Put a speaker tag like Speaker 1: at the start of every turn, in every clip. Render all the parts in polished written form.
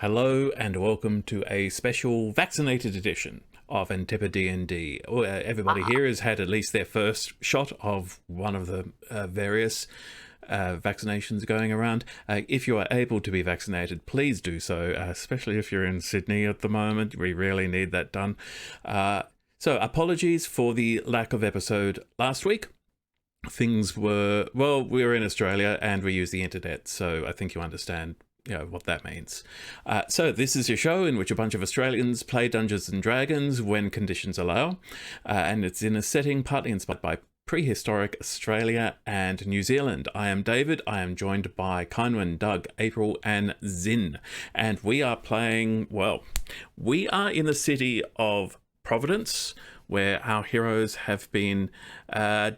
Speaker 1: Hello and welcome to a special vaccinated edition of AntipoDnD. Everybody here has had at least their first shot of one of the various vaccinations going around. If you are able to be vaccinated, please do so, especially if you're in Sydney at the moment. We really need that done. So apologies for the lack of episode last week. Things were, well, we were in Australia and we use the internet, so I think you understand what that means. So this is your show in which a bunch of Australians play Dungeons and Dragons when conditions allow, and it's in a setting partly inspired by prehistoric Australia and New Zealand. I am David. I am joined by Kynwyn, Doug, April, and Zin, and we are playing, well, we are in the city of Providence, where our heroes have been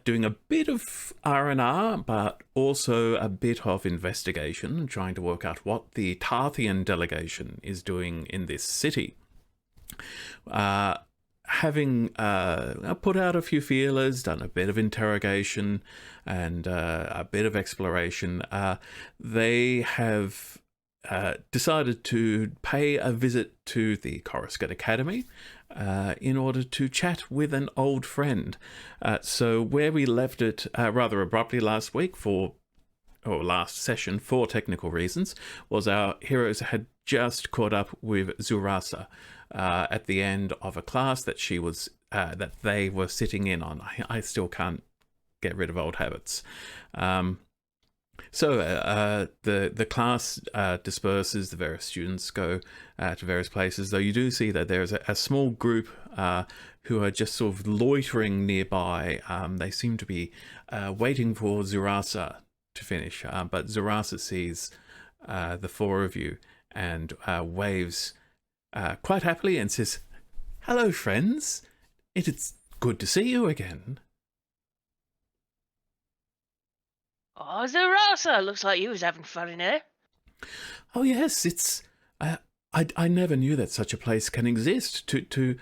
Speaker 1: doing a bit of R&R, but also a bit of investigation, trying to work out what the Tarthean delegation is doing in this city. Having put out a few feelers, done a bit of interrogation and a bit of exploration, they have decided to pay a visit to the Coruscant Academy in order to chat with an old friend. So where we left it rather abruptly last session for technical reasons, was our heroes had just caught up with Zurasa at the end of a class that she was that they were sitting in on. I still can't get rid of old habits. So the class disperses, the various students go to various places, though you do see that there's a small group who are just sort of loitering nearby. They seem to be waiting for Zurasa to finish, but Zurasa sees the four of you and waves quite happily and says, "Hello, friends. It's good to see you again."
Speaker 2: Oh, Zurasa! Looks like you was having fun in there.
Speaker 1: Oh yes, it's. I never knew that such a place can exist. To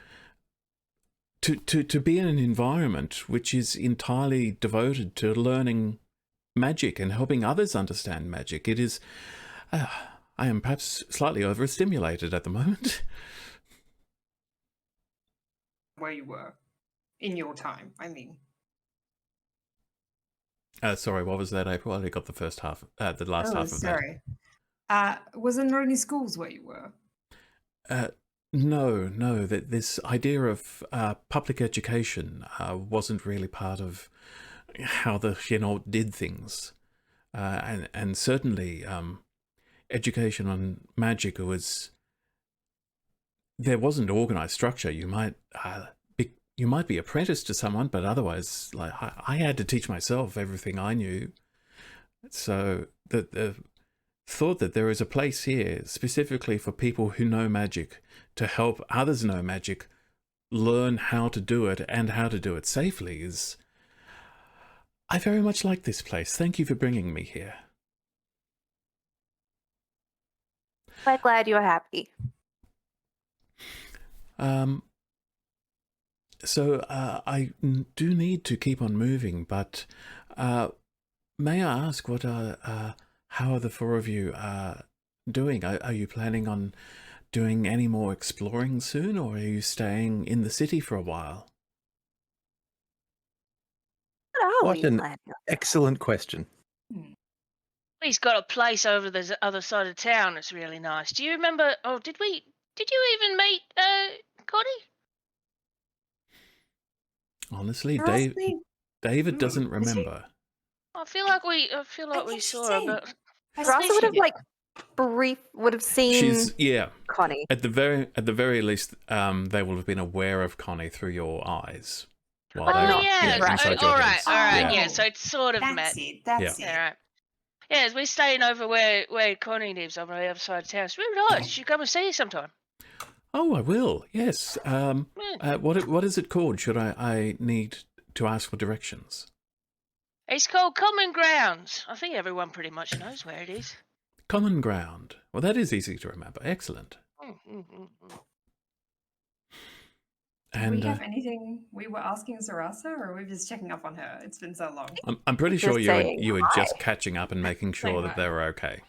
Speaker 1: be in an environment which is entirely devoted to learning magic and helping others understand magic. It is. I am perhaps slightly overstimulated at the moment.
Speaker 3: Where you were in your time, I mean.
Speaker 1: Sorry, what was that, April? I only got the first half, the last half of
Speaker 3: sorry. Wasn't there any schools where you were?
Speaker 1: No. That this idea of public education wasn't really part of how the Xehanort did things, and certainly education on magic there wasn't organized structure. You might be apprenticed to someone, but otherwise, like I had to teach myself everything I knew. So the thought that there is a place here specifically for people who know magic to help others know magic, learn how to do it and how to do it safely is. I very much like this place. Thank you for bringing me here.
Speaker 4: I'm glad you're happy.
Speaker 1: So I do need to keep on moving, but may I ask how are the four of you doing? Are you planning on doing any more exploring soon, or are you staying in the city for a while?
Speaker 4: What
Speaker 5: an excellent question.
Speaker 2: He's got a place over the other side of town that's really nice. Do you remember? Oh, did you even meet Connie?
Speaker 1: Honestly, David doesn't remember.
Speaker 2: I feel like we saw her, but
Speaker 4: Ross would have seen Connie.
Speaker 1: At the very least, they will have been aware of Connie through your eyes.
Speaker 2: All right. Yeah, so it's sort of
Speaker 3: That's
Speaker 2: met.
Speaker 3: it. That's it.
Speaker 2: All right. Yeah, we're staying over where Connie lives on the other side of town. It's really nice. You should come and see us sometime.
Speaker 1: Oh, I will. Yes. What is it called? Should I need to ask for directions?
Speaker 2: It's called Common Grounds. I think everyone pretty much knows where it is.
Speaker 1: Common Ground. Well, that is easy to remember. Excellent.
Speaker 3: Do we have anything we were asking Zurasa, or are we just checking up on her? It's been so long.
Speaker 1: I'm pretty sure you were
Speaker 4: hi.
Speaker 1: just catching up and making sure that they were okay.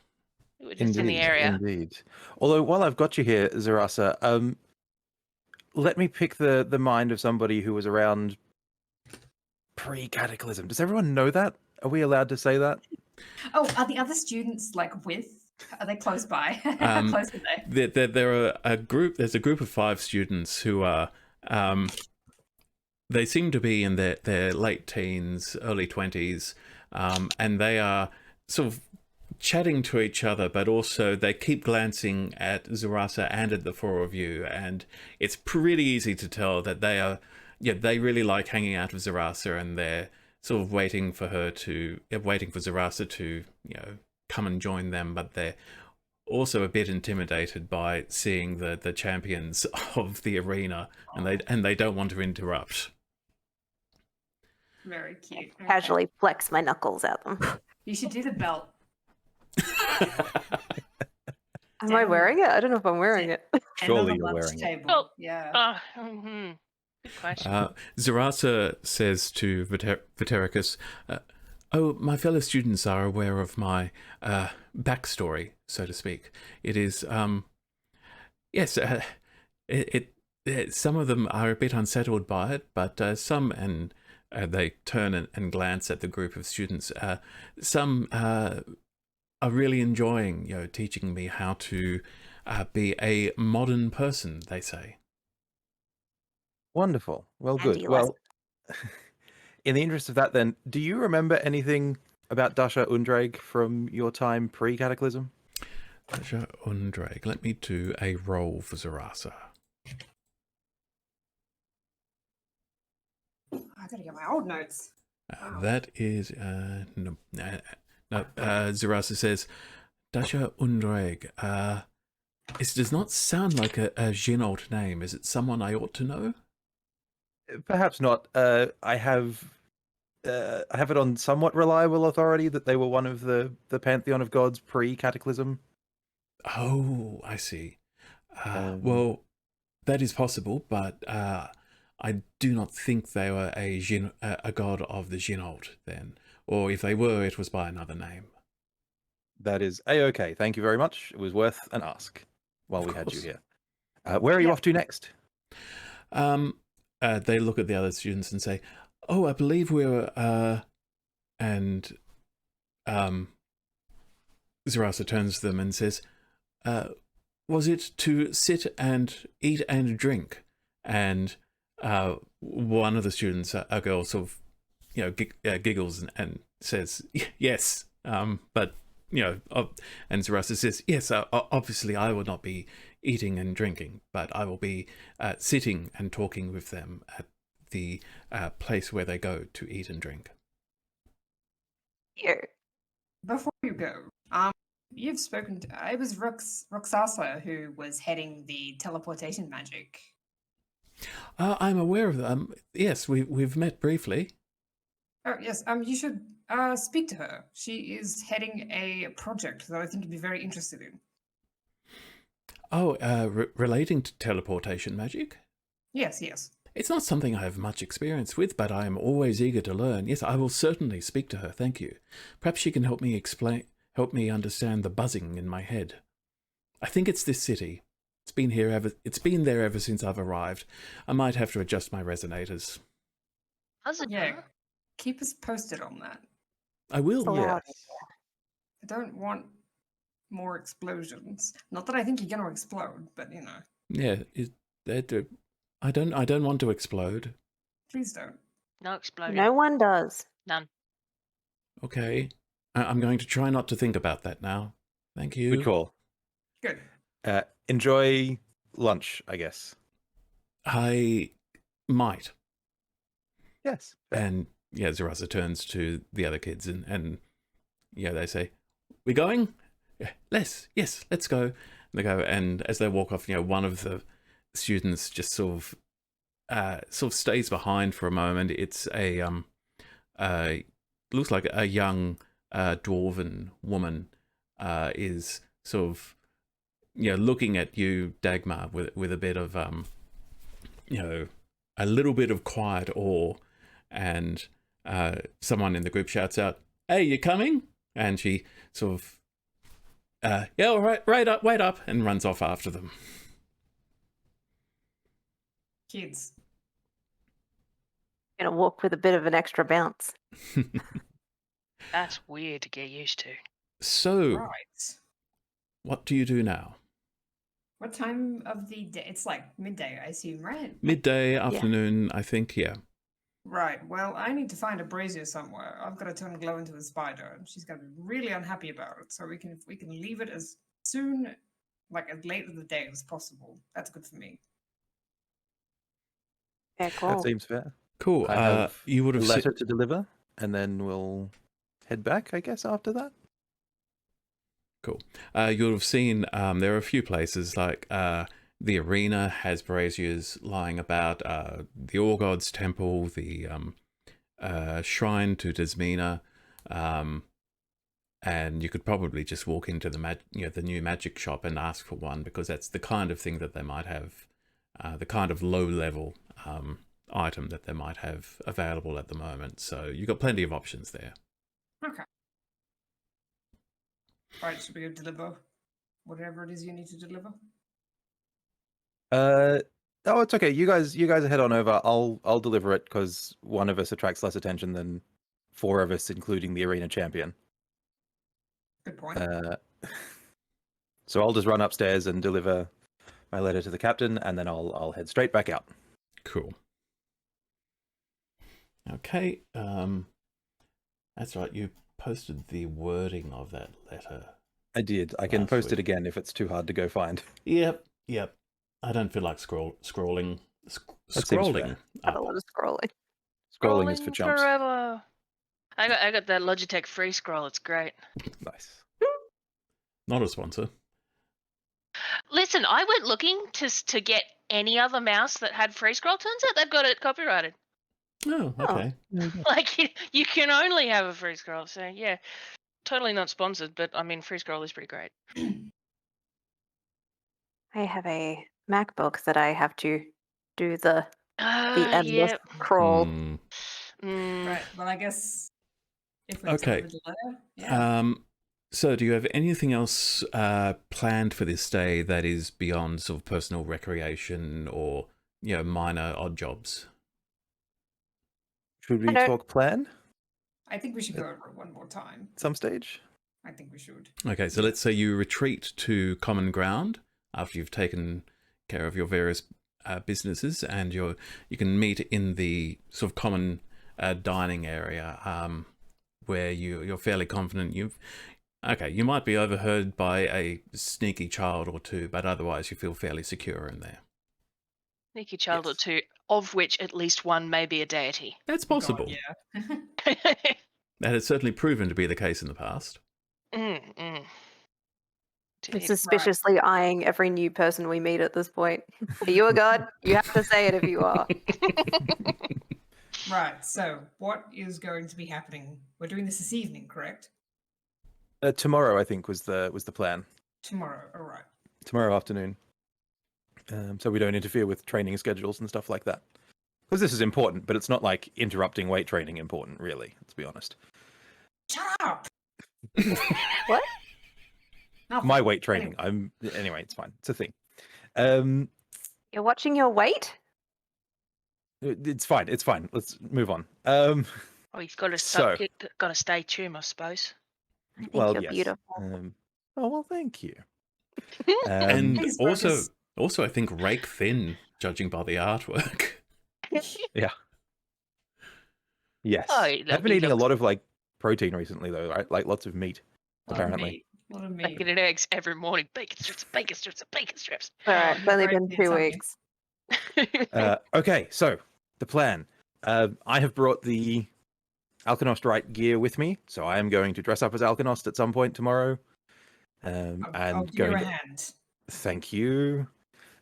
Speaker 2: We were just in the area.
Speaker 5: Indeed. Although, while I've got you here, Zarasa, let me pick the mind of somebody who was around pre-cataclysm. Does everyone know that? Are we allowed to say that?
Speaker 3: Oh, are the other students are they close by? How close are they?
Speaker 1: There are a group. There's a group of 5 students who are. They seem to be in their late teens, early 20s, and they are sort of chatting to each other, but also they keep glancing at Zarasa and at the 4 of you, and it's pretty easy to tell that they really like hanging out with Zarasa, and they're sort of waiting for Zarasa to, come and join them, but they're also a bit intimidated by seeing the champions of the arena, and they don't want to interrupt.
Speaker 3: Very cute. Okay.
Speaker 4: Casually flex my knuckles at them.
Speaker 3: You should do the belt.
Speaker 4: Am I wearing it? I don't know if I'm wearing it.
Speaker 5: Surely you're wearing it.
Speaker 2: Oh,
Speaker 3: yeah.
Speaker 2: Good question.
Speaker 1: Zarasa says to Vetericus, "Oh, my fellow students are aware of my backstory, so to speak. It is, yes, some of them are a bit unsettled by it, but some, and they turn and glance at the group of students, some are really enjoying, teaching me how to be a modern person, they say."
Speaker 5: Wonderful. Well, good. Well, in the interest of that, then, do you remember anything about Dasha Undrag from your time pre-Cataclysm?
Speaker 1: Dasha Undrag. Let me do a roll for Zarasa.
Speaker 3: I gotta get my old notes.
Speaker 1: That is no. Zarasa says, Dasha Undrag. It does not sound like a Ginault name. Is it someone I ought to know?
Speaker 5: Perhaps not. I have it on somewhat reliable authority that they were one of the pantheon of gods pre-Cataclysm.
Speaker 1: Oh, I see. Well, that is possible, but I do not think they were a god of the Ginault then. Or if they were, it was by another name.
Speaker 5: That is A-okay. Thank you very much. It was worth an ask while we had you here. Where are you off to next?
Speaker 1: They look at the other students and say, "Oh, I believe we're..." and Zarasa turns to them and says, "Was it to sit and eat and drink?" And one of the students, a girl, sort of, giggles and says, "Yes, but..." and Zarasa says, "Yes, obviously I will not be eating and drinking, but I will be sitting and talking with them at the place where they go to eat and drink."
Speaker 4: Here.
Speaker 3: Before you go, you've spoken to... It was Roxasa who was heading the teleportation magic.
Speaker 1: I'm aware of them. Yes, we've met briefly.
Speaker 3: Oh, yes. You should speak to her. She is heading a project that I think you'd be very interested in.
Speaker 1: Oh, relating to teleportation magic?
Speaker 3: Yes, yes.
Speaker 1: It's not something I have much experience with, but I am always eager to learn. Yes, I will certainly speak to her, thank you. Perhaps she can help me understand the buzzing in my head. I think it's this city. It's been there ever since I've arrived. I might have to adjust my resonators.
Speaker 3: Yeah. Keep us posted on that.
Speaker 1: I will.
Speaker 5: Yes.
Speaker 3: I don't want more explosions. Not that I think you're going to explode, but
Speaker 1: Yeah, I don't want to explode.
Speaker 3: Please don't.
Speaker 2: No exploding.
Speaker 4: No one does.
Speaker 2: None.
Speaker 1: Okay. I'm going to try not to think about that now. Thank you.
Speaker 5: Good call.
Speaker 3: Good.
Speaker 5: Enjoy lunch, I guess.
Speaker 1: I might.
Speaker 5: Yes.
Speaker 1: And Zarasa turns to the other kids and they say, "We going? Yes, let's go." And they go, and as they walk off, one of the students just sort of stays behind for a moment. It's looks like a young dwarven woman is sort of looking at you, Dagmar, with a bit of a little bit of quiet awe, and someone in the group shouts out, "Hey, you coming?" And she sort of yeah, all right, wait up, and runs off after them.
Speaker 3: Kids.
Speaker 4: Gonna walk with a bit of an extra bounce.
Speaker 2: That's weird to get used to.
Speaker 1: So,
Speaker 3: Right.
Speaker 1: what do you do now?
Speaker 3: What time of the day? It's like midday, I assume, right?
Speaker 1: Midday, afternoon, I think, yeah.
Speaker 3: Right. Well, I need to find a brazier somewhere. I've got to turn Glow into a spider, and she's gonna be really unhappy about it. So we can leave it as soon, like as late in the day as possible. That's good for me.
Speaker 4: Yeah,
Speaker 5: That
Speaker 4: cool.
Speaker 5: seems fair.
Speaker 1: Cool.
Speaker 5: I have
Speaker 1: You would
Speaker 5: a
Speaker 1: have
Speaker 5: letter to deliver, and then we'll head back, I guess, after that.
Speaker 1: Cool. You would have seen there are a few places like the arena has braziers lying about, the All Gods Temple, the shrine to Desmina, and you could probably just walk into the the new magic shop and ask for one, because that's the kind of thing that they might have, the kind of low level item that they might have available at the moment. So you've got plenty of options there.
Speaker 3: Okay. Right. Should we go deliver whatever it is you need to deliver?
Speaker 5: Oh, it's okay. You guys head on over. I'll deliver it because one of us attracts less attention than four of us, including the arena champion.
Speaker 3: Good point.
Speaker 5: So I'll just run upstairs and deliver my letter to the captain, and then I'll head straight back out.
Speaker 1: Cool. Okay. That's right. You posted the wording of that letter.
Speaker 5: I did. I can
Speaker 1: Last
Speaker 5: post it
Speaker 1: week.
Speaker 5: again if it's too hard to go find.
Speaker 1: Yep. I don't feel like scrolling.
Speaker 5: That seems
Speaker 1: Scrolling.
Speaker 4: Have a
Speaker 1: Up.
Speaker 4: lot of scrolling.
Speaker 5: Scrolling is for chumps.
Speaker 2: Forever. I got that Logitech free scroll. It's great.
Speaker 5: Nice.
Speaker 1: Not a sponsor.
Speaker 2: Listen, I went looking to get any other mouse that had free scroll. Turns out they've got it copyrighted.
Speaker 1: Oh, okay.
Speaker 2: Like you can only have a free scroll. So yeah, totally not sponsored, but I mean, free scroll is pretty great.
Speaker 4: I have a MacBook that I have to do the endless
Speaker 2: Yeah.
Speaker 4: crawl.
Speaker 3: Right. Well, I guess if we
Speaker 1: Okay.
Speaker 3: deliver the letter, yeah.
Speaker 1: So do you have anything else planned for this day that is beyond sort of personal recreation or, minor odd jobs?
Speaker 5: Should we
Speaker 4: I don't-
Speaker 5: talk plan
Speaker 3: I think we should go over it one more time.
Speaker 5: at some stage?
Speaker 3: I think we should.
Speaker 1: Okay, so let's say you retreat to common ground after you've taken care of your various businesses, and you can meet in the sort of common dining area where you're fairly confident you might be overheard by a sneaky child or two, but otherwise you feel fairly secure in there.
Speaker 2: Sneaky child or
Speaker 5: Yes.
Speaker 2: two, of which at least one may be a deity.
Speaker 1: That's
Speaker 3: God,
Speaker 1: possible.
Speaker 3: yeah.
Speaker 1: That has certainly proven to be the case in the past.
Speaker 2: Mm.
Speaker 4: I'm
Speaker 2: Indeed.
Speaker 4: suspiciously eyeing every new person we meet at this point. Are you a god? You have to say it if you are.
Speaker 3: Right. So, what is going to be happening? We're doing this evening, correct?
Speaker 5: Tomorrow, I think, was the plan.
Speaker 3: Tomorrow. All right.
Speaker 5: Tomorrow afternoon. So we don't interfere with training schedules and stuff like that. Because this is important, but it's not like interrupting weight training important, really, let's be honest.
Speaker 3: Shut up.
Speaker 4: What?
Speaker 3: Nothing.
Speaker 5: My weight training. Anyway, it's fine. It's a thing.
Speaker 4: You're watching your weight?
Speaker 5: It's fine. It's fine. Let's move on.
Speaker 2: Oh, you've got to
Speaker 5: So-
Speaker 2: got to stay tuned, I suppose.
Speaker 4: I think
Speaker 5: well,
Speaker 4: you're
Speaker 5: yes.
Speaker 4: beautiful.
Speaker 5: Oh well, thank you.
Speaker 1: And
Speaker 3: Please,
Speaker 1: also I think rake thin, judging by the artwork.
Speaker 5: Yes.
Speaker 2: Oh,
Speaker 5: I've been eating a lot of like protein recently, though. Right, like lots of meat.
Speaker 3: A lot of
Speaker 5: apparently.
Speaker 3: meat. A lot of meat.
Speaker 2: Bacon and eggs every morning. Bacon strips, bacon strips, and bacon strips.
Speaker 4: All right, it's only
Speaker 3: Right,
Speaker 4: been
Speaker 3: it's
Speaker 4: 2
Speaker 3: something.
Speaker 4: weeks.
Speaker 5: Okay, so the plan. I have brought the Alkanost Right gear with me, so I am going to dress up as Alkanost at some point tomorrow.
Speaker 3: I'll
Speaker 5: And
Speaker 3: give you
Speaker 5: going
Speaker 3: a
Speaker 5: to
Speaker 3: hand.
Speaker 5: thank you.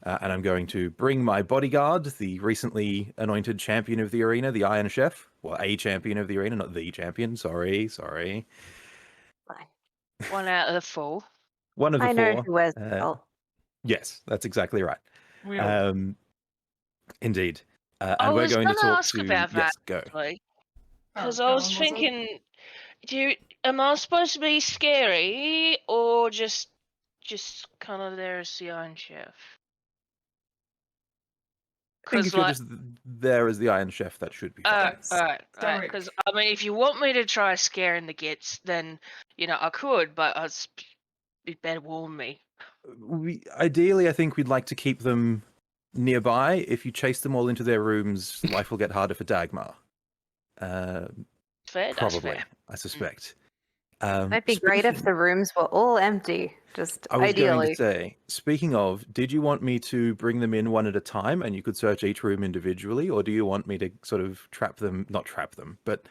Speaker 5: And I'm going to bring my bodyguard, the recently anointed champion of the arena, the Iron Chef. Well, a champion of the arena, not the champion. Sorry.
Speaker 4: Fine.
Speaker 2: One out of the four.
Speaker 5: One of the
Speaker 4: I know
Speaker 5: four.
Speaker 4: who wears the belt.
Speaker 5: Yes, that's exactly right.
Speaker 3: We all-
Speaker 5: Indeed.
Speaker 2: I
Speaker 5: And we're
Speaker 2: was
Speaker 5: going to
Speaker 2: gonna
Speaker 5: talk
Speaker 2: ask
Speaker 5: to.
Speaker 2: about
Speaker 5: Yes,
Speaker 2: that.
Speaker 5: go.
Speaker 2: Actually. Because
Speaker 3: Oh,
Speaker 2: I
Speaker 3: go
Speaker 2: was
Speaker 3: on, Wazzle.
Speaker 2: thinking, am I supposed to be scary or just kind of there as the Iron Chef?
Speaker 5: I think
Speaker 2: 'Cause,
Speaker 5: if you're
Speaker 2: like-
Speaker 5: just there as the Iron Chef, that should be fine.
Speaker 3: Yes.
Speaker 2: alright.
Speaker 3: Stoic.
Speaker 2: Because I mean, if you want me to try scaring the gits, then I could, but you'd better warn me.
Speaker 5: Ideally, I think we'd like to keep them nearby. If you chase them all into their rooms, life will get harder for Dagmar.
Speaker 2: Fair, that's
Speaker 5: Probably,
Speaker 2: fair.
Speaker 5: I suspect.
Speaker 4: Might be great if the rooms were all empty. Just
Speaker 5: I was
Speaker 4: ideally.
Speaker 5: going to say, speaking of, did you want me to bring them in one at a time and you could search each room individually, or do you want me to sort of not trap them, but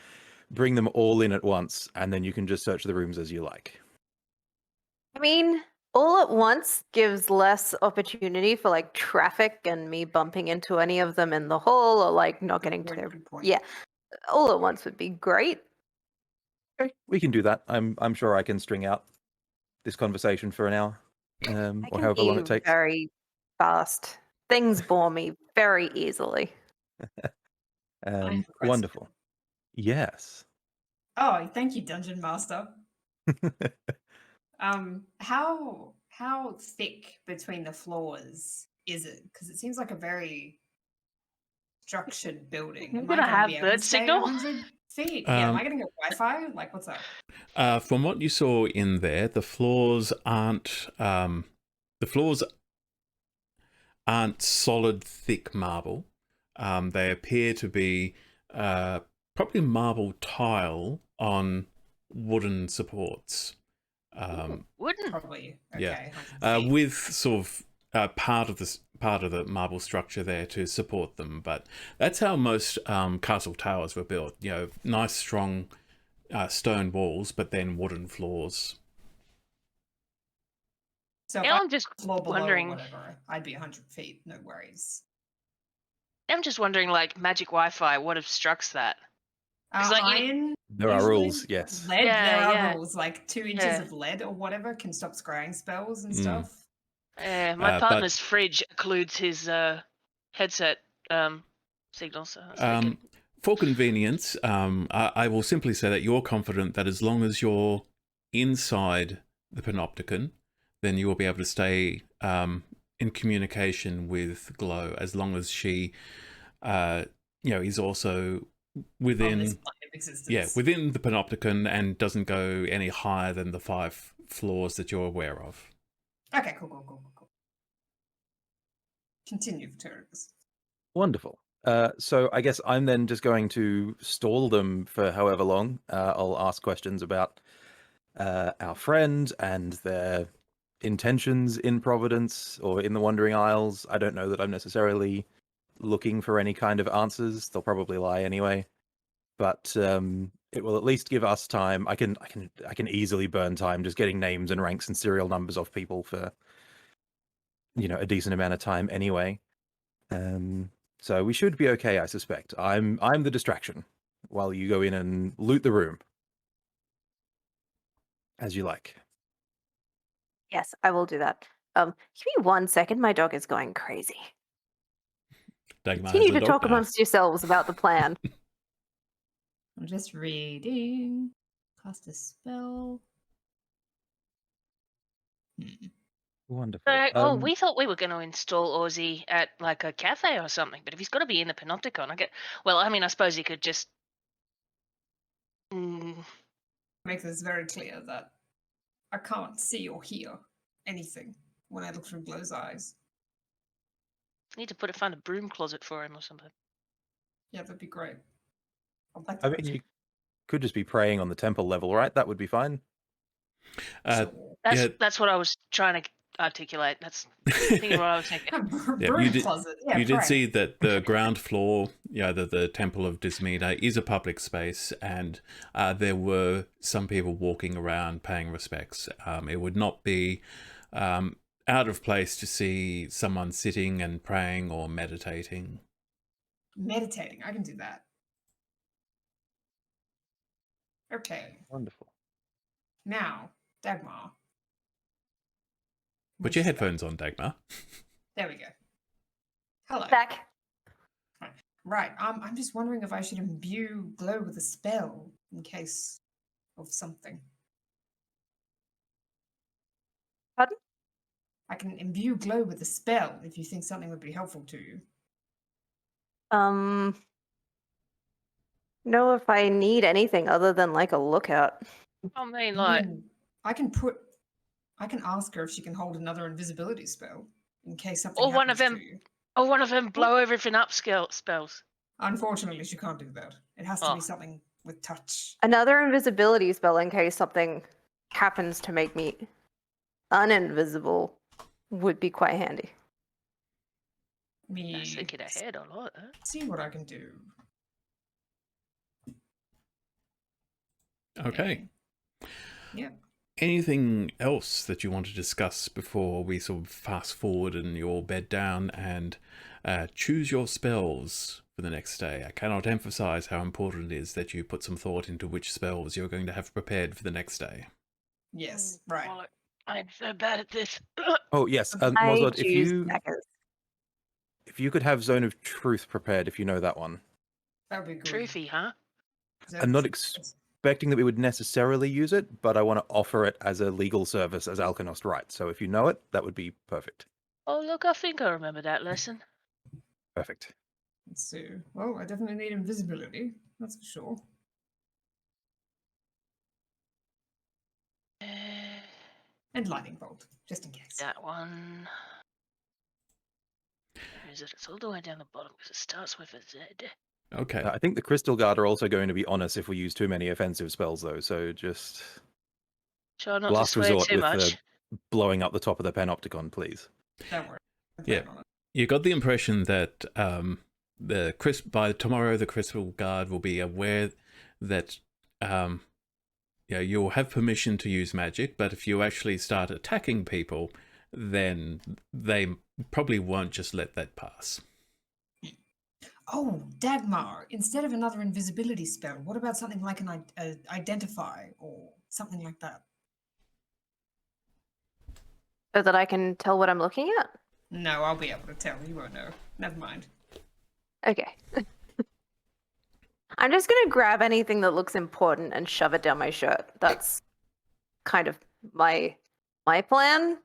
Speaker 5: bring them all in at once and then you can just search the rooms as you like?
Speaker 4: I mean, all at once gives less opportunity for like traffic and me bumping into any of them in the hall or like not getting to their.
Speaker 3: Good point.
Speaker 4: Yeah, all at once would be great.
Speaker 5: Okay, we can do that. I'm sure I can string out this conversation for an hour,
Speaker 4: I
Speaker 5: or
Speaker 4: can
Speaker 5: however long
Speaker 4: be
Speaker 5: it takes.
Speaker 4: very fast. Things bore me very easily.
Speaker 3: I have a question.
Speaker 5: Wonderful. Yes.
Speaker 3: Oh, thank you, Dungeon Master. How thick between the floors is it? Because it seems like a very structured building.
Speaker 2: You
Speaker 3: Am
Speaker 2: gonna
Speaker 3: I
Speaker 2: have
Speaker 3: be able to
Speaker 2: bird
Speaker 3: stay
Speaker 2: signal?
Speaker 3: 100 feet? Yeah, am
Speaker 1: Um,
Speaker 3: I gonna get Wi-Fi? Like, what's up?
Speaker 1: From what you saw in there, the floors aren't solid, thick marble. They appear to be probably marble tile on wooden supports.
Speaker 2: Wouldn't.
Speaker 3: Probably.
Speaker 1: Yeah.
Speaker 3: Okay. 100 feet.
Speaker 1: With sort of part of the marble structure there to support them. But that's how most castle towers were built. Nice, strong stone walls, but then wooden floors.
Speaker 3: So if
Speaker 2: Now
Speaker 3: I
Speaker 2: I'm just
Speaker 3: floor below or
Speaker 2: wondering.
Speaker 3: whatever, I'd be 100 feet. No worries.
Speaker 2: I'm just wondering, like, magic Wi-Fi, what obstructs that? 'Cause, like,
Speaker 3: Iron.
Speaker 5: There are
Speaker 3: usually,
Speaker 5: rules, yes.
Speaker 3: Lead.
Speaker 2: Yeah,
Speaker 3: there are
Speaker 2: yeah.
Speaker 3: rules. Like 2 inches
Speaker 2: Yeah.
Speaker 3: of lead or whatever can stop scrying spells and
Speaker 1: Mm.
Speaker 3: stuff.
Speaker 2: My
Speaker 1: but-
Speaker 2: partner's fridge occludes his headset signals. So I was thinking.
Speaker 1: For convenience, I will simply say that you're confident that as long as you're inside the Panopticon, then you will be able to stay in communication with Glow, as long as she, is also
Speaker 3: On
Speaker 1: within,
Speaker 3: this plane of existence.
Speaker 1: yeah, within the Panopticon and doesn't go any higher than the 5 floors that you're aware of.
Speaker 3: Okay, cool. Continue, Turks.
Speaker 5: Wonderful. So I guess I'm then just going to stall them for however long. I'll ask questions about our friend and their intentions in Providence or in the Wandering Isles. I don't know that I'm necessarily looking for any kind of answers. They'll probably lie anyway. But it will at least give us time. I can easily burn time just getting names and ranks and serial numbers off people for a decent amount of time anyway. So we should be okay, I suspect. I'm the distraction while you go in and loot the room. As you like.
Speaker 4: Yes, I will do that. Give me 1 second. My dog is going crazy.
Speaker 1: Dagmar
Speaker 4: Continue
Speaker 1: is a
Speaker 4: to
Speaker 1: dog
Speaker 4: talk
Speaker 1: now.
Speaker 4: amongst yourselves about the plan.
Speaker 3: I'm just reading. Cast a spell.
Speaker 5: Wonderful.
Speaker 2: We thought we were going to install Aussie at like a cafe or something, but if he's got to be in the Panopticon, I suppose he could just.
Speaker 3: Make this very clear that I can't see or hear anything when I look through Glow's eyes.
Speaker 2: Need to find a broom closet for him or something.
Speaker 3: Yeah, that'd be great. I'd like
Speaker 5: I
Speaker 3: that.
Speaker 5: mean, you could just be praying on the temple level, right? That would be fine.
Speaker 3: Sure.
Speaker 2: That's what I was trying to articulate. That's thinking what I was thinking.
Speaker 1: Yeah,
Speaker 3: Broom
Speaker 1: you did-
Speaker 3: closet. Yeah,
Speaker 1: You did
Speaker 3: pray.
Speaker 1: see that the ground floor, the Temple of Dismeda is a public space, and there were some people walking around paying respects. It would not be out of place to see someone sitting and praying or meditating.
Speaker 3: Meditating. I can do that. Okay.
Speaker 5: Wonderful.
Speaker 3: Now, Dagmar.
Speaker 1: Put your headphones on, Dagmar.
Speaker 3: There we go. Hello.
Speaker 4: Back.
Speaker 3: Right. I'm just wondering if I should imbue glow with a spell in case of something.
Speaker 4: Pardon?
Speaker 3: I can imbue glow with a spell if you think something would be helpful to you.
Speaker 4: Know if I need anything other than like a lookout.
Speaker 2: I mean,
Speaker 3: I
Speaker 2: like,
Speaker 3: mean, I can ask her if she can hold another invisibility spell in case something
Speaker 2: or one of
Speaker 3: happens
Speaker 2: them,
Speaker 3: to you.
Speaker 2: or one of them blow everything up spells.
Speaker 3: Unfortunately, she can't do that. It has to
Speaker 2: Oh.
Speaker 3: be something with touch.
Speaker 4: Another invisibility spell in case something happens to make me uninvisible would be quite handy.
Speaker 3: Me
Speaker 2: That's thinking ahead. I like that.
Speaker 3: see what I can do.
Speaker 1: Okay.
Speaker 3: Yeah.
Speaker 1: Anything else that you want to discuss before we sort of fast forward and you all bed down and choose your spells for the next day? I cannot emphasize how important it is that you put some thought into which spells you're going to have prepared for the next day.
Speaker 3: Yes.
Speaker 2: Oh,
Speaker 3: Right.
Speaker 2: God, I'm so bad at this.
Speaker 5: Oh yes,
Speaker 4: I
Speaker 5: Mozart,
Speaker 4: choose daggers.
Speaker 5: if you could have Zone of Truth prepared, if you know that one.
Speaker 3: That would be good.
Speaker 2: Truthy, huh?
Speaker 5: I'm not expecting that we would necessarily use it, but I want to offer it as a legal service as Alkanost right. So if you know it, that would be perfect.
Speaker 2: Oh, look, I think I remember that lesson.
Speaker 5: Perfect.
Speaker 3: Let's see. Well, I definitely need invisibility. That's for sure. And lightning bolt, just in case.
Speaker 2: That one. Where is it? It's all the way down the bottom because it starts with a Z.
Speaker 1: Okay.
Speaker 5: I think the Crystal Guard are also going to be on us if we use too many offensive spells, though. So just
Speaker 2: Try not to
Speaker 5: last
Speaker 2: swear
Speaker 5: resort
Speaker 2: too
Speaker 5: with
Speaker 2: much.
Speaker 5: the blowing up the top of the Panopticon, please.
Speaker 3: Don't worry. I'm
Speaker 1: Yeah.
Speaker 3: planning on it.
Speaker 1: You got the impression that by tomorrow the Crystal Guard will be aware that you'll have permission to use magic, but if you actually start attacking people, then they probably won't just let that pass.
Speaker 3: Oh, Dagmar, instead of another invisibility spell, what about something like an identify or something like that?
Speaker 4: So that I can tell what I'm looking at?
Speaker 3: No, I'll be able to tell. You won't know. Never mind.
Speaker 4: Okay. I'm just gonna grab anything that looks important and shove it down my shirt. That's kind of my plan.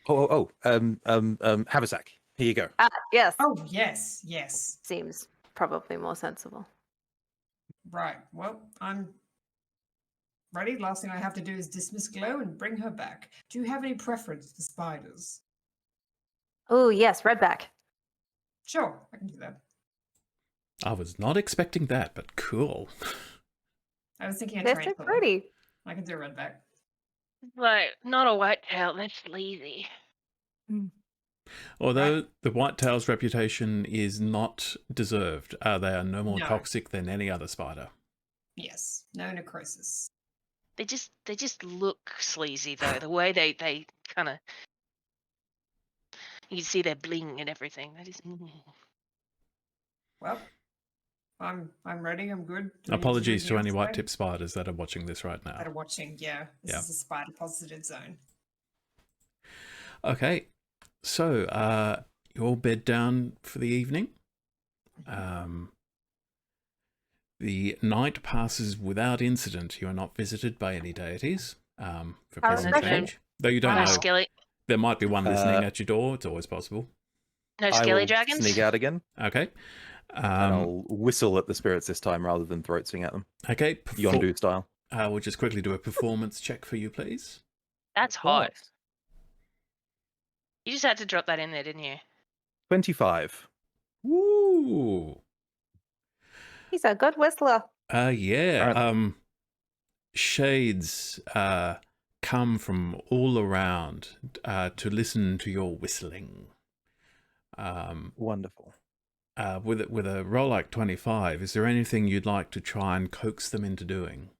Speaker 5: Haversack. Here you go.
Speaker 4: Yes.
Speaker 3: Oh, yes, yes.
Speaker 4: Seems probably more sensible.
Speaker 3: Right. Well, I'm ready. Last thing I have to do is dismiss Glow and bring her back. Do you have any preference for spiders?
Speaker 4: Oh, yes, redback.
Speaker 3: Sure, I can do that.
Speaker 1: I was not expecting that, but cool.
Speaker 3: I was thinking a
Speaker 4: They're so
Speaker 3: tarantula.
Speaker 4: pretty.
Speaker 3: I can do a redback.
Speaker 2: Like, not a white tail. That's sleazy.
Speaker 1: Although the whitetail's reputation is not deserved, they are no more
Speaker 3: No.
Speaker 1: toxic than any other spider.
Speaker 3: Yes, no necrosis.
Speaker 2: They just look sleazy though. The way they kind of, you can see their bling and everything. They just.
Speaker 3: Well, I'm ready. I'm good. Do we need do
Speaker 1: Apologies to
Speaker 3: anything
Speaker 1: any
Speaker 3: else
Speaker 1: white
Speaker 3: today?
Speaker 1: tip spiders that are watching this right
Speaker 3: That
Speaker 1: now.
Speaker 3: are watching. Yeah, this
Speaker 1: Yeah.
Speaker 3: is a spider positive zone.
Speaker 1: Okay, so you all bed down for the evening. The night passes without incident. You are not visited by any deities. For
Speaker 4: How
Speaker 1: present
Speaker 2: refreshing.
Speaker 1: change, though you don't
Speaker 3: Wow.
Speaker 2: No
Speaker 1: know,
Speaker 2: skelly,
Speaker 1: there might be one listening at your door. It's always possible.
Speaker 2: no
Speaker 5: I
Speaker 2: skelly
Speaker 5: will
Speaker 2: dragons.
Speaker 5: sneak out again,
Speaker 1: Okay.
Speaker 5: and I'll whistle at the spirits this time rather than throat sing at them,
Speaker 1: Okay.
Speaker 5: Yondu style.
Speaker 1: We'll just quickly do a performance check for you, please.
Speaker 2: That's
Speaker 5: Of
Speaker 2: hot.
Speaker 5: course.
Speaker 2: You just had to drop that in there, didn't you?
Speaker 5: 25.
Speaker 1: Woo!
Speaker 4: He's a good whistler.
Speaker 1: Yeah.
Speaker 5: Apparently.
Speaker 1: Shades come from all around to listen to your whistling.
Speaker 5: Wonderful.
Speaker 1: With a roll like 25, is there anything you'd like to try and coax them into doing?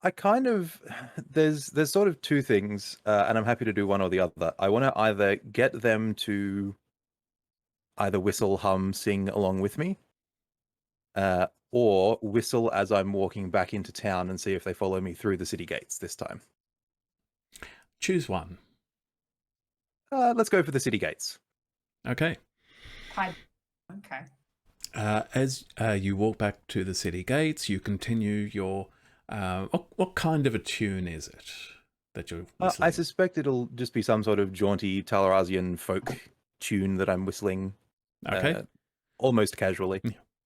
Speaker 5: I kind of there's sort of two things, and I'm happy to do one or the other. I want to either get them to either whistle, hum, sing along with me, or whistle as I'm walking back into town and see if they follow me through the city gates this time.
Speaker 1: Choose one.
Speaker 5: Let's go for the city gates.
Speaker 1: Okay.
Speaker 3: Pipe Okay.
Speaker 1: As you walk back to the city gates, you continue your. What kind of a tune is it that you're whistling?
Speaker 5: I suspect it'll just be some sort of jaunty Talarasian folk tune that I'm whistling
Speaker 1: Okay.
Speaker 5: almost casually.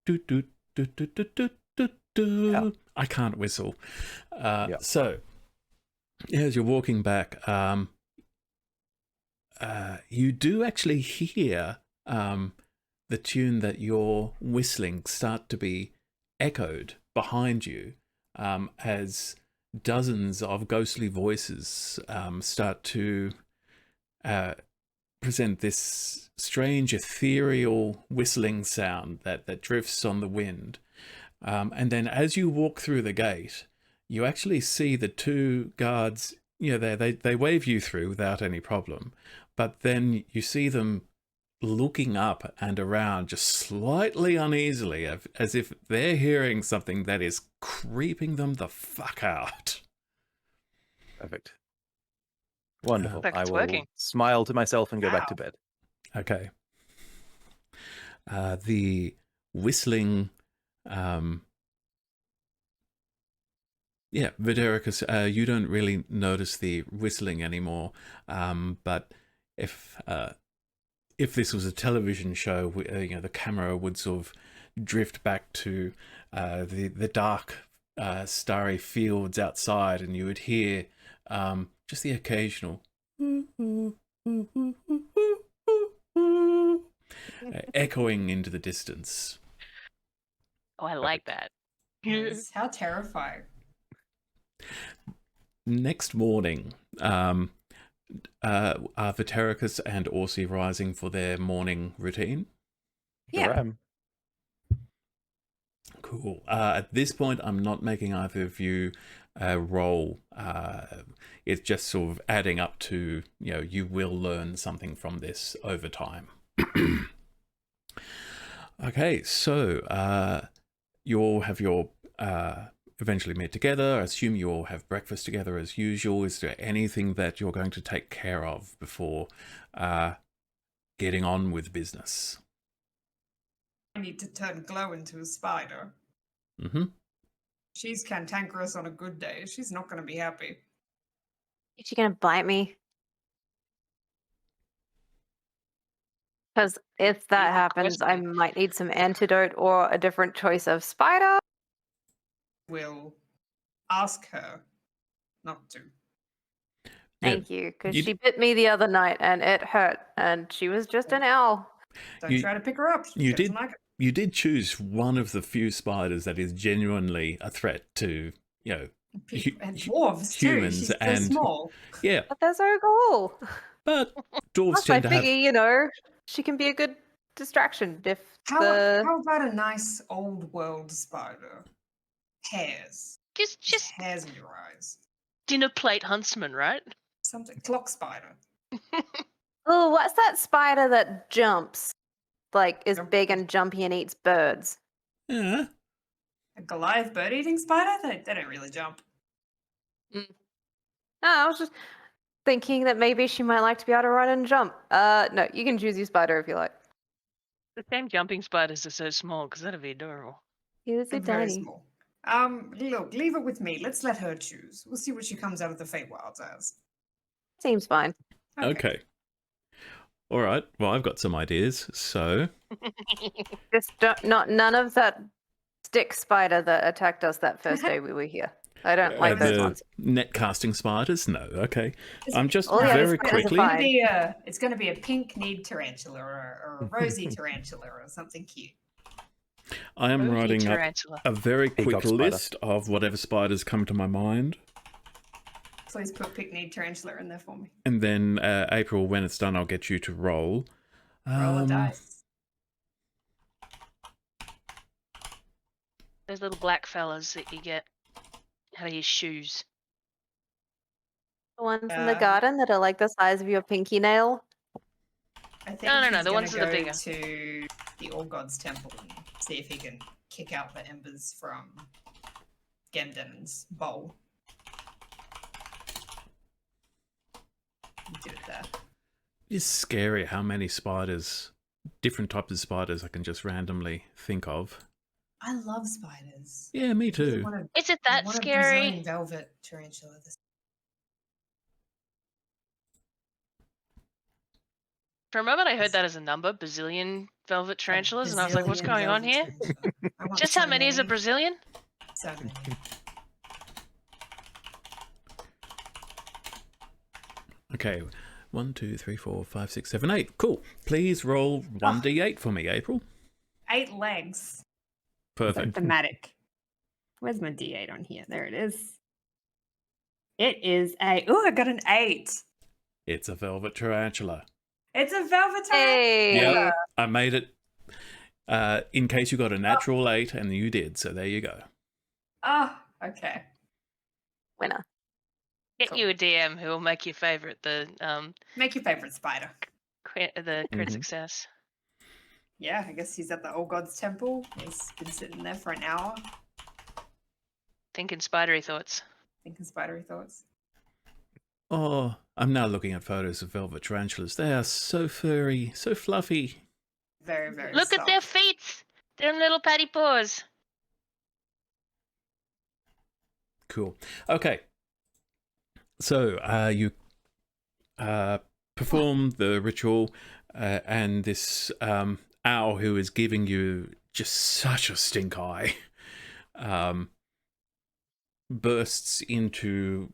Speaker 1: Do, do, do, do, do, do, do, do.
Speaker 5: Yeah.
Speaker 1: I can't whistle.
Speaker 5: Yeah.
Speaker 1: So, as you're walking back, you do actually hear the tune that you're whistling start to be echoed behind you as dozens of ghostly voices start to present this strange ethereal whistling sound that drifts on the wind. And then as you walk through the gate, you actually see the two guards, they wave you through without any problem. But then you see them looking up and around just slightly uneasily as if they're hearing something that is creeping them the fuck out.
Speaker 5: Perfect. Wonderful.
Speaker 2: Like
Speaker 5: I
Speaker 2: it's
Speaker 5: will
Speaker 2: working.
Speaker 5: smile to myself and go back to
Speaker 3: Wow.
Speaker 5: bed.
Speaker 1: Okay. The whistling... Videricus, you don't really notice the whistling anymore, but if this was a television show, the camera would sort of drift back to the dark, starry fields outside, and you would hear just the occasional echoing into the distance.
Speaker 2: Oh, I like that.
Speaker 3: Yes. How terrifying.
Speaker 1: Next morning, are Videricus and Orsi rising for their morning routine?
Speaker 4: Yeah.
Speaker 5: Sure am.
Speaker 1: Cool. At this point, I'm not making either of you roll. It's just sort of adding up to, you will learn something from this over time. Okay, so you all have your eventually meet together. I assume you all have breakfast together as usual. Is there anything that you're going to take care of before getting on with business?
Speaker 3: I need to turn Glow into a spider.
Speaker 1: Mm-hmm.
Speaker 3: She's cantankerous on a good day. She's not going to be happy.
Speaker 4: Is she gonna bite me? Because if that
Speaker 2: Good
Speaker 4: happens, I
Speaker 2: question.
Speaker 4: might need some antidote or a different choice of spider.
Speaker 3: We'll ask her not to.
Speaker 4: Thank you, because
Speaker 1: you
Speaker 4: she bit me the other night and it hurt, and she was just an owl.
Speaker 3: Don't try to pick her up.
Speaker 1: you
Speaker 3: She doesn't
Speaker 1: did-
Speaker 3: like it.
Speaker 1: You did choose one of the few spiders that is genuinely a threat to,
Speaker 3: And dwarves too.
Speaker 1: humans
Speaker 3: She's so
Speaker 1: and-
Speaker 3: small.
Speaker 1: yeah.
Speaker 4: But that's our goal.
Speaker 1: But dwarves
Speaker 4: Plus, I
Speaker 1: tend to have.
Speaker 4: figure, she can be a good distraction if
Speaker 3: How
Speaker 4: the.
Speaker 3: about a nice old world spider? Hairs.
Speaker 2: Just
Speaker 3: Hairs in your eyes.
Speaker 2: dinner plate huntsman, right?
Speaker 3: Something. Clock spider.
Speaker 4: Oh, what's that spider that jumps? Like, is
Speaker 3: Jump-
Speaker 4: big and jumpy and eats birds?
Speaker 1: Yeah.
Speaker 3: A Goliath bird-eating spider? They don't really jump.
Speaker 4: No, I was just thinking that maybe she might like to be able to run and jump. No, you can choose your spider if you like.
Speaker 2: The same jumping spiders are so small because that'd be adorable.
Speaker 4: He was so
Speaker 3: They're very
Speaker 4: tiny.
Speaker 3: small. Look, leave it with me. Let's let her choose. We'll see what she comes out of the Feywilds as.
Speaker 4: Seems fine.
Speaker 1: Okay. All right. Well, I've got some ideas. So,
Speaker 4: Just none of that stick spider that attacked us that first day we were here. I don't like those
Speaker 1: the
Speaker 4: ones.
Speaker 1: net casting spiders? No. Okay.
Speaker 3: It's-
Speaker 1: I'm just
Speaker 4: Oh, yeah,
Speaker 1: very
Speaker 4: the spiders are
Speaker 1: quickly.
Speaker 4: fine.
Speaker 3: It's going to be a pink-kneed tarantula or a rosy tarantula or something cute.
Speaker 1: I am
Speaker 2: Rosy
Speaker 1: writing up
Speaker 2: tarantula.
Speaker 1: a very quick
Speaker 5: Peacock spider.
Speaker 1: list of whatever spiders come to my mind.
Speaker 3: Please put pink-kneed tarantula in there for me.
Speaker 1: And then, April, when it's done, I'll get you to roll.
Speaker 3: Roll a dice.
Speaker 2: Those little black fellas that you get out of your shoes.
Speaker 4: The ones in
Speaker 3: Yeah.
Speaker 4: the garden that are like the size of your pinky nail.
Speaker 3: I think
Speaker 2: No,
Speaker 3: he's
Speaker 2: the ones
Speaker 3: gonna
Speaker 2: that are
Speaker 3: go
Speaker 2: bigger.
Speaker 3: to the All Gods Temple and see if he can kick out the embers from Gemden's bowl. Do it there.
Speaker 1: It's scary how many spiders different types of spiders I can just randomly think of.
Speaker 3: I love spiders.
Speaker 1: Yeah, me
Speaker 3: I
Speaker 1: too.
Speaker 3: want a,
Speaker 2: Is it
Speaker 3: I
Speaker 2: that
Speaker 3: want a
Speaker 2: scary?
Speaker 3: Brazilian velvet tarantula.
Speaker 2: For a moment, I heard that as a number, Brazilian velvet tarantulas, and I was like, what's
Speaker 3: Brazilian
Speaker 2: going on
Speaker 3: velvet
Speaker 2: here?
Speaker 3: tarantula. I want
Speaker 2: Just how
Speaker 3: so
Speaker 2: many is a Brazilian?
Speaker 3: So many.
Speaker 1: Okay, 1, 2, 3, 4, 5, 6, 7, 8. Cool. Please roll 1d8 for me, April.
Speaker 3: 8 legs.
Speaker 1: Perfect.
Speaker 6: Thematic. Where's my D8 on here? There it is. It is a. Oh, I got an 8.
Speaker 1: It's a velvet tarantula.
Speaker 3: It's a velvet tarantula.
Speaker 4: Hey.
Speaker 1: Yep, I made it. In case you got a natural 8, and you did, so there you go.
Speaker 3: Oh, okay.
Speaker 4: Winner.
Speaker 2: Get
Speaker 3: Cool.
Speaker 2: you a DM who will make your favorite the
Speaker 3: Make your favorite spider.
Speaker 2: crit
Speaker 1: Mhm.
Speaker 2: success.
Speaker 3: Yeah, I guess he's at the Old God's Temple. He's been sitting there for an hour
Speaker 2: Thinking spidery thoughts.
Speaker 3: thinking spidery thoughts.
Speaker 1: Oh, I'm now looking at photos of velvet tarantulas. They are so furry, so fluffy.
Speaker 3: Very, very
Speaker 2: Look at their
Speaker 3: soft.
Speaker 2: feet. Their little patty paws.
Speaker 1: Cool. Okay. So you perform the ritual, and this owl who is giving you just such a stink eye bursts into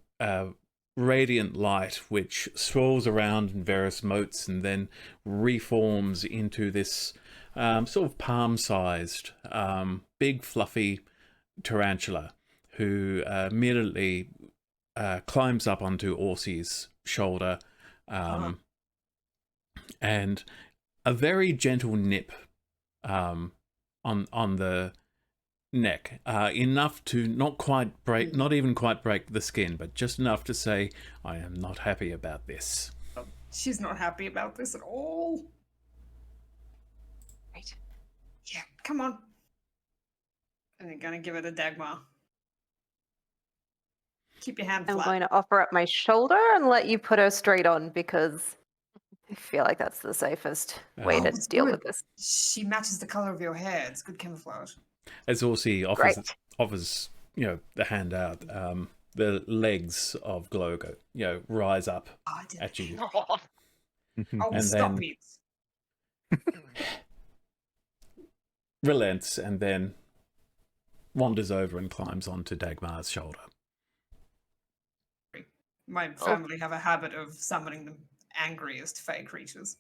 Speaker 1: radiant light, which swirls around in various motes and then reforms into this sort of palm-sized, big, fluffy tarantula who immediately climbs up onto Orsie's shoulder, and a very gentle nip on the neck, enough to not even quite break the skin, but just enough to say, I am not happy about this.
Speaker 3: She's not happy about this at all.
Speaker 4: Right.
Speaker 3: Yeah, come on. And you're gonna give it a Dagmar. Keep your hand
Speaker 4: I'm
Speaker 3: flat.
Speaker 4: going to offer up my shoulder and let you put her straight on because I feel like that's the safest way
Speaker 1: Oh,
Speaker 4: to
Speaker 3: it's
Speaker 4: deal
Speaker 3: good.
Speaker 4: with this.
Speaker 3: She matches the color of your hair. It's good camouflage.
Speaker 1: As Orsie
Speaker 4: Great.
Speaker 1: offers, the hand out, the legs of Glow rise up
Speaker 3: Oh, I did
Speaker 1: at you.
Speaker 3: Oh,
Speaker 1: And
Speaker 3: stop
Speaker 1: then-
Speaker 3: it.
Speaker 1: Relents and then wanders over and climbs onto Dagmar's shoulder.
Speaker 3: My family have a habit of summoning the angriest fey creatures.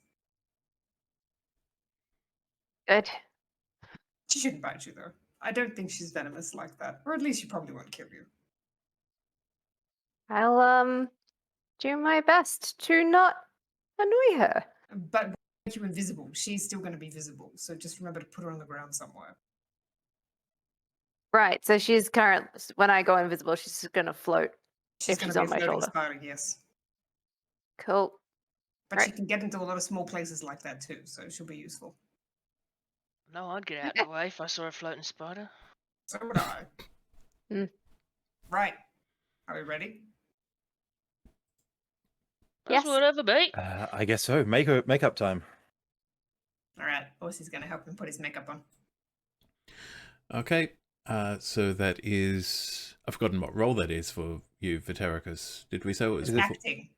Speaker 4: Good.
Speaker 3: She shouldn't bite you, though. I don't think she's venomous like that. Or at least she probably won't kill you.
Speaker 4: I'll do my best to not annoy her.
Speaker 3: But make you invisible. She's still going to be visible. So just remember to put her on the ground somewhere.
Speaker 4: Right. So she's when I go invisible, she's just gonna float.
Speaker 3: She's
Speaker 4: If
Speaker 3: going
Speaker 4: she's
Speaker 3: to be
Speaker 4: on my
Speaker 3: a floating
Speaker 4: shoulder.
Speaker 3: spider, yes.
Speaker 4: Cool.
Speaker 3: But she
Speaker 4: Right.
Speaker 3: can get into a lot of small places like that too, so she'll be useful.
Speaker 2: No, I'd get out of the way if I saw a floating spider.
Speaker 3: So would I.
Speaker 4: Hmm.
Speaker 3: Right. Are we ready?
Speaker 2: That's
Speaker 4: Yes.
Speaker 2: whatever, mate.
Speaker 5: I guess so. Makeup time.
Speaker 3: All right. Orsie's going to help him put his makeup on.
Speaker 1: Okay, so that is... I've forgotten what role that is for you, Vitericus. Did we say it was...
Speaker 5: Is it for-
Speaker 3: Acting.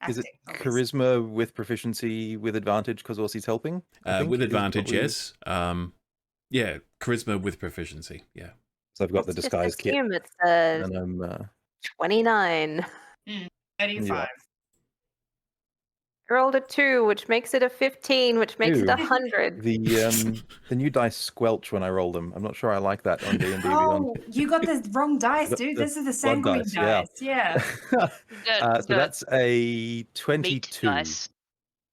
Speaker 5: Is it
Speaker 3: obviously.
Speaker 5: charisma with proficiency with advantage because Orsie's helping? I think,
Speaker 1: with
Speaker 5: is what
Speaker 1: advantage,
Speaker 5: we-
Speaker 1: yes. Yeah, charisma with proficiency, yeah.
Speaker 5: So I've got the
Speaker 4: Let's just
Speaker 5: disguise kit.
Speaker 4: assume it's a
Speaker 5: And I'm
Speaker 4: 29.
Speaker 3: 35.
Speaker 4: I rolled a 2, which makes it a 15, which makes it
Speaker 5: Ew.
Speaker 4: 100.
Speaker 5: the new dice squelch when I roll them. I'm not sure I like that on D&D Beyond.
Speaker 3: Oh, you got the wrong dice,
Speaker 5: The-
Speaker 3: dude.
Speaker 5: the
Speaker 3: This is the
Speaker 5: blood
Speaker 3: sanguine
Speaker 5: dice, yeah.
Speaker 3: dice. Yeah.
Speaker 2: The
Speaker 5: So that's a
Speaker 2: meat
Speaker 5: 22
Speaker 2: dice.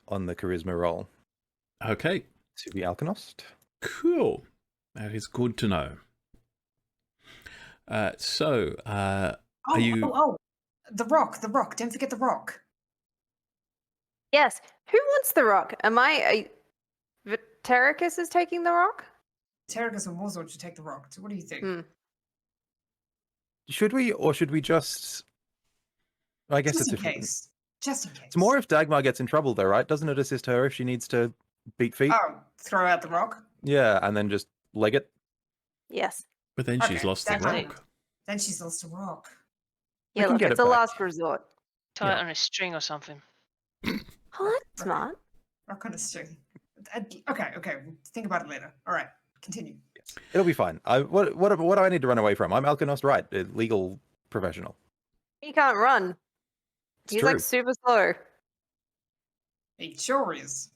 Speaker 5: on the charisma roll
Speaker 1: Okay,
Speaker 5: to the Alchemist.
Speaker 1: cool. That is good to know. So,
Speaker 3: Oh, The rock. Don't forget the rock.
Speaker 4: Yes. Who wants the rock? Vitericus is taking the rock?
Speaker 3: Terragus and Warzord should take the rock. So what do you think?
Speaker 4: Hmm.
Speaker 5: Should we, or should we just... I guess
Speaker 3: Just in
Speaker 5: it's
Speaker 3: case. Just in case.
Speaker 5: It's more if Dagmar gets in trouble, though, right? Doesn't it assist her if she needs to beat feet.
Speaker 3: Oh, throw out the rock.
Speaker 5: Yeah, and then just leg it.
Speaker 4: Yes.
Speaker 1: But then she's
Speaker 3: Okay,
Speaker 1: lost the
Speaker 3: that's fine.
Speaker 1: rock.
Speaker 3: Then she's lost a rock.
Speaker 5: We
Speaker 4: Yeah,
Speaker 5: can
Speaker 4: look,
Speaker 5: get
Speaker 4: it's
Speaker 5: it
Speaker 4: a
Speaker 5: back.
Speaker 4: last resort.
Speaker 2: Tie it
Speaker 5: Yeah.
Speaker 2: on a string or something.
Speaker 4: Oh, that's smart.
Speaker 3: Rock on a string. Okay, we'll think about it later. All right, continue.
Speaker 5: Yes. It'll be fine. What do I need to run away from? I'm Alkanost, right? A legal professional.
Speaker 4: He can't run.
Speaker 5: It's
Speaker 4: He's
Speaker 5: true.
Speaker 4: like super slow.
Speaker 3: It sure is.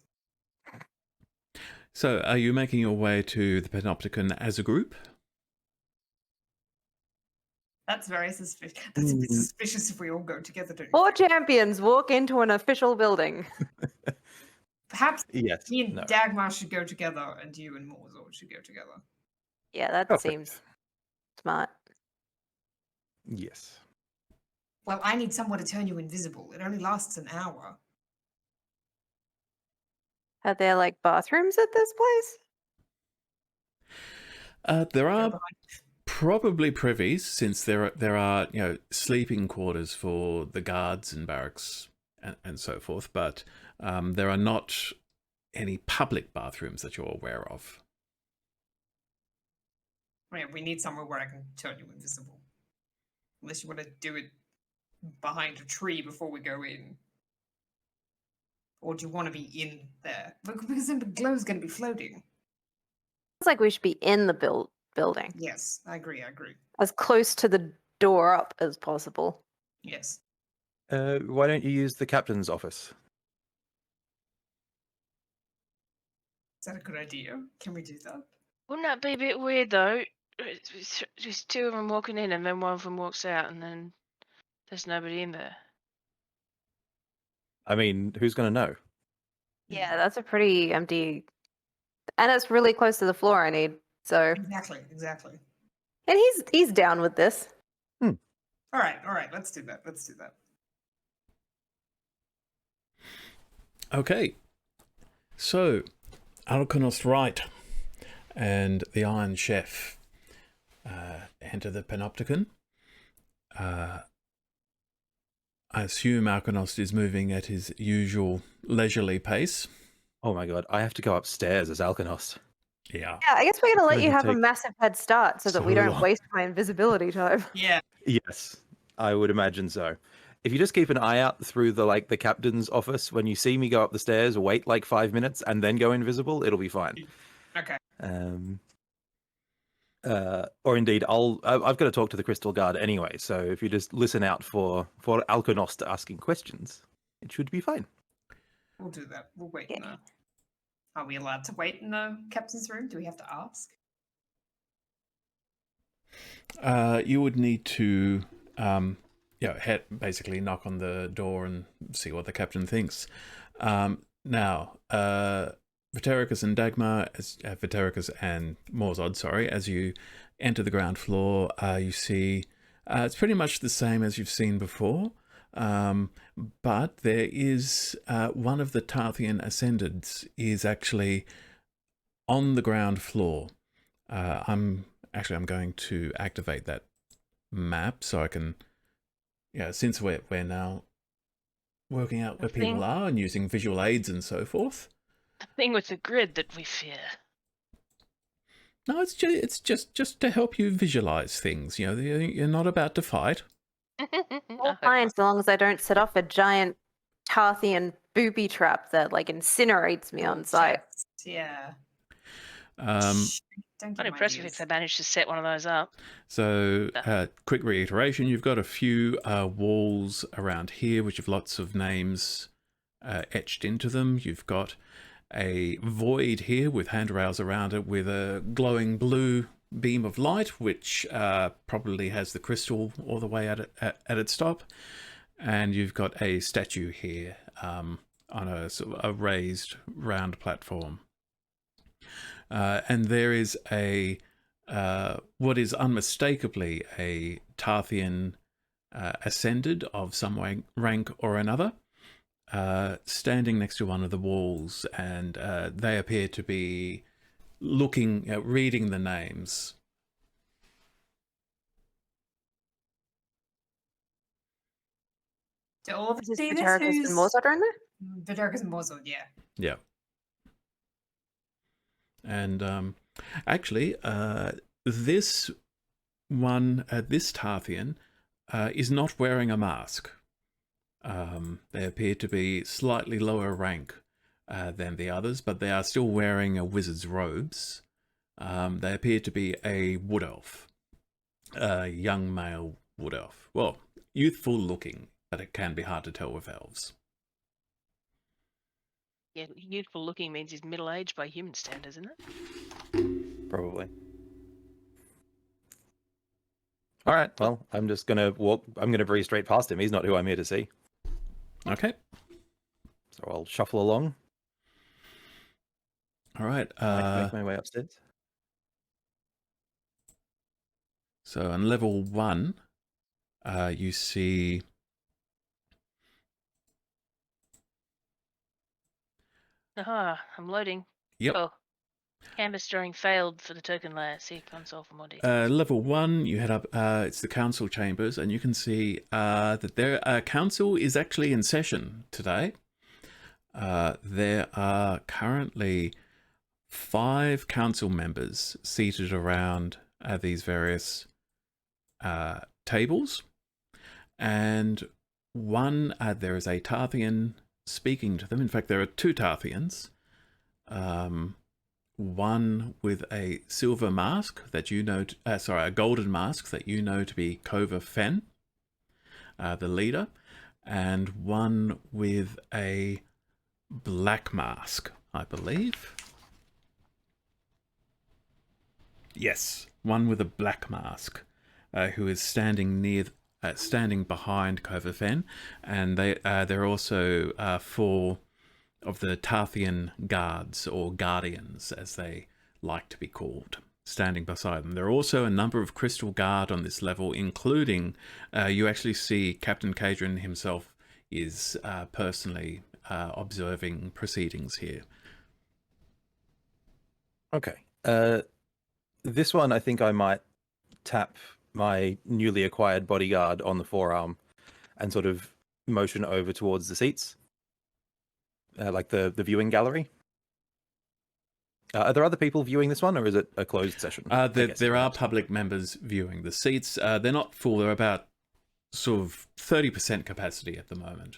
Speaker 1: So, are you making your way to the Panopticon as a group?
Speaker 3: That's very suspicious. That's a bit suspicious if we all go together. Don't you
Speaker 4: 4
Speaker 3: think?
Speaker 4: champions walk into an official building.
Speaker 3: Perhaps
Speaker 5: Yes.
Speaker 3: me and
Speaker 5: No.
Speaker 3: Dagmar should go together, and you and Morzor should go together.
Speaker 4: Yeah, that
Speaker 5: Perfect.
Speaker 4: seems smart.
Speaker 5: Yes.
Speaker 3: Well, I need somewhere to turn you invisible. It only lasts an hour.
Speaker 4: Are there like bathrooms at this place?
Speaker 1: There
Speaker 3: Go
Speaker 1: are
Speaker 3: behind.
Speaker 1: probably privies, since there are sleeping quarters for the guards and barracks and so forth, but there are not any public bathrooms that you're aware of.
Speaker 3: Yeah, we need somewhere where I can turn you invisible. Unless you want to do it behind a tree before we go in. Or do you want to be in there? Because then the glow's going to be floating.
Speaker 4: It's like we should be in the building,
Speaker 3: Yes, I agree.
Speaker 4: as close to the door up as possible.
Speaker 3: Yes.
Speaker 5: Why don't you use the captain's office?
Speaker 3: Is that a good idea? Can we do that?
Speaker 2: Wouldn't that be a bit weird though? Just 2 of them walking in and then 1 of them walks out and then there's nobody in there.
Speaker 5: I mean, who's going to know?
Speaker 4: Yeah, that's a pretty empty, and it's really close to the floor. I need so,
Speaker 3: Exactly.
Speaker 4: and he's down with this.
Speaker 3: All right. Let's do that.
Speaker 1: Okay, so Alkanost Wright and the Iron Chef enter the Panopticon. I assume Alkanost is moving at his usual leisurely pace.
Speaker 5: Oh my god, I have to go upstairs as Alkanost.
Speaker 1: Yeah.
Speaker 4: Yeah, I guess we're gonna let
Speaker 5: going
Speaker 4: you
Speaker 5: to
Speaker 4: have a
Speaker 5: take
Speaker 4: massive head start so that we
Speaker 5: so
Speaker 4: don't
Speaker 5: long.
Speaker 4: waste my invisibility time.
Speaker 3: Yeah.
Speaker 5: Yes, I would imagine so. If you just keep an eye out through the captain's office, when you see me go up the stairs, wait like 5 minutes and then go invisible, it'll be fine.
Speaker 3: Okay.
Speaker 5: Or indeed, I've got to talk to the Crystal Guard anyway. So if you just listen out for Alkanost asking questions, it should be fine.
Speaker 3: We'll do that. We'll wait
Speaker 4: Yeah.
Speaker 3: in the... Are we allowed to wait in the captain's room? Do we have to ask?
Speaker 1: You would need to basically knock on the door and see what the captain thinks. Now, Vitericus and Dagmar, Vitericus and Morzod, sorry, as you enter the ground floor, you see it's pretty much the same as you've seen before, but there is one of the Tarthean ascendants is actually on the ground floor. I'm going to activate that map so I can, since we're now working out where people are and using visual aids and so forth.
Speaker 2: The thing with the grid that we fear.
Speaker 1: No, it's just to help you visualize things. You're not about to fight.
Speaker 4: All fine, so long as I don't set off a giant Tarthean booby trap that incinerates me on sight.
Speaker 3: Yeah.
Speaker 1: Um,
Speaker 3: Don't
Speaker 2: I'd impress you if they managed to set one of those up.
Speaker 1: So, quick reiteration, you've got a few walls around here which have lots of names etched into them. You've got a void here with handrails around it with a glowing blue beam of light, which probably has the crystal all the way at its top. And you've got a statue here on a sort of a raised round platform. And there is a what is unmistakably a Tarthean ascended of some rank or another, standing next to one of the walls, and they appear to be looking, reading the names.
Speaker 3: Do all of us
Speaker 4: Is
Speaker 3: see this?
Speaker 4: Vitericus and Morzod are in there?
Speaker 3: Vitericus and Morzod, yeah.
Speaker 1: Yeah. And actually, this one, this Tarthean, is not wearing a mask. They appear to be slightly lower rank than the others, but they are still wearing wizard's robes. They appear to be a wood elf, a young male wood elf. Well, youthful looking, but it can be hard to tell with elves.
Speaker 2: Yeah, youthful looking means he's middle aged by human standards, isn't it?
Speaker 5: Probably. All right. Well, I'm just gonna walk. I'm gonna breeze straight past him. He's not who I'm here to see.
Speaker 1: Okay.
Speaker 5: So I'll shuffle along.
Speaker 1: All right.
Speaker 5: Make my way upstairs.
Speaker 1: So on level 1, you see
Speaker 2: Aha, I'm loading.
Speaker 1: Yep.
Speaker 2: Oh, canvas drawing failed for the token layer. See console for more details.
Speaker 1: level 1. You head up. It's the council chambers, and you can see that their council is actually in session today. There are currently 5 council members seated around these various tables, and one there is a Tarthean speaking to them. In fact, there are 2 Tartheans. One with a silver mask that you know, a golden mask that you know to be Kova Fen, the leader, and one with a black mask, I believe. Yes, one with a black mask, who is standing behind Kova Fen, and there are also 4 of the Tarthean guards, or guardians as they like to be called, standing beside them. There are also a number of crystal guard on this level, including you actually see Captain Cadron himself is personally observing proceedings here.
Speaker 5: Okay. This one, I think I might tap my newly acquired bodyguard on the forearm and sort of motion over towards the seats, like the viewing gallery. Are there other people viewing this one, or is it a closed session?
Speaker 1: There are public members viewing the seats. They're not full. They're about sort of 30% capacity at the moment.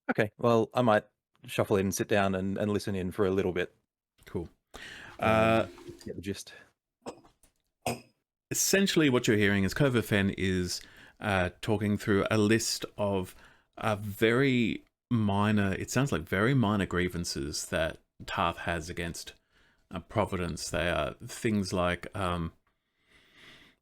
Speaker 5: Okay, well, I might shuffle in, sit down, and listen in for a little bit.
Speaker 1: Cool.
Speaker 5: Get the gist.
Speaker 1: Essentially, what you're hearing is Kova Fen is talking through a list of very minor, it sounds like very minor grievances that Tarth has against Providence. They are things like, the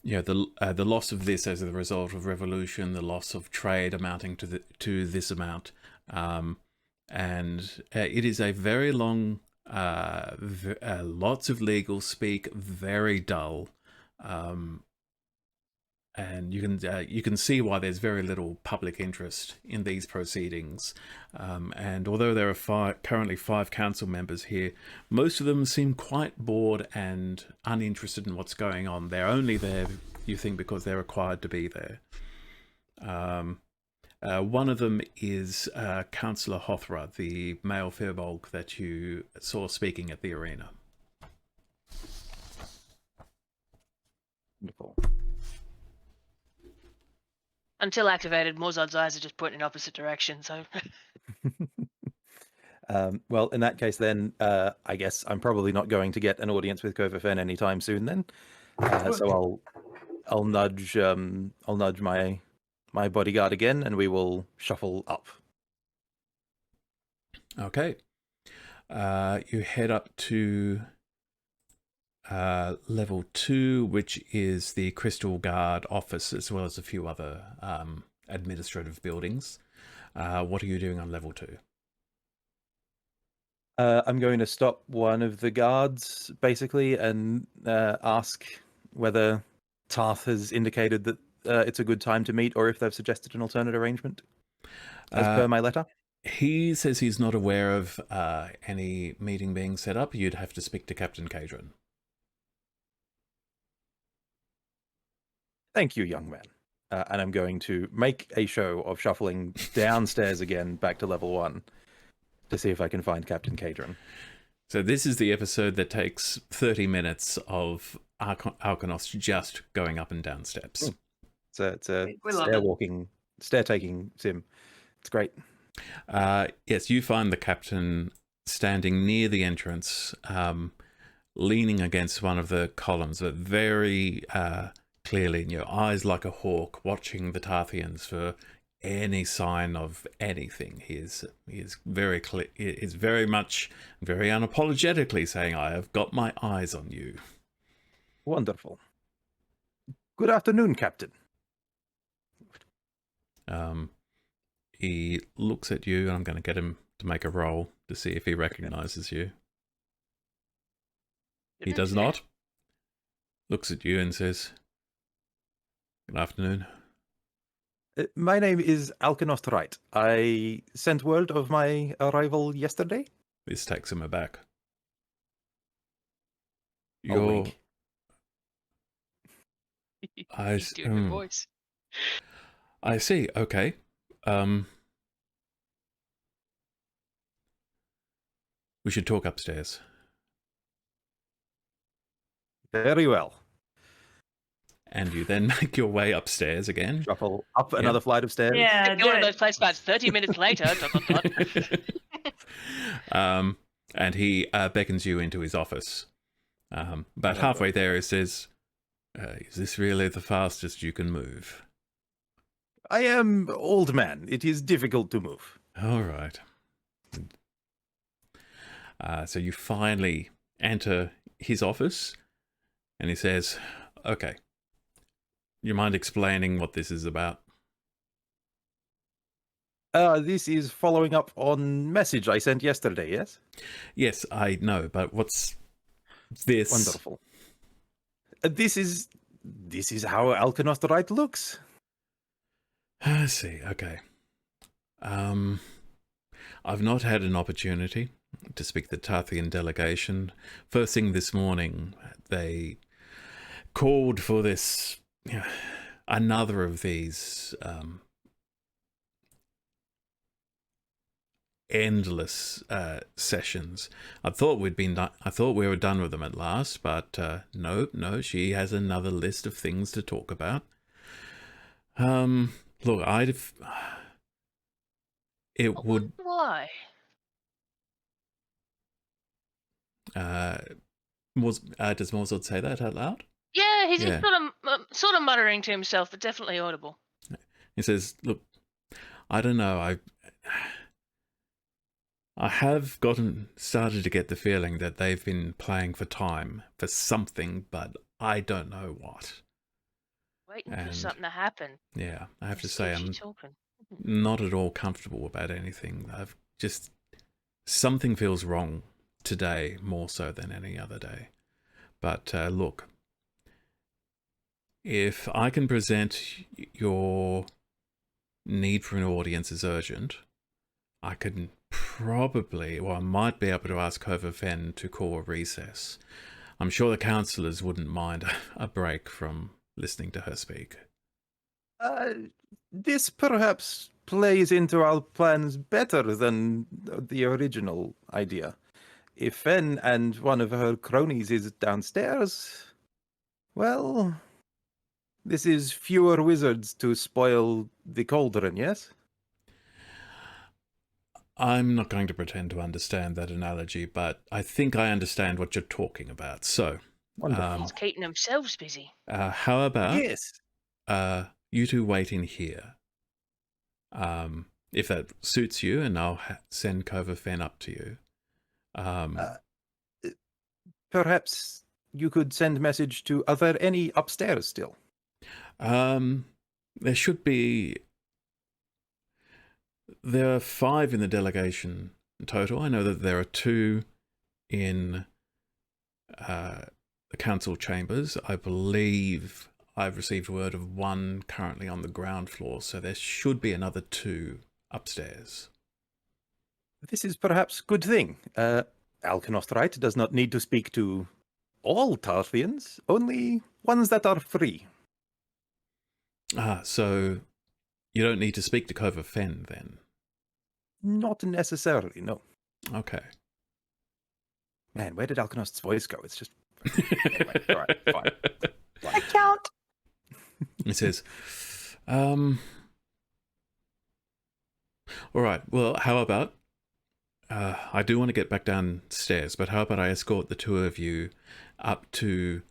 Speaker 1: loss of this as a result of revolution, the loss of trade amounting to this amount, and it is a very long, lots of legal speak, very dull. And you can see why there's very little public interest in these proceedings. And although there are currently 5 council members here, most of them seem quite bored and uninterested in what's going on. They're only there, you think, because they're required to be there. One of them is Councillor Hothra, the male firbolg that you saw speaking at the arena.
Speaker 5: Wonderful.
Speaker 2: Until activated, Morzad's eyes are just pointing in opposite directions. So,
Speaker 5: Well, in that case, then I guess I'm probably not going to get an audience with Kova Fen anytime soon. Then, so I'll nudge my bodyguard again, and we will shuffle up.
Speaker 1: Okay. You head up to level 2, which is the Crystal Guard office, as well as a few other administrative buildings. What are you doing on level 2?
Speaker 5: I'm going to stop one of the guards, basically, and ask whether Tarth has indicated that it's a good time to meet, or if they've suggested an alternate arrangement, as per my letter.
Speaker 1: He says he's not aware of any meeting being set up. You'd have to speak to Captain Cadron.
Speaker 5: Thank you, young man. And I'm going to make a show of shuffling downstairs again, back to level 1, to see if I can find Captain Cadron.
Speaker 1: So this is the episode that takes 30 minutes of Alkanos just going up and down steps.
Speaker 5: It's a
Speaker 6: We love
Speaker 5: stair
Speaker 6: it.
Speaker 5: walking, stair taking sim. It's great.
Speaker 1: Yes, you find the captain standing near the entrance, leaning against one of the columns, but very clearly in your eyes like a hawk, watching the Tartheans for any sign of anything. He is very clear. He is very much, very unapologetically saying, "I have got my eyes on you."
Speaker 5: Wonderful. Good afternoon, Captain.
Speaker 1: He looks at you, and I'm going to get him to make a roll to see if he recognizes you. He does not. Looks at you and says, "Good afternoon."
Speaker 5: My name is Alkanost Wright. I sent word of my arrival yesterday.
Speaker 1: This takes him aback.
Speaker 5: I'll wink.
Speaker 2: He's doing the voice.
Speaker 1: I see. Okay. We should talk upstairs.
Speaker 5: Very well.
Speaker 1: And you then make your way upstairs again.
Speaker 5: Shuffle up another flight of stairs.
Speaker 6: Yeah,
Speaker 2: You're one of those placemats 30 minutes later. ...
Speaker 1: And he beckons you into his office. About halfway there, he says, "Is this really the fastest you can move?"
Speaker 5: I am old man. It is difficult to move.
Speaker 1: All right. So you finally enter his office, and he says, "Okay, you mind explaining what this is about?"
Speaker 5: This is following up on message I sent yesterday, yes?
Speaker 1: Yes, I know, but what's this?
Speaker 5: Wonderful. This is how Alkanost Wright looks.
Speaker 1: I see. Okay. I've not had an opportunity to speak to the Tarthean delegation. First thing this morning, they called for this, another of these endless sessions. I thought we were done with them at last, but no, she has another list of things to talk about. Look,
Speaker 2: Why?
Speaker 1: Does Morzod say that out loud?
Speaker 2: Yeah, he's
Speaker 1: Yeah.
Speaker 2: sort of muttering to himself, but definitely audible.
Speaker 1: He says, "Look, I don't know. I have started to get the feeling that they've been playing for time for something, but I don't know what."
Speaker 2: Waiting for
Speaker 1: And-
Speaker 2: something to happen.
Speaker 1: Yeah, I have to
Speaker 2: See
Speaker 1: say
Speaker 2: if she's
Speaker 1: I'm
Speaker 2: talking.
Speaker 1: not at all comfortable about anything. Something feels wrong today more so than any other day. But look, if I can present your need for an audience as urgent, I can I might be able to ask Hova Fen to call a recess. I'm sure the councillors wouldn't mind a break from listening to her speak.
Speaker 5: This perhaps plays into our plans better than the original idea. If Fen and one of her cronies is downstairs, well, this is fewer wizards to spoil the cauldron, yes?
Speaker 1: I'm not going to pretend to understand that analogy, but I think I understand what you're talking about. So,
Speaker 5: Wonderful.
Speaker 2: He's keeping themselves busy.
Speaker 1: how about
Speaker 5: Yes.
Speaker 1: you two wait in here? If that suits you, and I'll send Kova Fen up to you.
Speaker 5: Perhaps you could send message to, are there any upstairs still?
Speaker 1: There should be. There are 5 in the delegation total. I know that there are 2 in the council chambers. I believe I've received word of 1 currently on the ground floor, so there should be another 2 upstairs.
Speaker 5: This is perhaps good thing. Alkanost Wright does not need to speak to all Tartheans, only ones that are free.
Speaker 1: So you don't need to speak to Kova Fen then?
Speaker 5: Not necessarily, no.
Speaker 1: Okay.
Speaker 5: Man, where did Alkanost's voice go? It's just... Anyway, all right, fine.
Speaker 4: I count.
Speaker 1: He says, all right, well, how about, I do want to get back downstairs, but how about I escort the two of you up to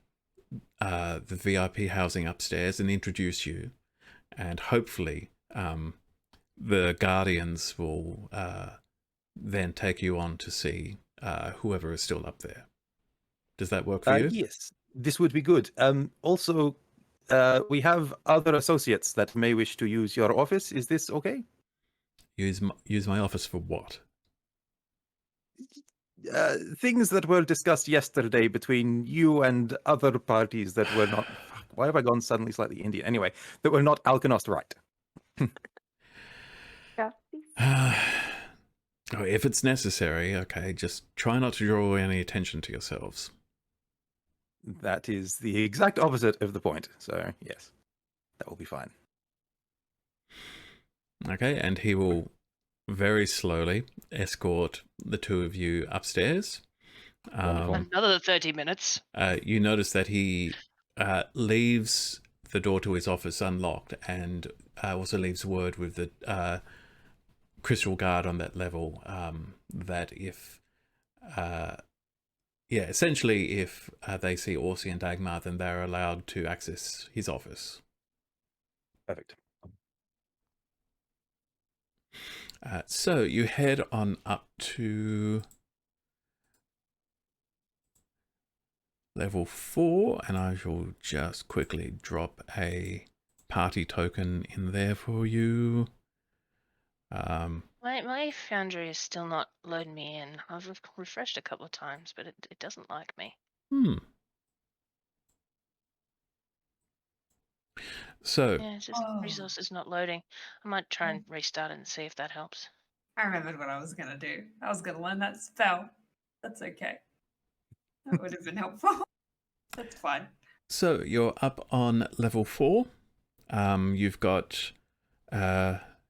Speaker 1: the VIP housing upstairs and introduce you, and hopefully the Guardians will then take you on to see whoever is still up there. Does that work for you?
Speaker 5: Yes, this would be good. Also, we have other associates that may wish to use your office. Is this okay?
Speaker 1: Use my office for what?
Speaker 5: Things that were discussed yesterday between you and other parties that were not... Why have I gone suddenly slightly Indian? Anyway, that were not Alkanost right.
Speaker 4: Yeah.
Speaker 1: Oh, if it's necessary, okay, just try not to draw any attention to yourselves.
Speaker 5: That is the exact opposite of the point. So, yes, that will be fine.
Speaker 1: Okay, and he will very slowly escort the two of you upstairs.
Speaker 2: Another 30 minutes.
Speaker 1: You notice that he leaves the door to his office unlocked, and also leaves word with the crystal guard on that level that if essentially if they see Orsi and Dagmar, then they're allowed to access his office.
Speaker 5: Perfect.
Speaker 1: So you head on up to level 4, and I shall just quickly drop a party token in there for you.
Speaker 2: My Foundry is still not loading me in. I've refreshed a couple of times, but it doesn't like me.
Speaker 1: So
Speaker 2: Yeah, it's just resources not loading. I might try and restart it and see if that helps.
Speaker 3: I remembered what I was going to do. I was going to learn that spell. That's okay. That would have been helpful. That's fine.
Speaker 1: So you're up on level 4. You've got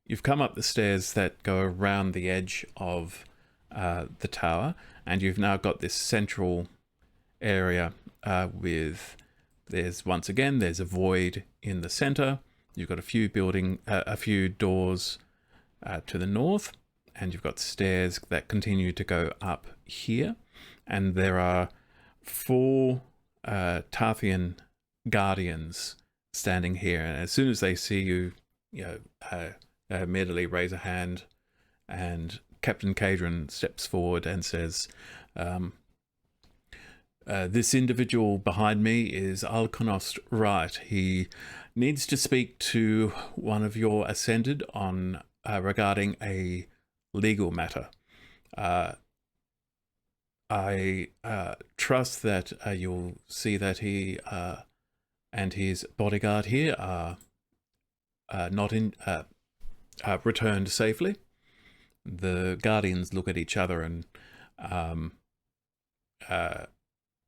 Speaker 1: you've come up the stairs that go around the edge of the tower, and you've now got this central area with there's a void in the center. You've got a few doors to the north, and you've got stairs that continue to go up here, and there are 4 Tarthean guardians standing here, and as soon as they see you, immediately raise a hand, and Captain Cadron steps forward and says, this individual behind me is Alkanost Wright. He needs to speak to one of your Ascended on regarding a legal matter. I trust that you'll see that he and his bodyguard here are returned safely. The Guardians look at each other and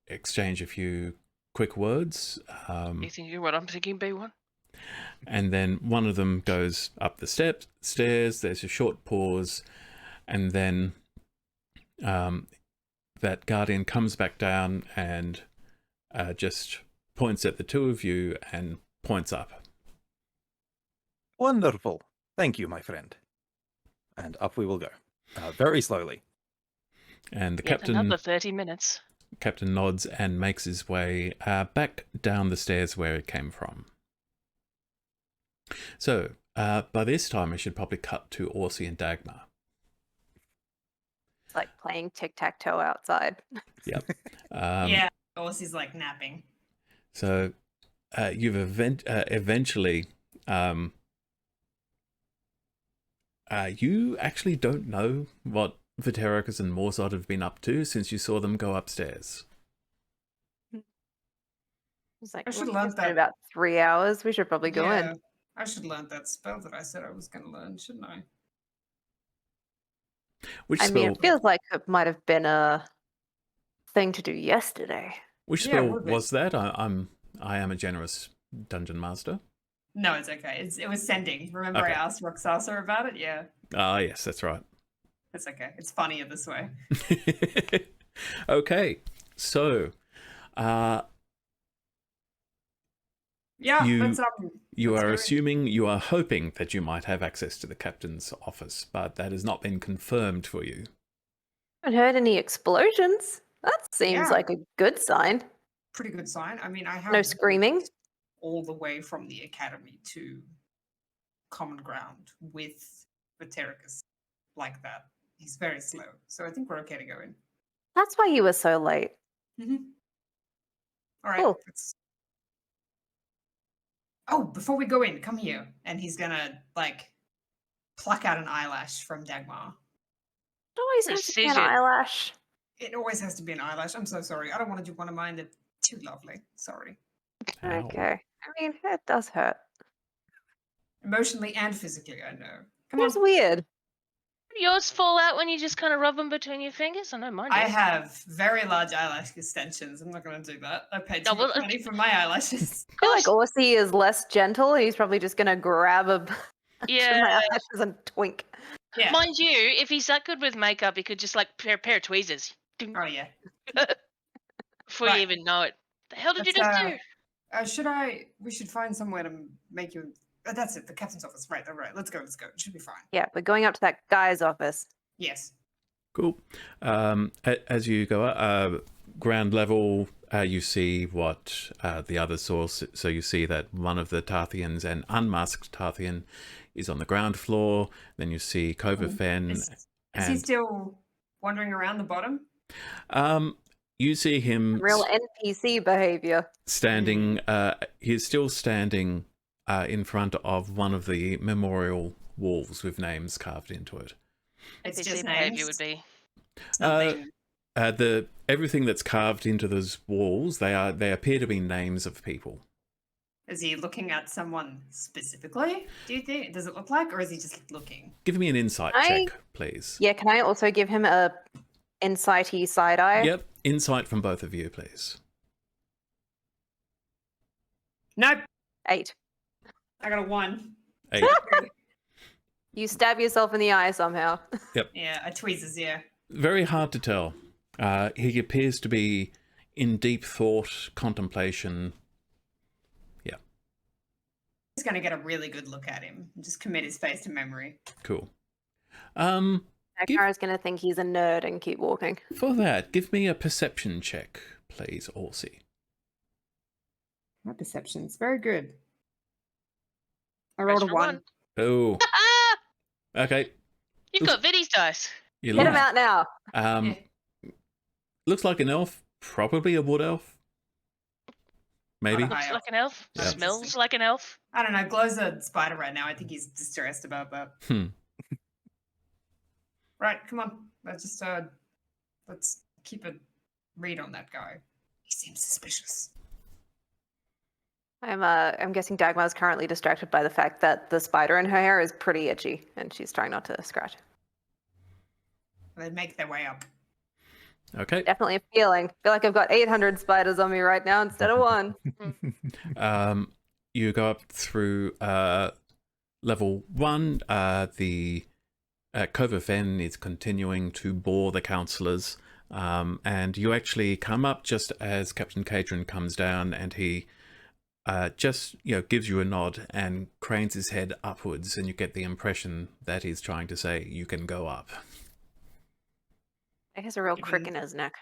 Speaker 1: exchange a few quick words.
Speaker 2: You thinking what I'm thinking, B1?
Speaker 1: And then one of them goes up the stairs. There's a short pause, and then that Guardian comes back down and just points at the two of you and points up.
Speaker 5: Wonderful. Thank you, my friend. And up we will go. Very slowly.
Speaker 1: And the
Speaker 2: Yet
Speaker 1: captain...
Speaker 2: another 30 minutes.
Speaker 1: Captain nods and makes his way back down the stairs where it came from. So, by this time, I should probably cut to Orsi and Dagmar.
Speaker 4: It's like playing tic-tac-toe outside.
Speaker 1: Yep.
Speaker 3: Yeah, Orsi's like napping.
Speaker 1: So, you've eventually... you actually don't know what Vitericus and Morsod have been up to since you saw them go upstairs.
Speaker 4: It's like,
Speaker 3: I should
Speaker 4: well,
Speaker 3: learn
Speaker 4: it's been
Speaker 3: that.
Speaker 4: about 3 hours. We should probably go in.
Speaker 3: I should learn that spell that I said I was going to learn, shouldn't I?
Speaker 1: Which
Speaker 4: I
Speaker 1: spell?
Speaker 4: mean, it feels like it might have been a thing to do yesterday.
Speaker 1: Which
Speaker 3: Yeah,
Speaker 1: spell
Speaker 3: would be.
Speaker 1: was that? I am a generous dungeon master.
Speaker 3: No, it's okay. It was sending. Remember
Speaker 1: Okay.
Speaker 3: I asked Roxasa about it? Yeah.
Speaker 1: Ah, yes, that's right.
Speaker 3: It's okay. It's funnier this way.
Speaker 1: Okay, so
Speaker 3: Yeah,
Speaker 1: You-
Speaker 3: let's
Speaker 1: you
Speaker 3: Let's
Speaker 1: are
Speaker 3: go in.
Speaker 1: assuming, you are hoping that you might have access to the captain's office, but that has not been confirmed for you.
Speaker 4: Haven't heard any explosions. That seems
Speaker 3: Yeah.
Speaker 4: like a good sign.
Speaker 3: pretty good sign. I mean, I have
Speaker 4: No screaming.
Speaker 3: walked all the way from the academy to common ground with Vatericus like that. He's very slow, so I think we're okay to go in.
Speaker 4: That's why you were so late.
Speaker 3: Mm-hmm. All right.
Speaker 4: Cool.
Speaker 3: Oh, before we go in, come here, and he's gonna like pluck out an eyelash from Dagmar.
Speaker 4: It always has to be an
Speaker 2: Precision.
Speaker 4: eyelash.
Speaker 3: It always has to be an eyelash. I'm so sorry. I don't want to do one of mine. They're too lovely. Sorry.
Speaker 1: Ow.
Speaker 4: Okay. I mean, it does hurt.
Speaker 3: Emotionally and physically, I know. Come
Speaker 4: It's
Speaker 3: on.
Speaker 4: weird.
Speaker 2: Yours fall out when you just kind of rub them between your fingers? I know mine
Speaker 3: I
Speaker 2: do.
Speaker 3: have very large eyelash extensions. I'm not going to do that. I paid too
Speaker 2: No, well,
Speaker 3: much money for my eyelashes.
Speaker 4: I feel like Orsi is less gentle. He's probably just going to grab a bunch of
Speaker 2: Yeah.
Speaker 4: my eyelashes and twink.
Speaker 3: Yeah.
Speaker 2: Mind you, if he's that good with makeup, he could just like pair of tweezers. Ding,
Speaker 3: Oh yeah.
Speaker 2: before
Speaker 3: right.
Speaker 2: you even know it. The hell did you
Speaker 3: Let's,
Speaker 2: just do?
Speaker 3: We should find somewhere to make you. That's it. The captain's office. Right. All right. Let's go. Let's go. It should be fine.
Speaker 4: Yeah, we're going up to that guy's office.
Speaker 3: Yes.
Speaker 1: Cool. As you go up, ground level, you see what the other source. So you see that one of the Tartheans, an unmasked Tarthean, is on the ground floor. Then you see Coverfen.
Speaker 3: Is he
Speaker 1: and
Speaker 3: still wandering around the bottom?
Speaker 1: you see him
Speaker 4: Real NPC behavior.
Speaker 1: standing. He's still standing in front of one of the memorial walls with names carved into it.
Speaker 3: It's
Speaker 2: NPC
Speaker 3: just
Speaker 2: behavior
Speaker 3: names.
Speaker 2: would be.
Speaker 3: It's nothing.
Speaker 1: The everything that's carved into those walls, they appear to be names of people.
Speaker 3: Is he looking at someone specifically? Do you think? Does it look like, or is he just looking?
Speaker 1: Give me an insight check, please.
Speaker 4: Yeah, can I also give him a insighty side eye?
Speaker 1: Yep, insight from both of you, please.
Speaker 3: Nope.
Speaker 4: 8.
Speaker 3: I got a 1.
Speaker 1: 8.
Speaker 4: You stab yourself in the eye somehow.
Speaker 3: Yeah, a tweezers. Yeah.
Speaker 1: Very hard to tell. He appears to be in deep thought, contemplation. Yeah,
Speaker 3: Just gonna get a really good look at him and just commit his face to memory.
Speaker 1: cool.
Speaker 4: Akara's going to think he's a nerd and keep walking.
Speaker 1: For that, give me a perception check, please, Orsi.
Speaker 6: My perception's very good. I rolled a
Speaker 2: Extra
Speaker 6: 1.
Speaker 1: Oh,
Speaker 2: Ah!
Speaker 1: okay.
Speaker 2: You've got Vinny's dice.
Speaker 1: You
Speaker 4: Get
Speaker 1: look,
Speaker 4: him out now.
Speaker 1: looks like an elf, probably a wood elf. Maybe.
Speaker 3: High
Speaker 2: Looks
Speaker 3: elf.
Speaker 2: like an elf.
Speaker 1: Yeah.
Speaker 2: Smells like an elf.
Speaker 3: I don't know. Glow's a spider right now. I think he's distressed about that. Right, come on. Let's just let's keep a read on that guy. He seems suspicious.
Speaker 4: I'm guessing Dagmar's currently distracted by the fact that the spider in her hair is pretty itchy and she's trying not to scratch.
Speaker 3: They make their way up.
Speaker 1: Okay.
Speaker 4: Definitely a feeling. Feel like I've got 800 spiders on me right now instead of 1.
Speaker 1: You go up through level 1. The Coverfen is continuing to bore the councillors, and you actually come up just as Captain Cadron comes down, and he just gives you a nod and cranes his head upwards, and you get the impression that he's trying to say you can go up.
Speaker 4: He has a real
Speaker 3: Even-
Speaker 4: crick in his neck.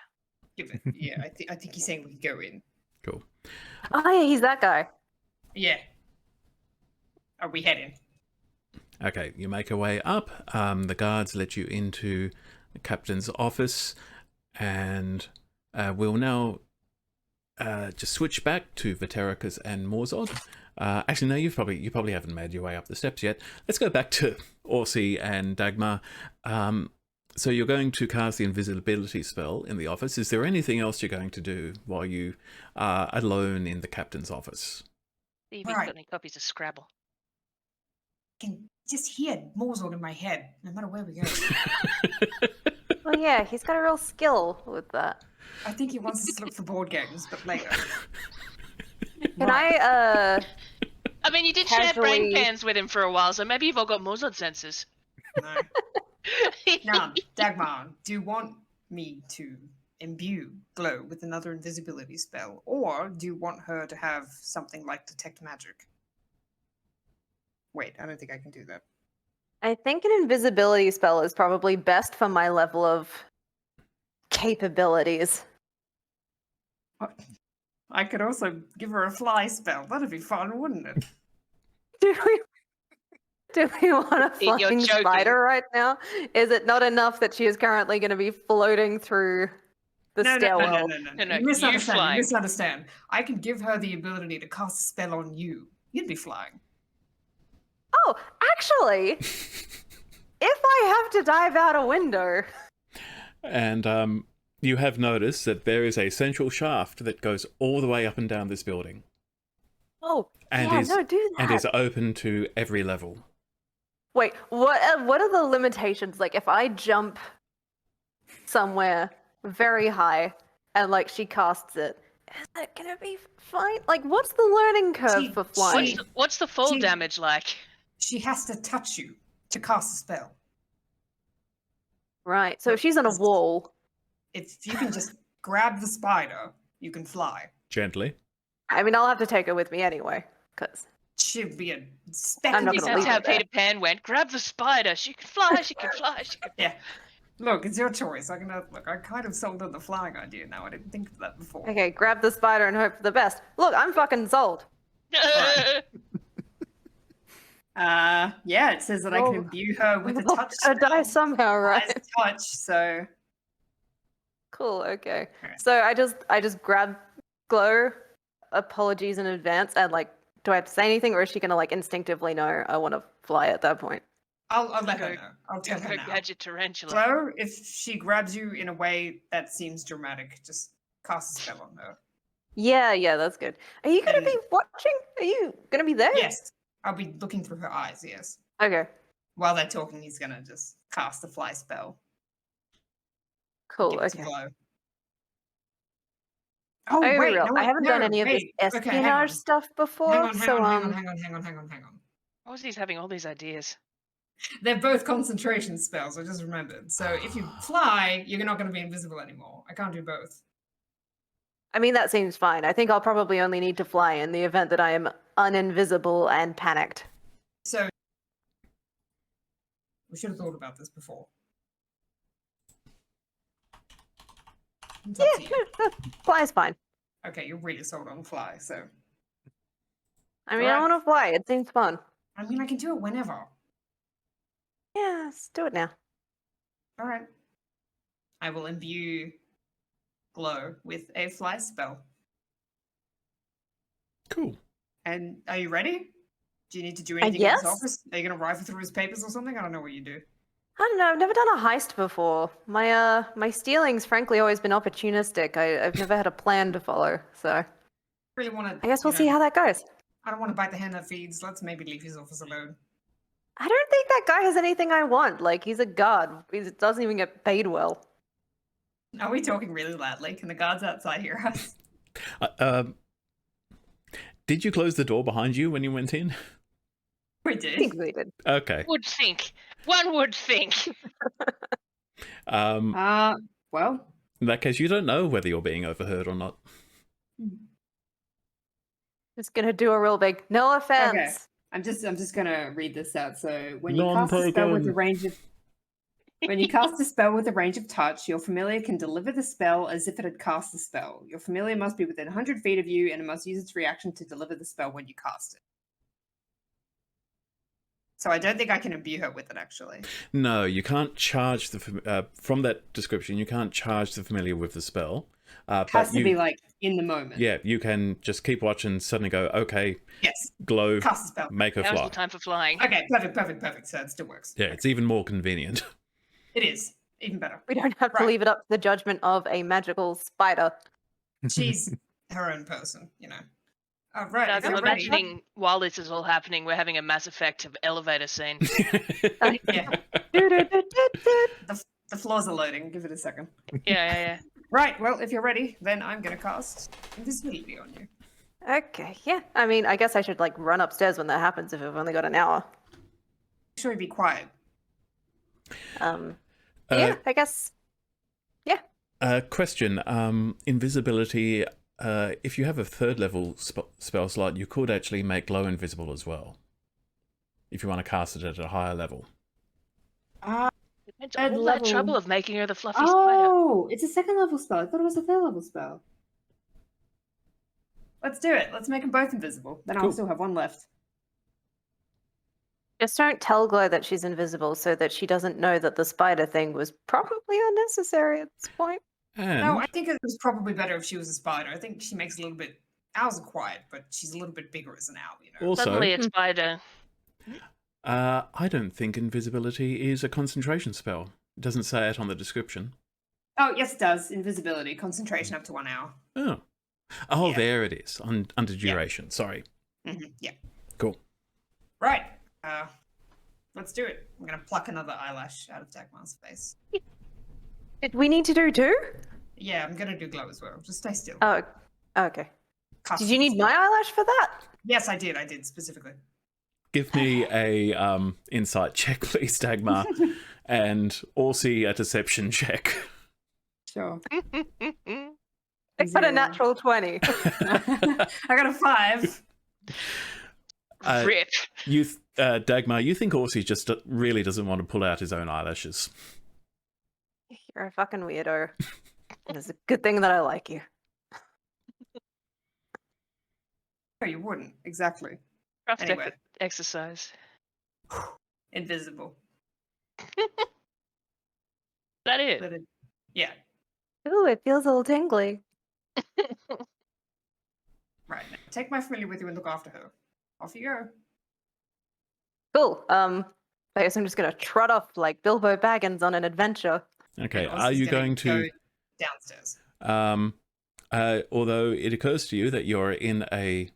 Speaker 3: Give it. Yeah, I think he's saying we can go in.
Speaker 1: Cool.
Speaker 4: Oh yeah, he's that guy.
Speaker 3: Yeah. Are we heading?
Speaker 1: Okay, you make your way up. The guards let you into the captain's office, and we'll now just switch back to Vatericus and Morzod. Actually, no, you probably haven't made your way up the steps yet. Let's go back to Orsi and Dagmar. So you're going to cast the invisibility spell in the office. Is there anything else you're going to do while you are alone in the captain's office?
Speaker 2: See if he's
Speaker 3: Right.
Speaker 2: got any copies of Scrabble.
Speaker 3: I can just hear Morzord in my head, no matter where we go.
Speaker 4: Well, yeah, he's got a real skill with that.
Speaker 3: I think he wants us to look for board games, but later.
Speaker 4: Can I,
Speaker 2: I mean, you did share brain
Speaker 4: Casually-
Speaker 2: pans with him for a while, so maybe you've all got Mozart senses.
Speaker 3: No. Now, Dagmar, do you want me to imbue Glow with another invisibility spell, or do you want her to have something like detect magic? Wait, I don't think I can do that.
Speaker 4: I think an invisibility spell is probably best for my level of capabilities.
Speaker 3: I could also give her a fly spell. That'd be fun, wouldn't it?
Speaker 4: Do we want a
Speaker 2: You're
Speaker 4: flying
Speaker 2: joking.
Speaker 4: spider right now? Is it not enough that she is currently going to be floating through the stairwell?
Speaker 2: No,
Speaker 3: You misunderstand. You
Speaker 2: flying.
Speaker 3: misunderstand. I can give her the ability to cast a spell on you. You'd be flying.
Speaker 4: Oh, actually, if I have to dive out a window.
Speaker 1: And you have noticed that there is a central shaft that goes all the way up and down this building.
Speaker 4: Oh,
Speaker 1: And
Speaker 4: yeah,
Speaker 1: is,
Speaker 4: no, do that.
Speaker 1: And is open to every level.
Speaker 4: Wait, what are the limitations? Like, if I jump somewhere very high and, like, she casts it, is it gonna be fine? Like, what's the learning curve for flying?
Speaker 2: What's the fall
Speaker 3: she-
Speaker 2: damage like?
Speaker 3: She has to touch you to cast a spell.
Speaker 4: Right, so if she's on a wall...
Speaker 3: If you can just grab the spider, you can fly.
Speaker 1: Gently.
Speaker 4: I mean, I'll have to take her with me anyway, because...
Speaker 3: She'd be a speck
Speaker 4: I'm not
Speaker 3: in the
Speaker 4: gonna
Speaker 2: That's
Speaker 4: leave
Speaker 2: how
Speaker 4: it there.
Speaker 2: Peter Pan went. Grab the spider. She can fly. She can fly. She can.
Speaker 3: Yeah. Look, it's your choice. I kind of sold on the flying idea now. I didn't think of that before.
Speaker 4: Okay, grab the spider and hope for the best. Look, I'm fucking sold.
Speaker 6: Yeah, it says that I
Speaker 4: Oh.
Speaker 6: can imbue her with a
Speaker 4: I'll
Speaker 6: touch
Speaker 4: gotta die
Speaker 6: spell.
Speaker 4: somehow, right?
Speaker 6: As touch, so
Speaker 4: Cool, okay.
Speaker 3: Alright.
Speaker 4: So I just grab Glow, apologies in advance, and like, do I have to say anything, or is she gonna like instinctively know I want to fly at that point?
Speaker 3: I'll let her
Speaker 2: Okay.
Speaker 3: know. I'll tell her now.
Speaker 2: Gadget tarantula.
Speaker 3: Glow, if she grabs you in a way that seems dramatic, just cast a spell on her.
Speaker 4: Yeah, that's good. Are you gonna be
Speaker 3: And-
Speaker 4: watching? Are you gonna be there?
Speaker 3: Yes. I'll be looking through her eyes, yes.
Speaker 4: Okay,
Speaker 3: While they're talking, he's gonna just cast a fly spell.
Speaker 4: cool.
Speaker 3: Give it to
Speaker 4: Okay.
Speaker 3: Glow.
Speaker 4: Oh,
Speaker 3: wait,
Speaker 4: real.
Speaker 3: no,
Speaker 4: I haven't done any of this
Speaker 3: wait. Okay, hang
Speaker 4: espionage
Speaker 3: on.
Speaker 4: stuff before,
Speaker 3: Hang on,
Speaker 4: so
Speaker 3: hang on.
Speaker 2: Ozzy's having all these ideas.
Speaker 3: They're both concentration spells, I just remembered. So if you fly, you're not going to be invisible anymore. I can't do both.
Speaker 4: I mean that seems fine. I think I'll probably only need to fly in the event that I am uninvisible and panicked.
Speaker 3: So we should have thought about this before. It's up to you.
Speaker 4: Yeah, fly's fine.
Speaker 3: Okay, you're really sold on fly, so
Speaker 4: I mean, I
Speaker 3: Alright.
Speaker 4: want to fly. It seems fun.
Speaker 3: I mean I can do it whenever.
Speaker 4: Yeah, let's do it now.
Speaker 3: All right. I will imbue Glow with a fly spell.
Speaker 1: Cool.
Speaker 3: And are you ready? Do you need to do anything in his
Speaker 4: yes.
Speaker 3: office? Are you going to rifle through his papers or something? I don't know what you do.
Speaker 4: I don't know. I've never done a heist before. My stealing's frankly always been opportunistic. I've never had a plan to follow. So
Speaker 3: Really want to?
Speaker 4: I guess we'll see how that goes.
Speaker 3: I don't want to bite the hand that feeds. Let's maybe leave his office alone.
Speaker 4: I don't think that guy has anything I want. Like, he's a guard. He doesn't even get paid well.
Speaker 3: Are we talking really loudly? Can the guards outside hear us?
Speaker 1: Did you close the door behind you when you went in?
Speaker 3: We
Speaker 4: I
Speaker 3: did.
Speaker 4: think we did.
Speaker 1: Okay.
Speaker 2: Would think. One would think.
Speaker 6: well,
Speaker 1: In that case, you don't know whether you're being overheard or not.
Speaker 4: Just gonna do a real big no offense.
Speaker 6: I'm just gonna read this out. So when you cast a spell with a
Speaker 1: Non-taken.
Speaker 6: range of when you cast a spell with a range of touch, your familiar can deliver the spell as if it had cast the spell. Your familiar must be within 100 feet of you, and it must use its reaction to deliver the spell when you cast it.
Speaker 3: So I don't think I can imbue her with it, actually.
Speaker 1: No, you can't charge the from that description. You can't charge the familiar with the spell.
Speaker 6: It has
Speaker 1: But
Speaker 6: to
Speaker 1: you,
Speaker 6: be like in the moment.
Speaker 1: yeah, you can just keep watching. And suddenly go, okay,
Speaker 3: Yes.
Speaker 1: Glow,
Speaker 3: Cast a spell.
Speaker 1: make her
Speaker 2: Now's
Speaker 1: fly.
Speaker 2: the time for flying.
Speaker 3: Okay, perfect. So it still works.
Speaker 1: Yeah, it's even more convenient.
Speaker 3: It is. Even better.
Speaker 4: We don't have to
Speaker 3: Right.
Speaker 4: leave it up to the judgment of a magical spider.
Speaker 3: She's her own person, you know. Right,
Speaker 2: Doug,
Speaker 3: if
Speaker 2: I'm
Speaker 3: you're ready.
Speaker 2: imagining while this is all happening, we're having a Mass Effect of elevator scene.
Speaker 3: Yeah,
Speaker 4: Do-do-do-do-do.
Speaker 3: the floors are loading. Give it a second.
Speaker 2: Yeah.
Speaker 3: Right, well, if you're ready, then I'm going to cast invisibility on you.
Speaker 4: Okay, yeah. I mean, I guess I should like run upstairs when that happens if we've only got an hour.
Speaker 3: Make sure you be quiet.
Speaker 4: Yeah, I guess. Yeah.
Speaker 1: Question. Invisibility. If you have a third level spell slot, you could actually make glow invisible as well. If you want to cast it at a higher level.
Speaker 2: Depends
Speaker 6: Third
Speaker 2: all that
Speaker 6: level.
Speaker 2: trouble of making her the fluffy spider.
Speaker 6: Oh, it's a second level spell. I thought it was a third level spell.
Speaker 3: Let's do it. Let's make them both invisible.
Speaker 6: Then
Speaker 1: Cool.
Speaker 6: I'll still have one left.
Speaker 4: Just don't tell Glow that she's invisible so that she doesn't know that the spider thing was probably unnecessary at this point.
Speaker 1: And
Speaker 3: No, I think it was probably better if she was a spider. I think she makes a little bit. Owls are quiet, but she's a little bit bigger as an owl, you know.
Speaker 1: also,
Speaker 2: Suddenly it's spider.
Speaker 1: I don't think invisibility is a concentration spell. It doesn't say it on the description.
Speaker 3: Oh, yes, it does. Invisibility, concentration up to 1 hour.
Speaker 1: Oh,
Speaker 3: Yeah.
Speaker 1: there it is. Under duration. Sorry.
Speaker 3: Yeah.
Speaker 1: Cool.
Speaker 3: Right. Let's do it. I'm gonna pluck another eyelash out of Dagmar's face.
Speaker 4: Did we need to do two?
Speaker 3: Yeah, I'm gonna do glow as well. Just stay still.
Speaker 4: Oh, okay.
Speaker 3: Cast
Speaker 4: Did you need
Speaker 3: it.
Speaker 4: my eyelash for that?
Speaker 3: Yes, I did. I did specifically.
Speaker 1: Give me a insight check, please, Dagmar, and Orsi a deception check.
Speaker 6: Sure.
Speaker 4: I got a natural 20.
Speaker 3: I got a 5.
Speaker 2: Rip.
Speaker 1: Dagmar, you think Orsi just really doesn't want to pull out his own eyelashes.
Speaker 4: You're a fucking weirdo. And it's a good thing that I like you.
Speaker 3: No, you wouldn't. Exactly.
Speaker 2: Rough
Speaker 3: Anyway.
Speaker 2: exercise.
Speaker 3: Invisible.
Speaker 2: That it?
Speaker 3: Let it. Yeah.
Speaker 4: Ooh, it feels a little tingly.
Speaker 3: Right. Now, take my familiar with you and look after her. Off you go.
Speaker 4: Cool. I guess I'm just gonna trot off like Bilbo Baggins on an adventure.
Speaker 1: Okay,
Speaker 3: And
Speaker 1: are
Speaker 3: Orsi's
Speaker 1: you
Speaker 3: gonna
Speaker 1: going to...
Speaker 3: go downstairs?
Speaker 1: Although it occurs to you that you're in a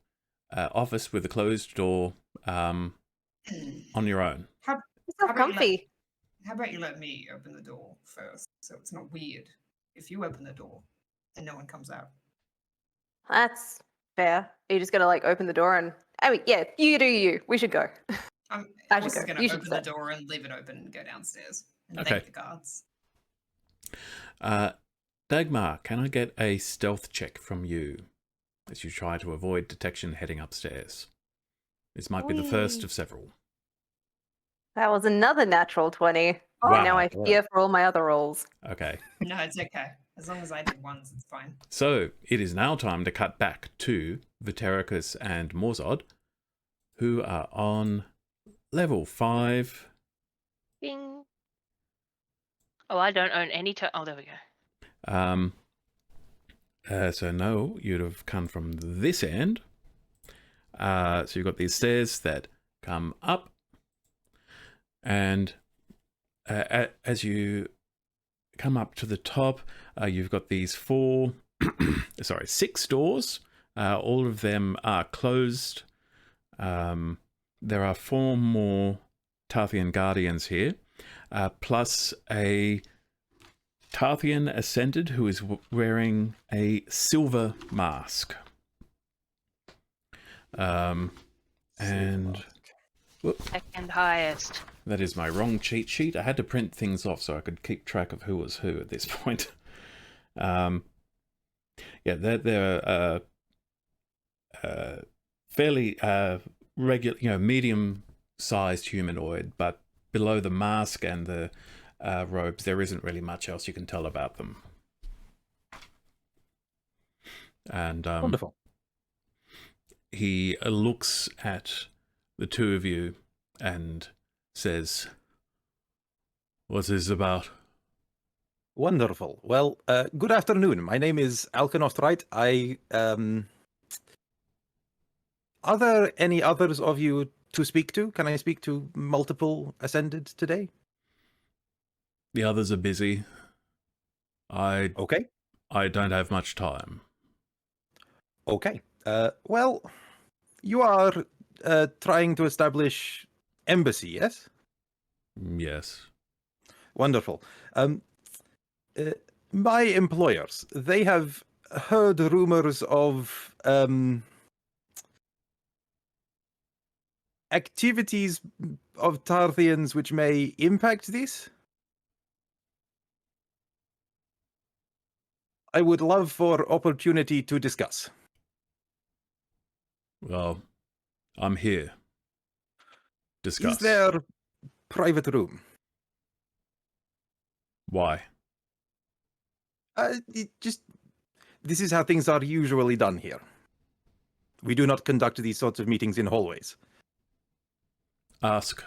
Speaker 1: office with a closed door on your own.
Speaker 3: How
Speaker 4: It's so
Speaker 3: How about you
Speaker 4: comfy.
Speaker 3: How about you let me open the door first, so it's not weird if you open the door and no one comes out.
Speaker 4: That's fair. You just gotta like open the door and I mean, yeah, you do you. We should go. I should
Speaker 3: Orsi's
Speaker 4: go.
Speaker 3: gonna
Speaker 4: You should
Speaker 3: open the
Speaker 4: stay.
Speaker 3: door and leave it open and go downstairs and
Speaker 1: Okay.
Speaker 3: thank the guards.
Speaker 1: Dagmar, can I get a stealth check from you as you try to avoid detection heading upstairs? This might be the first
Speaker 4: Whee!
Speaker 1: of several.
Speaker 4: That was another natural 20.
Speaker 1: Wow.
Speaker 4: And now I fear for all my other rolls.
Speaker 1: Okay,
Speaker 3: No, it's okay. As long as I did ones, it's fine.
Speaker 1: so it is now time to cut back to Vitericus and Morzod, who are on level 5.
Speaker 2: Bing. Oh, I don't own any Oh, there we go.
Speaker 1: So no, you'd have come from this end. So you've got these stairs that come up, and as you come up to the top, you've got these 6 doors. All of them are closed. There are 4 more Tarthean guardians here, plus a Tarthean ascended who is wearing a silver mask. And
Speaker 2: Second highest.
Speaker 1: that is my wrong cheat sheet. I had to print things off so I could keep track of who was who at this point. Yeah, they're fairly regular, medium-sized humanoid, but below the mask and the robes, there isn't really much else you can tell about them. And
Speaker 5: Wonderful.
Speaker 1: he looks at the two of you and says, "What is this about?"
Speaker 5: Wonderful. Well, good afternoon. My name is Alkenoth Wright. Are there any others of you to speak to? Can I speak to multiple Ascended today?
Speaker 1: The others are busy.
Speaker 5: Okay.
Speaker 1: I don't have much time.
Speaker 5: Okay. Well, you are trying to establish embassy, yes?
Speaker 1: Yes.
Speaker 5: Wonderful. My employers, they have heard rumors of activities of Tartheans which may impact this. I would love for opportunity to discuss.
Speaker 1: Well, I'm here. Discuss.
Speaker 5: Is there private room?
Speaker 1: Why?
Speaker 5: This is how things are usually done here. We do not conduct these sorts of meetings in hallways.
Speaker 1: Ask.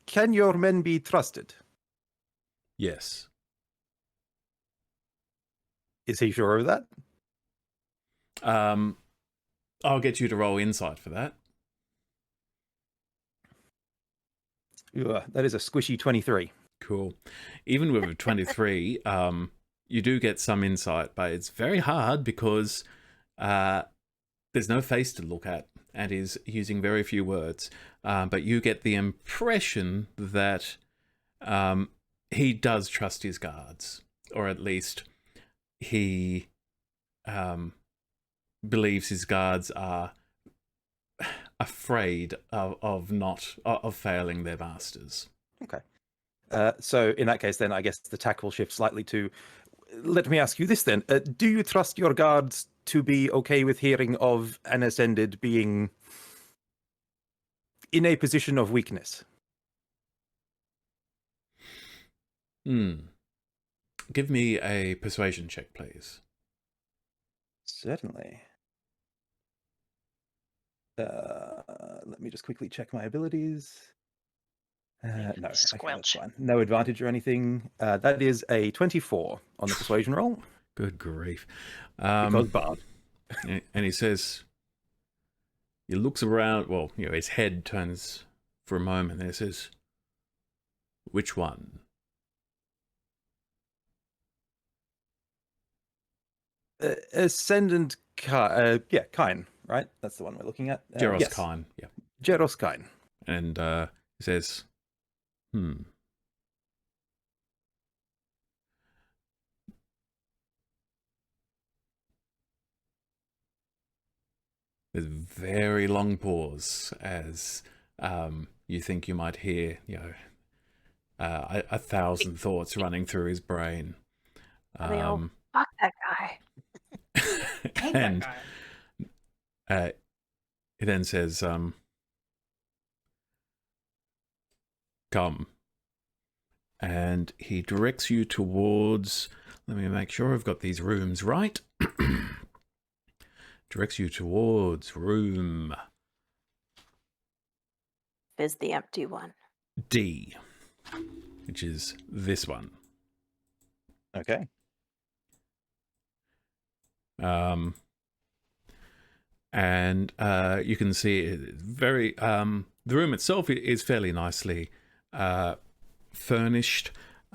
Speaker 5: Can your men be trusted?
Speaker 1: Yes.
Speaker 5: Is he sure of that?
Speaker 1: I'll get you to roll insight for that.
Speaker 5: That is a squishy 23.
Speaker 1: Cool. Even with a 23, you do get some insight, but it's very hard because there's no face to look at and is using very few words. But you get the impression that he does trust his guards, or at least he believes his guards are afraid of failing their masters.
Speaker 5: Okay. So in that case, then I guess the tack will shift slightly to, let me ask you this then. Do you trust your guards to be okay with hearing of an ascended being in a position of weakness?
Speaker 1: Give me a persuasion check, please.
Speaker 5: Certainly. Let me just quickly check my abilities. No, okay, that's
Speaker 2: Squelch.
Speaker 5: fine. No advantage or anything. That is a 24 on the persuasion roll.
Speaker 1: Good grief.
Speaker 5: Because bard.
Speaker 1: And he says, he looks around, well, his head turns for a moment and he says, which one?
Speaker 5: Ascendant Kine, right? That's the one we're looking at.
Speaker 1: Jeros
Speaker 5: yes.
Speaker 1: Kine, yeah.
Speaker 5: Jeros Kine.
Speaker 1: And he says, There's a very long pause as you think you might hear, 1,000 thoughts running through his brain.
Speaker 4: Fuck that guy.
Speaker 3: Hate
Speaker 1: And
Speaker 3: that guy.
Speaker 1: he then says, come. And he directs you towards, let me make sure I've got these rooms right. Directs you towards room
Speaker 4: Is the empty one.
Speaker 1: D, which is this one.
Speaker 5: Okay.
Speaker 1: And you can see it very the room itself is fairly nicely furnished,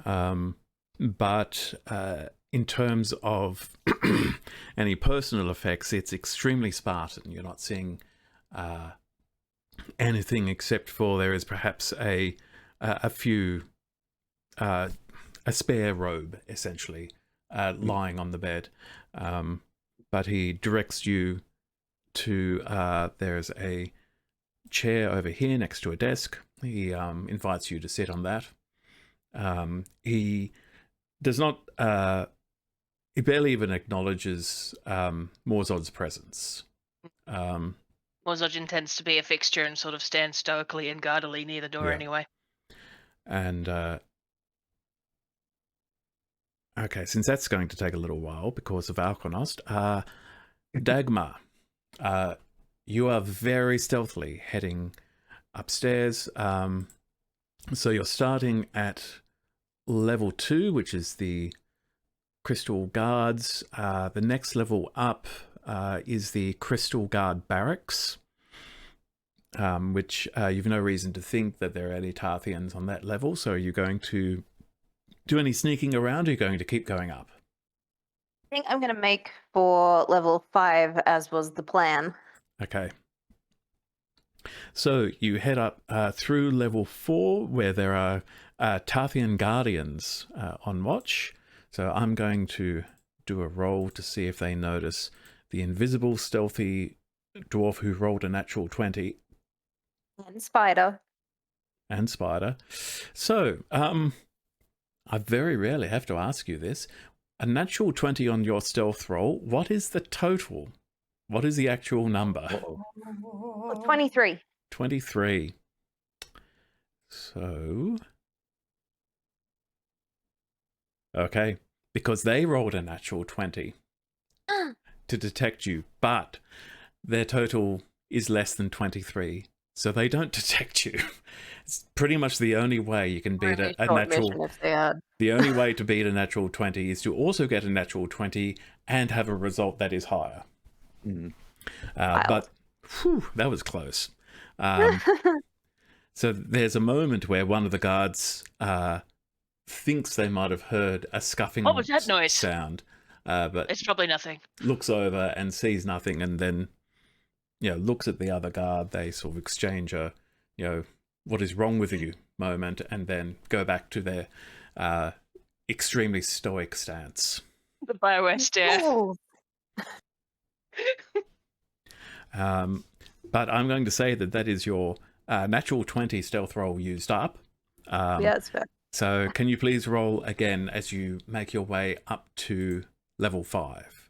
Speaker 1: but in terms of any personal effects, it's extremely Spartan. You're not seeing anything except for there is perhaps a spare robe, essentially, lying on the bed. But he directs you to there's a chair over here next to a desk. He invites you to sit on that. He does not he barely even acknowledges Morzod's presence.
Speaker 2: Morzod intends to be a fixture and sort of stand stoically and guardedly near the door anyway.
Speaker 1: And okay, since that's going to take a little while because of Alkonost, Dagmar, you are very stealthily heading upstairs. So you're starting at level 2, which is the Crystal Guards. The next level up is the Crystal Guard Barracks, which you've no reason to think that there are any Tartheans on that level. So are you going to do any sneaking around, or are you going to keep going up?
Speaker 4: I think I'm going to make for level 5, as was the plan.
Speaker 1: Okay. So you head up through level 4, where there are Tarthean Guardians on watch. So I'm going to do a roll to see if they notice the invisible, stealthy dwarf who rolled a natural 20.
Speaker 4: And Spider.
Speaker 1: and spider. So, I very rarely have to ask you this. A natural 20 on your stealth roll. What is the total? What is the actual number?
Speaker 4: Oh, 23.
Speaker 1: 23. So... Okay, because they rolled a natural 20 to detect you, but their total is less than 23, so they don't detect you. It's pretty much the only way you can beat a natural...
Speaker 4: If they had.
Speaker 1: The only way to beat a natural 20 is to also get a natural 20 and have a result that is higher. But whew, that was close. So there's a moment where one of the guards thinks they might have heard a scuffing
Speaker 2: What was that noise?
Speaker 1: sound, but
Speaker 2: It's probably nothing.
Speaker 1: looks over and sees nothing, and then looks at the other guard. They sort of exchange a what is wrong with you moment, and then go back to their extremely stoic stance.
Speaker 2: The BioWare stare.
Speaker 4: Oh,
Speaker 1: But I'm going to say that is your natural 20 stealth roll used up.
Speaker 4: yeah, it's fair.
Speaker 1: So can you please roll again as you make your way up to level 5?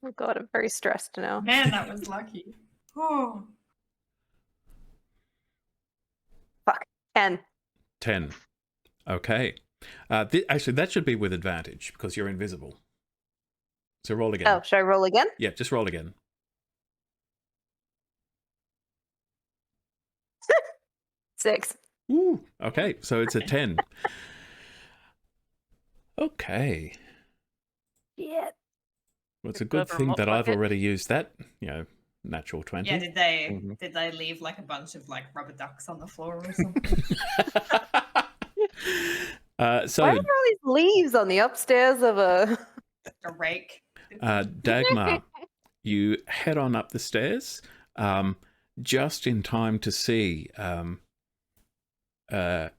Speaker 4: Oh god, I'm very stressed now.
Speaker 3: Man, that was lucky. Oh.
Speaker 4: Fuck. 10.
Speaker 1: 10. Okay. Actually, that should be with advantage because you're invisible. So roll again.
Speaker 4: Oh, should I roll again?
Speaker 1: Yeah, just roll again.
Speaker 4: 6.
Speaker 1: Ooh, okay, so it's a 10. Okay.
Speaker 4: Yeah.
Speaker 1: Well, it's a good
Speaker 2: Clever
Speaker 1: thing that I've
Speaker 2: bucket.
Speaker 1: already used that, natural 20.
Speaker 3: Yeah, did they
Speaker 5: Mhm.
Speaker 3: did they leave like a bunch of like rubber ducks on the floor or something?
Speaker 1: So,
Speaker 4: Why are there all these leaves on the upstairs of a...
Speaker 3: A rake?
Speaker 1: Dagmar, you head on up the stairs just in time to see the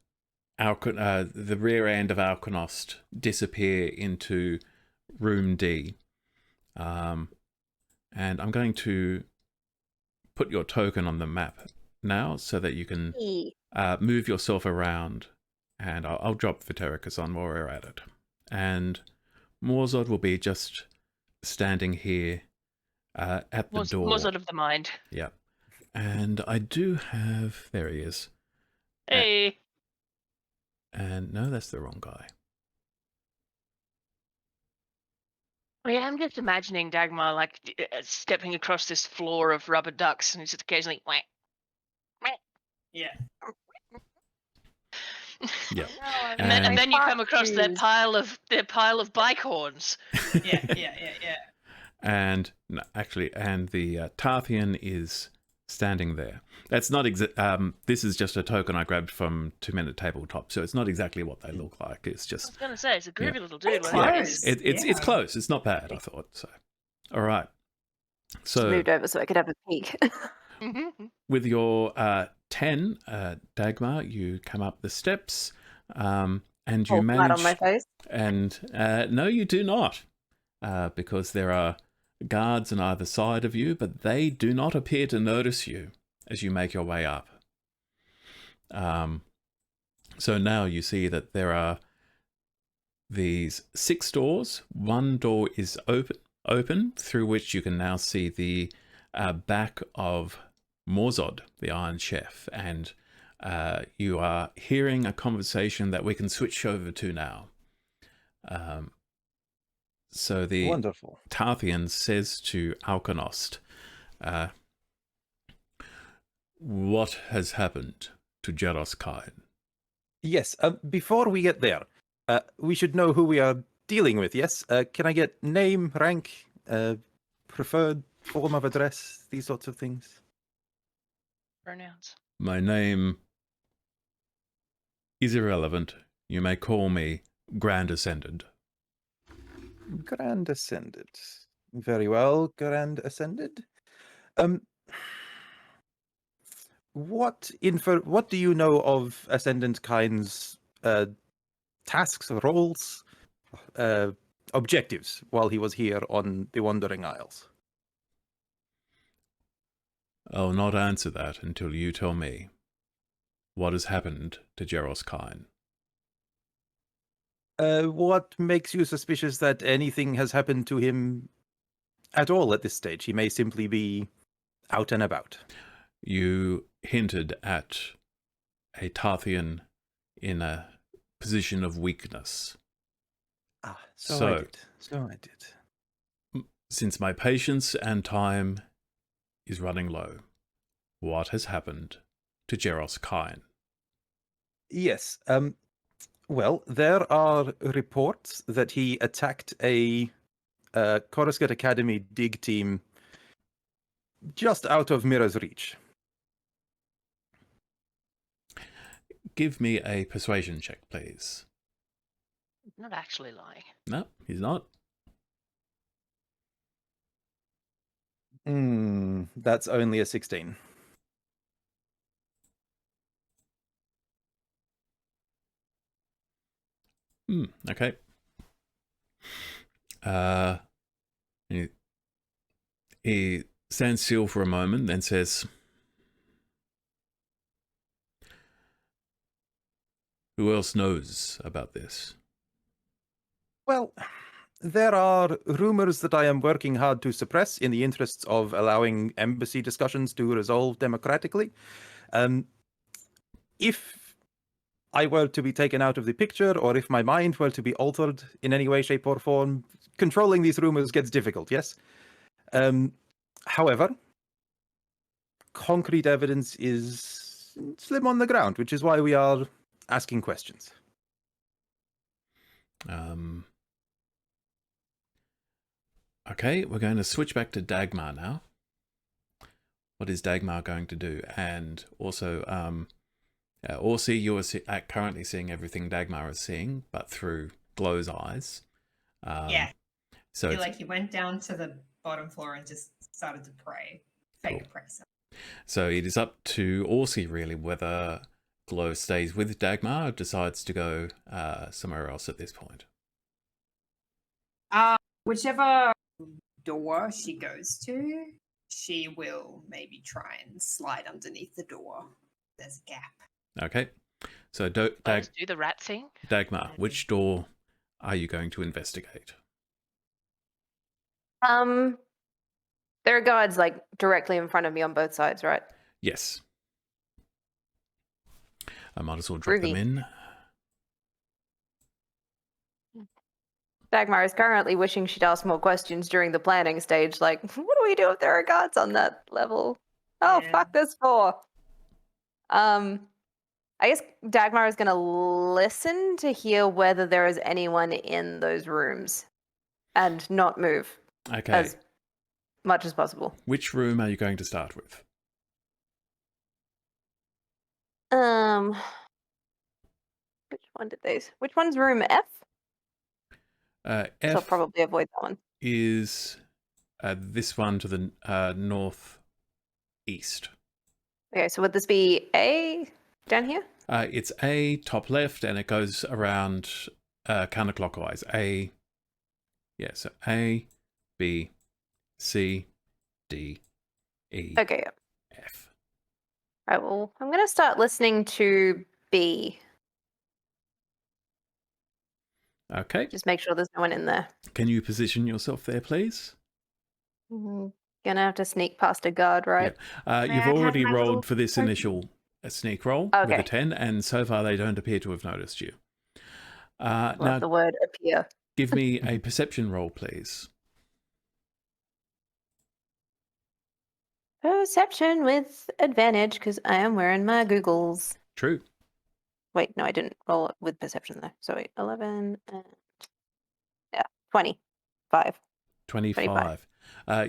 Speaker 1: rear end of Alkonost disappear into room D. And I'm going to put your token on the map now so that you can move yourself around. And I'll drop Vitericus on while we're at it. And Morzod will be just standing here at the door.
Speaker 2: Muzzle of the mind.
Speaker 1: Yeah. And I do have... There he is.
Speaker 2: Hey.
Speaker 1: And no, that's the wrong guy.
Speaker 2: Oh, yeah, I'm just imagining Dagmar like stepping across this floor of rubber ducks, and just occasionally whack, whack.
Speaker 3: Yeah.
Speaker 1: Yeah.
Speaker 2: And then you
Speaker 4: Fuck
Speaker 2: come across their
Speaker 4: yous.
Speaker 2: pile of bike horns.
Speaker 3: Yeah.
Speaker 1: And no, actually, and the Tarthean is standing there. That's not this is just a token I grabbed from 2 Minute Tabletop, so it's not exactly what they look like. It's
Speaker 2: I was
Speaker 1: just
Speaker 2: gonna say it's a groovy little dude.
Speaker 3: It's
Speaker 2: wasn't it?
Speaker 3: close.
Speaker 1: it's
Speaker 3: Yeah.
Speaker 1: close. It's not bad, I thought. So, all right. So
Speaker 4: moved over so I could have a peek.
Speaker 2: Mhm.
Speaker 1: with your 10, Dagmar, you come up the steps, and you
Speaker 4: Fall flat
Speaker 1: manage.
Speaker 4: on my face.
Speaker 1: And no, you do not, because there are guards on either side of you, but they do not appear to notice you as you make your way up. So now you see that there are these 6 doors. One door is open through which you can now see the back of Morzod, the Iron Chef, and you are hearing a conversation that we can switch over to now. So the
Speaker 5: Wonderful.
Speaker 1: Tarthean says to Alkonost, what has happened to Jaros Kain?
Speaker 5: Yes, before we get there, we should know who we are dealing with, yes? Can I get name, rank, preferred form of address, these sorts of things?
Speaker 2: Pronouns.
Speaker 1: My name is irrelevant. You may call me Grand Ascendant.
Speaker 5: Grand Ascended. Very well, Grand Ascended. What do you know of Ascendant Kind's tasks, roles, objectives while he was here on the Wandering Isles?
Speaker 1: I'll not answer that until you tell me. what has happened to Jeros Kine?
Speaker 5: What makes you suspicious that anything has happened to him at all at this stage? He may simply be out and about.
Speaker 1: You hinted at a Tarthean in a position of weakness.
Speaker 5: Ah, I
Speaker 1: So-
Speaker 5: did. So I did.
Speaker 1: Since my patience and time is running low, what has happened to Jeros Kine?
Speaker 5: Yes. Well, there are reports that he attacked a Coruscant Academy dig team just out of Mira's reach.
Speaker 1: Give me a persuasion check, please.
Speaker 2: Not actually lying.
Speaker 1: No, he's not.
Speaker 5: That's only a 16.
Speaker 1: Okay. He stands still for a moment, then says, "Who else knows about this?"
Speaker 5: Well, there are rumors that I am working hard to suppress in the interests of allowing embassy discussions to resolve democratically. If I were to be taken out of the picture, or if my mind were to be altered in any way, shape, or form, controlling these rumors gets difficult, yes? However, concrete evidence is slim on the ground, which is why we are asking questions.
Speaker 1: Okay, we're going to switch back to Dagmar now. What is Dagmar going to do? And also, Orsi, you are currently seeing everything Dagmar is seeing, but through Glow's eyes.
Speaker 3: Yeah.
Speaker 1: So
Speaker 3: I feel
Speaker 1: it's-
Speaker 3: like he went down to the bottom floor and just started to pray. Fake
Speaker 1: Cool.
Speaker 3: a prayer. So.
Speaker 1: So it is up to Orsi, really, whether Glow stays with Dagmar or decides to go somewhere else at this point.
Speaker 3: Whichever door she goes to, she will maybe try and slide underneath the door. There's a gap.
Speaker 1: Okay. So
Speaker 2: Let's do the rat thing.
Speaker 1: Dagmar, which door are you going to investigate?
Speaker 4: There are guards like directly in front of me on both sides, right?
Speaker 1: Yes. I might as well drop them
Speaker 4: Groovy.
Speaker 1: in.
Speaker 4: Dagmar is currently wishing she'd asked more questions during the planning stage, like, what do we do if there are guards on that level? Oh,
Speaker 3: Yeah.
Speaker 4: fuck this for. I guess Dagmar is gonna listen to hear whether there is anyone in those rooms and not move
Speaker 1: Okay.
Speaker 4: as much as possible.
Speaker 1: Which room are you going to start with?
Speaker 4: Which one's room F? So I'll
Speaker 1: F
Speaker 4: probably avoid that one.
Speaker 1: is this one to the northeast.
Speaker 4: Okay, so would this be A down here?
Speaker 1: It's A, top left, and it goes around counterclockwise. So A, B, C, D, E,
Speaker 4: Okay, yeah.
Speaker 1: F.
Speaker 4: All right, well, I'm gonna start listening to B.
Speaker 1: Okay.
Speaker 4: Just make sure there's no one in there.
Speaker 1: Can you position yourself there, please?
Speaker 4: Gonna have to sneak past a guard, right?
Speaker 1: You've
Speaker 3: May I have
Speaker 1: already
Speaker 3: my
Speaker 1: rolled
Speaker 3: little
Speaker 1: for this
Speaker 3: token?
Speaker 1: initial sneak roll with a
Speaker 4: Okay.
Speaker 1: 10, and so far they don't appear to have noticed you.
Speaker 4: Love
Speaker 1: Now,
Speaker 4: the word appear.
Speaker 1: give me a perception roll, please.
Speaker 4: Perception with advantage because I am wearing my googles.
Speaker 1: True.
Speaker 4: Wait, no, I didn't roll it with perception though. So wait, 11 and 25.
Speaker 1: 25.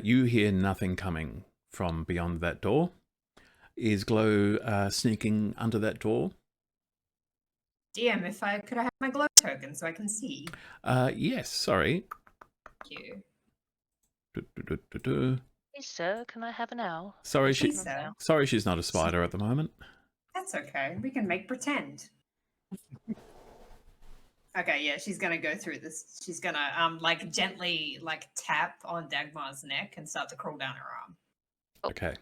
Speaker 1: You hear nothing coming from beyond that door. Is Glow sneaking under that door?
Speaker 3: DM, if I could I have my glow token so I can see?
Speaker 1: Yes, sorry.
Speaker 3: Thank you.
Speaker 2: Hey, sir, can I have an owl?
Speaker 1: Sorry,
Speaker 3: Please, sir.
Speaker 1: sorry she's not a spider at the moment.
Speaker 3: That's okay. We can make pretend. Okay, yeah, she's gonna go through this. She's gonna like gently like tap on Dagmar's neck and start to crawl down her arm.
Speaker 1: Okay.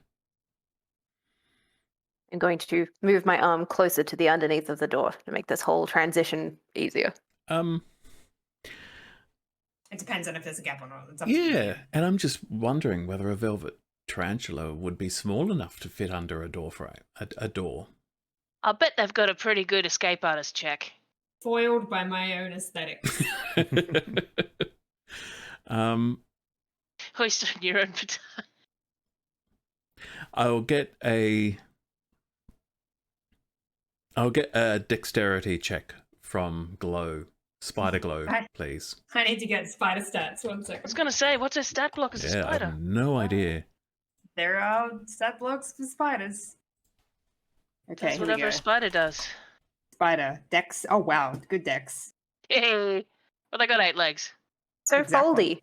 Speaker 4: I'm going to move my arm closer to the underneath of the door to make this whole transition easier.
Speaker 3: It depends on if there's a gap or not. It's up to you.
Speaker 1: Yeah, and I'm just wondering whether a velvet tarantula would be small enough to fit under a door frame. A door.
Speaker 2: I'll bet they've got a pretty good escape artist check.
Speaker 3: Foiled by my own aesthetics.
Speaker 2: Hoist on your own petard.
Speaker 1: I'll get a dexterity check from Glow. Spider Glow, please.
Speaker 3: I need to get spider stats. 1
Speaker 2: I was
Speaker 3: second.
Speaker 2: going to say, what's a stat block as a
Speaker 1: Yeah, I
Speaker 2: spider?
Speaker 1: have no idea.
Speaker 6: There are stat blocks for spiders. Okay,
Speaker 2: That's
Speaker 6: here we
Speaker 2: whatever
Speaker 6: go.
Speaker 2: a spider does.
Speaker 6: Spider. Dex. Oh, wow. Good dex.
Speaker 2: Hey, but they got 8 legs.
Speaker 4: So
Speaker 6: Exactly.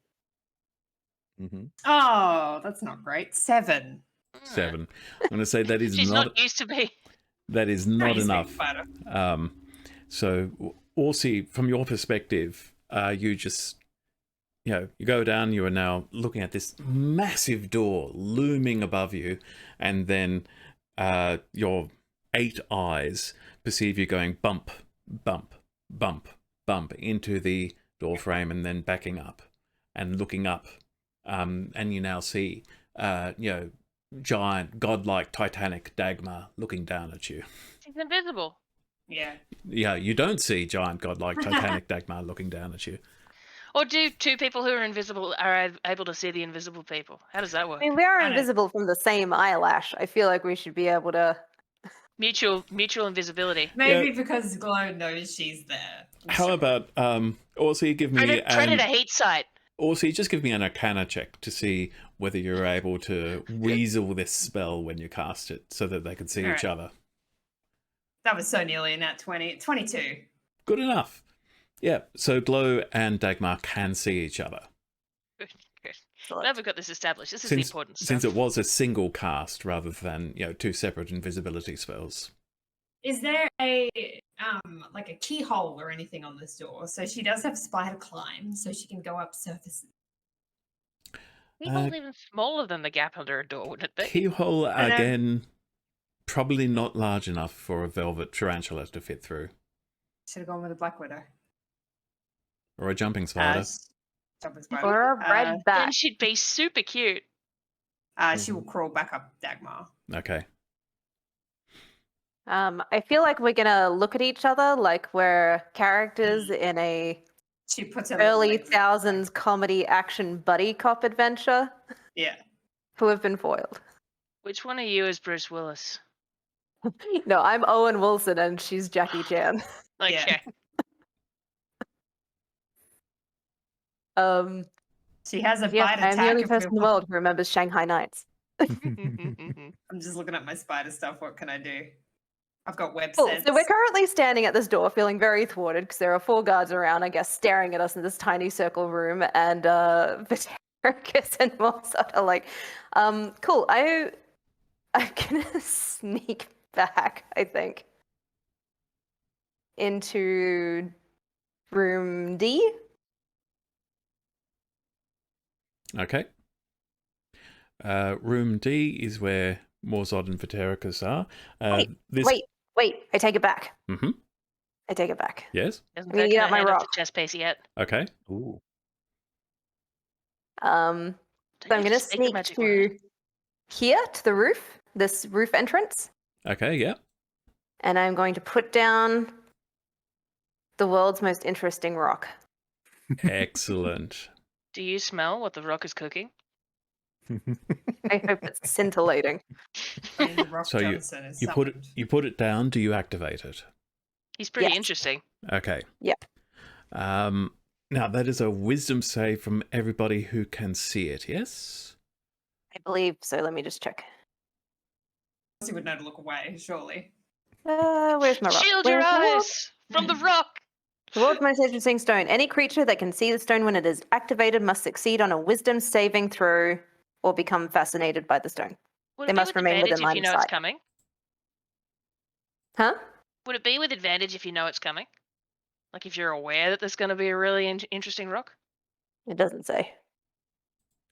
Speaker 4: foldy.
Speaker 5: Mm-hmm.
Speaker 6: Oh, that's not great. 7.
Speaker 1: 7. I'm going to say that is
Speaker 2: She's
Speaker 1: not
Speaker 2: not used to be.
Speaker 1: that is not
Speaker 3: Pretty
Speaker 1: enough.
Speaker 3: big spider.
Speaker 1: So, Orsi, from your perspective, you just, you go down, you are now looking at this massive door looming above you, and then your 8 eyes perceive you going bump, bump, bump, bump into the door frame and then backing up and looking up. And you now see, giant, godlike, titanic Dagmar looking down at you.
Speaker 2: She's invisible.
Speaker 3: Yeah.
Speaker 1: Yeah, you don't see giant, godlike, titanic Dagmar looking down at you.
Speaker 2: Or do 2 people who are invisible are able to see the invisible people? How does that work?
Speaker 4: I mean, we are
Speaker 3: I don't-
Speaker 4: invisible from the same eyelash. I feel like we should be able to.
Speaker 2: Mutual invisibility.
Speaker 3: Maybe because Glow knows she's there.
Speaker 1: How about Orsi, give me
Speaker 2: Predator heat sight.
Speaker 1: Orsi, just give me an Arcana check to see whether you're able to weasel this spell when you cast it, so that they can see each
Speaker 3: Alright.
Speaker 1: other.
Speaker 3: That was so nearly a nat 20. 22.
Speaker 1: Good enough. Yeah. So Glow and Dagmar can see each other.
Speaker 2: Good. Now we've got this established. This is the
Speaker 1: Since,
Speaker 2: important stuff.
Speaker 1: since it was a single cast rather than 2 separate invisibility spells.
Speaker 3: Is there a like a keyhole or anything on this door? So she does have spider climb, so she can go up surfaces.
Speaker 2: Keyhole's even smaller than the gap under a door, wouldn't it be?
Speaker 1: Keyhole
Speaker 3: know.
Speaker 1: again, probably not large enough for a velvet tarantula to fit through,
Speaker 3: Should have gone with a black widow.
Speaker 1: or a jumping spider.
Speaker 3: Jumping spider.
Speaker 4: Or a red
Speaker 2: Then
Speaker 4: bat.
Speaker 2: she'd be super cute.
Speaker 3: She will crawl back up Dagmar.
Speaker 1: Okay.
Speaker 4: I feel like we're gonna look at each other like we're characters in a
Speaker 3: She puts her
Speaker 4: early
Speaker 3: legs-
Speaker 4: thousands comedy action buddy cop adventure
Speaker 3: Yeah.
Speaker 4: who have been foiled.
Speaker 2: Which one of you is Bruce Willis?
Speaker 4: No, I'm Owen Wilson and she's Jackie Chan.
Speaker 2: Okay.
Speaker 3: She has a
Speaker 4: Yes,
Speaker 3: bite
Speaker 4: I'm
Speaker 3: attack.
Speaker 4: the only
Speaker 3: if we're
Speaker 4: person in the world who remembers Shanghai Nights.
Speaker 3: I'm just looking at my spider stuff. What can I do? I've got web
Speaker 4: Cool.
Speaker 3: sense.
Speaker 4: So we're currently standing at this door, feeling very thwarted because there are 4 guards around, I guess, staring at us in this tiny circle room, and Vitaricus and Mozart are like, cool. I'm gonna sneak back, I think, into room D.
Speaker 1: Okay. Room D is where Morzod and Vitaricus are.
Speaker 4: Wait, I take it back.
Speaker 1: Mm-hmm.
Speaker 4: I take it back.
Speaker 1: Yes.
Speaker 2: Hasn't
Speaker 4: I'm gonna
Speaker 2: taken
Speaker 4: get
Speaker 2: her
Speaker 4: out my
Speaker 2: hand off
Speaker 4: rock.
Speaker 2: the chest piece yet.
Speaker 1: Okay.
Speaker 5: Ooh.
Speaker 4: So I'm
Speaker 2: Don't you
Speaker 4: gonna
Speaker 2: just make a
Speaker 4: sneak
Speaker 2: magic
Speaker 4: to
Speaker 2: word?
Speaker 4: here, to the roof, this roof entrance,
Speaker 1: Okay. Yeah.
Speaker 4: and I'm going to put down the world's most interesting rock.
Speaker 1: Excellent.
Speaker 2: Do you smell what the rock is cooking?
Speaker 4: I hope it's scintillating.
Speaker 3: Rock
Speaker 1: So
Speaker 3: Johnson is
Speaker 1: You put it.
Speaker 3: summoned.
Speaker 1: You put it down. Do you activate it?
Speaker 2: He's pretty
Speaker 4: Yes.
Speaker 2: interesting.
Speaker 1: Okay.
Speaker 4: Yep.
Speaker 1: Now that is a wisdom save from everybody who can see it. Yes.
Speaker 4: I believe so. Let me just check.
Speaker 3: She would know to look away, surely.
Speaker 4: Where's my rock?
Speaker 2: Shield your
Speaker 4: Where's my rock?
Speaker 2: eyes from the rock.
Speaker 4: The world's most interesting stone. Any creature that can see the stone when it is activated must succeed on a wisdom saving throw or become fascinated by the stone.
Speaker 2: Would
Speaker 4: They
Speaker 2: it be
Speaker 4: must
Speaker 2: with
Speaker 4: remain
Speaker 2: advantage
Speaker 4: within line
Speaker 2: if you
Speaker 4: of
Speaker 2: know it's
Speaker 4: sight.
Speaker 2: coming?
Speaker 4: Huh?
Speaker 2: Would it be with advantage if you know it's coming? Like if you're aware that there's going to be a really interesting rock?
Speaker 4: It doesn't say.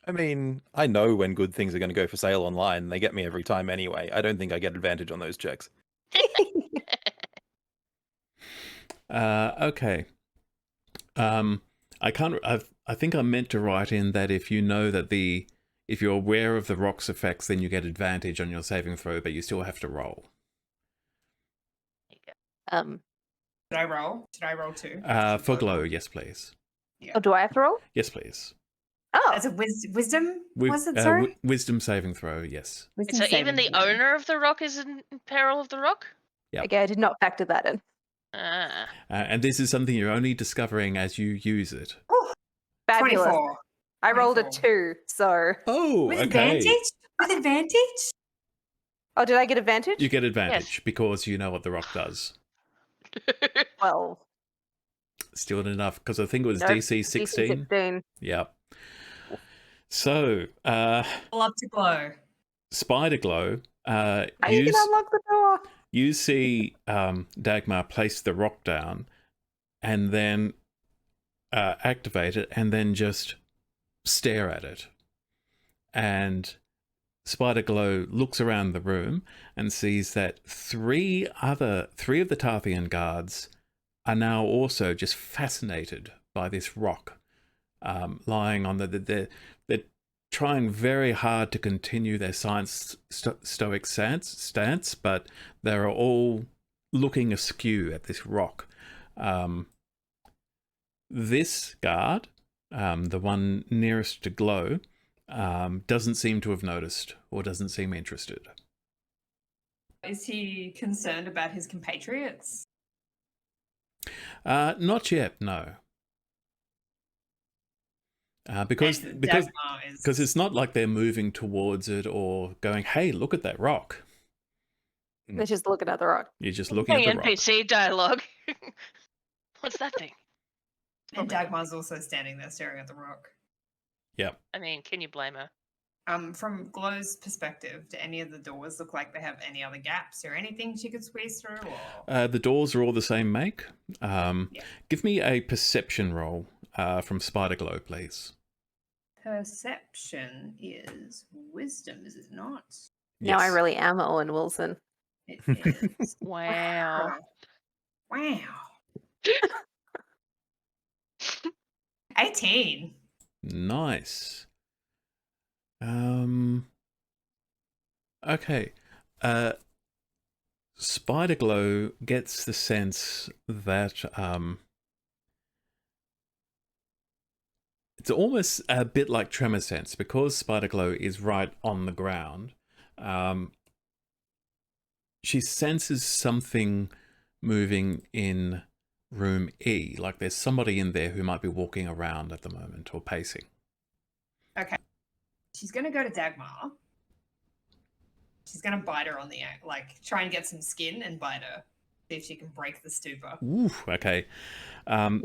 Speaker 5: I mean, I know when good things are going to go for sale online. They get me every time anyway. I don't think I get advantage on those checks.
Speaker 1: Okay. I can't. I think I meant to write in that if you know that if you're aware of the rock's effects, then you get advantage on your saving throw, but you still have to roll.
Speaker 4: Um,
Speaker 3: Should I roll? Should I roll too?
Speaker 1: For glow, yes, please.
Speaker 4: oh, do I have to roll?
Speaker 1: Yes, please.
Speaker 4: Oh,
Speaker 3: As a wisdom? Was it,
Speaker 1: uh,
Speaker 3: sorry?
Speaker 1: wisdom saving throw, yes.
Speaker 6: Wisdom
Speaker 2: So
Speaker 6: saving
Speaker 2: even the
Speaker 6: throw.
Speaker 2: owner of the rock is in peril of the rock?
Speaker 1: Yep.
Speaker 4: okay, I did not factor that in.
Speaker 2: Ah.
Speaker 1: And this is something you're only discovering as you use it.
Speaker 3: Oh,
Speaker 4: Fabulous.
Speaker 3: 24.
Speaker 4: I rolled a
Speaker 3: 24.
Speaker 4: 2, so.
Speaker 1: Oh,
Speaker 3: With
Speaker 1: okay.
Speaker 3: advantage? With advantage?
Speaker 4: Oh, did I get advantage?
Speaker 1: You get advantage because you know what the rock does.
Speaker 4: 12.
Speaker 1: Still not enough because I think it was
Speaker 4: Nope,
Speaker 1: DC 16.
Speaker 4: 16.
Speaker 1: Yep. So,
Speaker 3: Love to glow.
Speaker 1: Spider Glow,
Speaker 4: How you can unlock the door?
Speaker 1: you see Dagmar place the rock down and then activate it and then just stare at it. And Spider Glow looks around the room and sees that three of the Tarthean guards are now also just fascinated by this rock lying on they're trying very hard to continue their science stoic stance, but they're all looking askew at this rock. This guard, the one nearest to Glow, doesn't seem to have noticed or doesn't seem interested.
Speaker 3: Is he concerned about his compatriots?
Speaker 1: Not yet, no. Because
Speaker 3: And
Speaker 1: because
Speaker 3: Dagmar is...
Speaker 1: because it's not like they're moving towards it or going, "Hey, look at that rock."
Speaker 4: They're just looking at the rock.
Speaker 1: You're just looking at
Speaker 2: Hey,
Speaker 1: the rock.
Speaker 2: NPC dialogue. What's that thing?
Speaker 3: And Dagmar's also standing there staring at the rock.
Speaker 1: Yep.
Speaker 2: I mean, can you blame her?
Speaker 3: From Glow's perspective, do any of the doors look like they have any other gaps or anything she could squeeze through? Or...
Speaker 1: The doors are all the same make.
Speaker 3: Yeah.
Speaker 1: Give me a perception roll from Spider Glow, please.
Speaker 3: Perception is wisdom, is it not?
Speaker 4: Now I
Speaker 1: Yes.
Speaker 4: really am Owen Wilson.
Speaker 3: It is.
Speaker 2: Wow.
Speaker 3: Wow. 18.
Speaker 1: Nice. Okay. Spider Glow gets the sense that it's almost a bit like Tremor Sense because Spider Glow is right on the ground. She senses something moving in room E, like there's somebody in there who might be walking around at the moment or pacing.
Speaker 3: Okay. She's going to go to Dagmar. She's going to bite her on the, like, try and get some skin and bite her. See if she can break the stupor.
Speaker 1: Ooh, okay.
Speaker 4: Nice.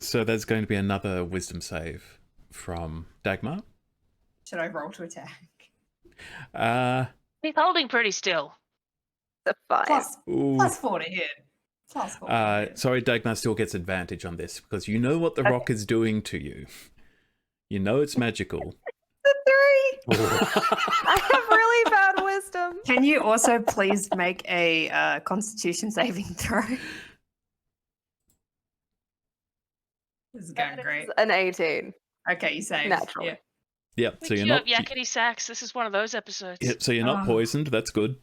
Speaker 1: So there's going to be another wisdom save from Dagmar.
Speaker 3: Should I roll to attack?
Speaker 2: He's holding pretty still.
Speaker 4: The 5.
Speaker 3: Plus 4 to hit. Plus 4 to hit.
Speaker 1: Sorry, Dagmar still gets advantage on this because you know what the rock is doing to you. You know it's magical.
Speaker 4: The 3! I have really bad wisdom.
Speaker 6: Can you also please make a Constitution saving throw?
Speaker 3: This is going
Speaker 4: That
Speaker 3: great.
Speaker 4: is an 18.
Speaker 3: Okay, you saved.
Speaker 4: Naturally.
Speaker 3: Yeah.
Speaker 1: Yep,
Speaker 2: We
Speaker 1: so you're
Speaker 2: queue
Speaker 1: not.
Speaker 2: up yakety sax. This is one of those episodes.
Speaker 1: Yep, so you're not
Speaker 3: Oh.
Speaker 1: poisoned. That's good.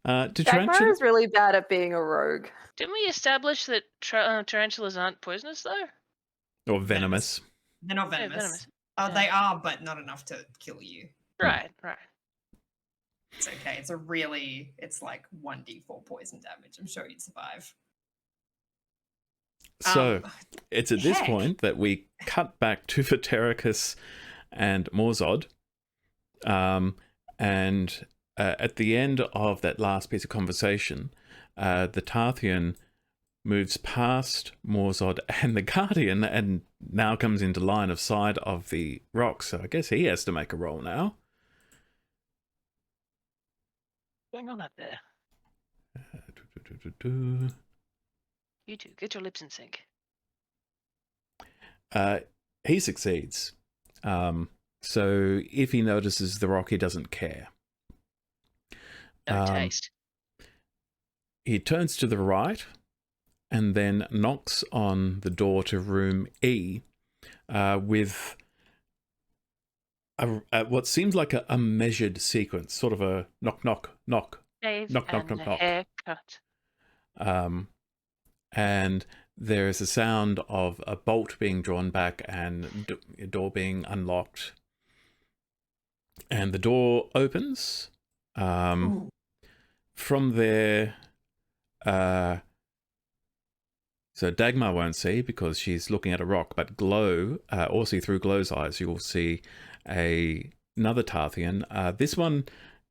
Speaker 1: Did
Speaker 4: Dagmar
Speaker 1: tarantula?
Speaker 4: is really bad at being a rogue.
Speaker 2: Didn't we establish that tarantulas aren't poisonous, though?
Speaker 1: Or venomous?
Speaker 3: They're not
Speaker 2: Yeah,
Speaker 3: venomous.
Speaker 2: venomous.
Speaker 3: Oh,
Speaker 2: Yeah.
Speaker 3: they are, but not enough to kill you.
Speaker 2: Right, right.
Speaker 3: It's okay. It's like 1d4 poison damage. I'm sure you'd survive.
Speaker 1: So it's at this
Speaker 3: heck.
Speaker 1: point that we cut back to Vatericus and Morzod. And at the end of that last piece of conversation, the Tarthean moves past Morzod and the Guardian and now comes into line of sight of the rock. So I guess he has to make a roll now.
Speaker 2: What's going on up there?
Speaker 1: Uh,
Speaker 2: You two, get your lips in sync.
Speaker 1: He succeeds. So if he notices the rock, he doesn't care.
Speaker 2: No taste.
Speaker 1: He turns to the right and then knocks on the door to room E with what seems like a measured sequence, sort of a knock, knock, knock,
Speaker 2: Shave
Speaker 1: knock, knock,
Speaker 2: and
Speaker 1: knock,
Speaker 2: a
Speaker 1: knock.
Speaker 2: haircut.
Speaker 1: And there is a sound of a bolt being drawn back and a door being unlocked. And the door opens. From there, so Dagmar won't see because she's looking at a rock, but Glow, or see through Glow's eyes, you will see another Tarthean. This one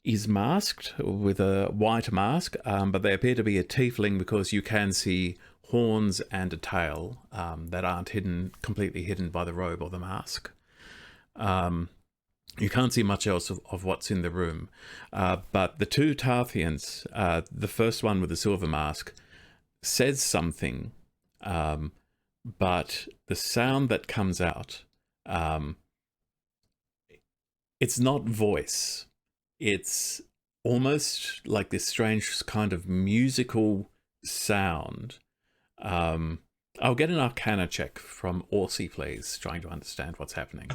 Speaker 1: is masked with a white mask, but they appear to be a tiefling because you can see horns and a tail that aren't completely hidden by the robe or the mask. You can't see much else of what's in the room. But the two Tartheans, the first one with the silver mask, says something, but the sound that comes out, it's not voice. It's almost like this strange kind of musical sound. I'll get an Arcana check from Orsi, please, trying to understand what's happening.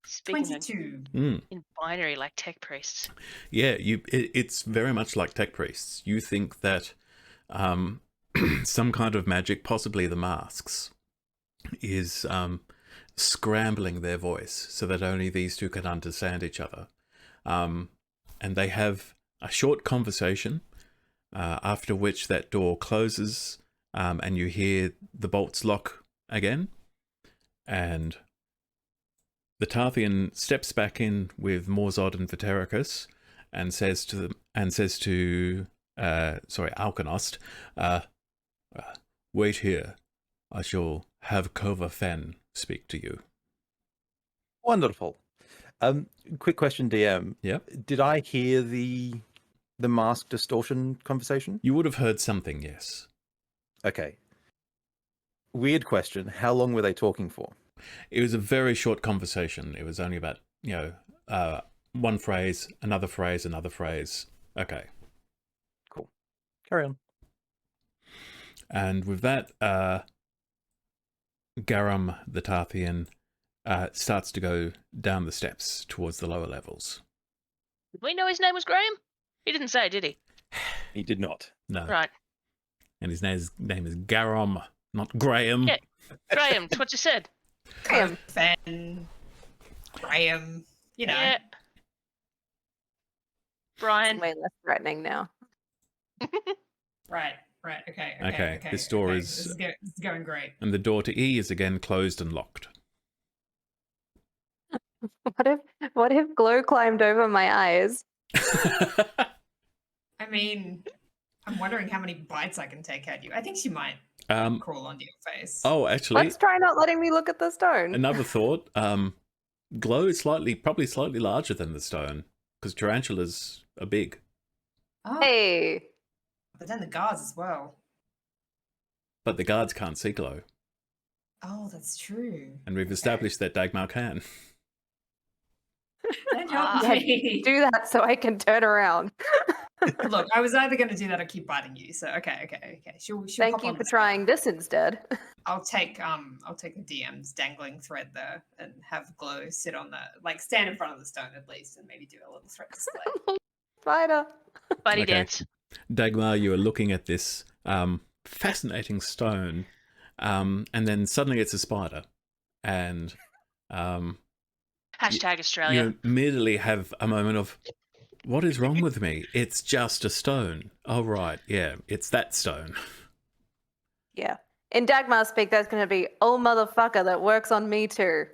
Speaker 2: Speaking
Speaker 3: 22.
Speaker 2: in binary like tech priests.
Speaker 1: Yeah, it's very much like tech priests. You think that some kind of magic, possibly the masks, is scrambling their voice so that only these two can understand each other. And they have a short conversation, after which that door closes, and you hear the bolts lock again, and the Tarthean steps back in with Morzod and Vatericus and says to Alkanost, wait here. I shall have Kova Fen speak to you.
Speaker 5: Wonderful. Quick question, DM.
Speaker 1: Yeah.
Speaker 5: Did I hear the mask distortion conversation?
Speaker 1: You would have heard something, yes.
Speaker 5: Okay. Weird question. How long were they talking for?
Speaker 1: It was a very short conversation. It was only about, one phrase, another phrase, another phrase. Okay.
Speaker 5: Cool. Carry on.
Speaker 1: And with that, Garam the Tarthean starts to go down the steps towards the lower levels.
Speaker 2: Did we know his name was Graham? He didn't say, did he?
Speaker 5: He did not.
Speaker 1: No.
Speaker 2: Right.
Speaker 1: And his name is Garam, not Graham.
Speaker 2: Yeah. Graham, that's what you said.
Speaker 4: Graham.
Speaker 3: Graham,
Speaker 2: Yeah. Brian.
Speaker 4: Way less threatening now.
Speaker 3: Right, okay.
Speaker 1: This door
Speaker 3: okay.
Speaker 1: is...
Speaker 3: This is going great.
Speaker 1: And the door to E is again closed and locked.
Speaker 4: What if Glow climbed over my eyes?
Speaker 3: I mean, I'm wondering how many bites I can take at you. I think she might crawl onto your face.
Speaker 1: Oh, actually,
Speaker 4: Let's try not letting me look at the stone.
Speaker 1: another thought. Glow is probably slightly larger than the stone, because tarantulas are big.
Speaker 3: Oh,
Speaker 4: Hey.
Speaker 3: but then the guards as well.
Speaker 1: But the guards can't see Glow.
Speaker 3: Oh, that's true.
Speaker 1: And we've established that Dagmar can.
Speaker 3: Don't help
Speaker 4: Yeah,
Speaker 3: me.
Speaker 4: do that so I can turn around.
Speaker 3: Look, I was either going to do that or keep biting you. So okay. She'll
Speaker 4: Thank
Speaker 3: hop
Speaker 4: you
Speaker 3: on
Speaker 4: for
Speaker 3: the
Speaker 4: trying this instead.
Speaker 3: I'll take the DM's dangling thread there and have Glow sit on stand in front of the stone at least and maybe do a little threat display.
Speaker 4: Spider.
Speaker 2: Buddy
Speaker 1: Okay.
Speaker 2: dance.
Speaker 1: Dagmar, you are looking at this fascinating stone, and then suddenly it's a spider. And
Speaker 2: Hashtag Australia.
Speaker 1: you immediately have a moment of, what is wrong with me? It's just a stone. Oh, right. Yeah, it's that stone.
Speaker 4: Yeah. In Dagmar speak, that's going to be, oh, motherfucker, that works on me too.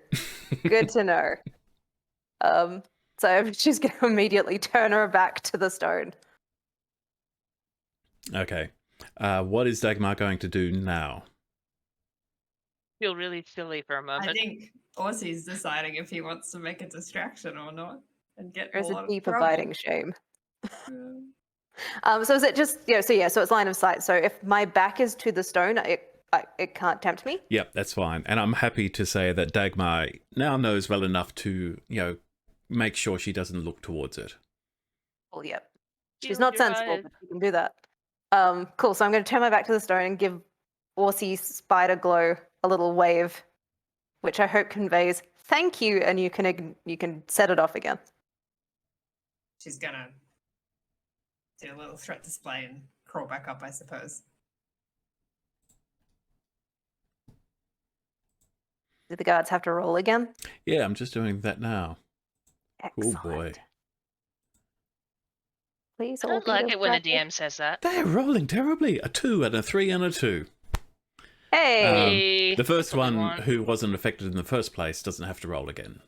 Speaker 4: Good to know. So she's going to immediately turn her back to the stone.
Speaker 1: Okay. What is Dagmar going to do now?
Speaker 2: Feel really silly for a
Speaker 3: I
Speaker 2: moment.
Speaker 3: think Orsi's deciding if he wants to make a distraction or not and get
Speaker 4: There's
Speaker 3: all
Speaker 4: a
Speaker 3: out of
Speaker 4: deep
Speaker 3: trouble.
Speaker 4: abiding shame.
Speaker 3: Yeah.
Speaker 4: So is it just, so it's line of sight. So if my back is to the stone, it can't tempt me.
Speaker 1: Yep, that's fine. And I'm happy to say that Dagmar now knows well enough to, make sure she doesn't look towards it.
Speaker 4: Well, yep. She's
Speaker 2: Shield
Speaker 4: not
Speaker 2: your
Speaker 4: sensible,
Speaker 2: eyes.
Speaker 4: but she can do that. Cool. So I'm going to turn my back to the stone and give Orsi's spider glow a little wave, which I hope conveys thank you, and you can set it off again.
Speaker 3: She's gonna do a little threat display and crawl back up, I suppose.
Speaker 4: Do the guards have to roll again?
Speaker 1: Yeah, I'm just doing that now.
Speaker 4: Excellent.
Speaker 1: Oh boy.
Speaker 4: Please,
Speaker 2: I
Speaker 4: all
Speaker 2: don't
Speaker 4: be
Speaker 2: like it when a
Speaker 4: distracted.
Speaker 2: DM says that.
Speaker 1: They're rolling terribly. A 2 and a 3 and a 2.
Speaker 4: Hey.
Speaker 2: Hey,
Speaker 1: The first
Speaker 2: that's what we
Speaker 1: one
Speaker 2: want.
Speaker 1: who wasn't affected in the first place doesn't have to roll again.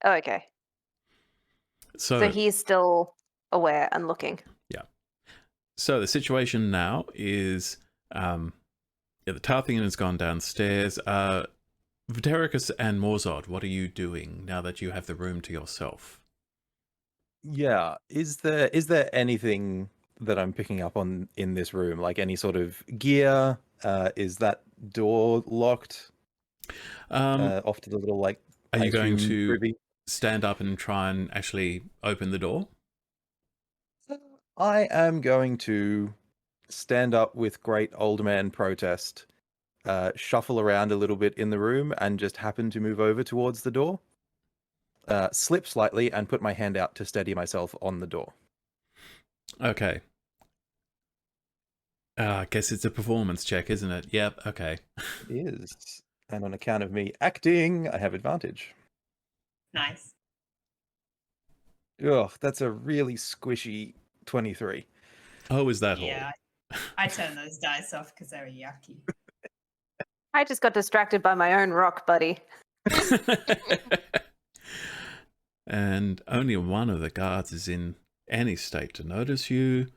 Speaker 4: Oh, okay. So he's still aware and looking.
Speaker 1: So the situation now is the Tarthean has gone downstairs. Vitericus and Morzod, what are you doing now that you have the room to yourself?
Speaker 5: Yeah. Is there anything that I'm picking up on in this room? Like any sort of gear? Is that door locked? Off to the little
Speaker 1: Are
Speaker 5: I
Speaker 1: you going
Speaker 5: assume,
Speaker 1: to
Speaker 5: privy?
Speaker 1: stand up and try and actually open the door?
Speaker 5: I am going to stand up with great old man protest, shuffle around a little bit in the room, and just happen to move over towards the door. Slip slightly and put my hand out to steady myself on the door.
Speaker 1: Okay. I guess it's a performance check, isn't it? Yep, okay.
Speaker 5: It is. And on account of me acting, I have advantage.
Speaker 3: Nice.
Speaker 5: Ugh, that's a really squishy 23.
Speaker 1: Oh, is that
Speaker 3: Yeah, I turned those dice off because they were yucky.
Speaker 4: I just got distracted by my own rock, buddy.
Speaker 1: all? And only one of the guards is in any state to notice you,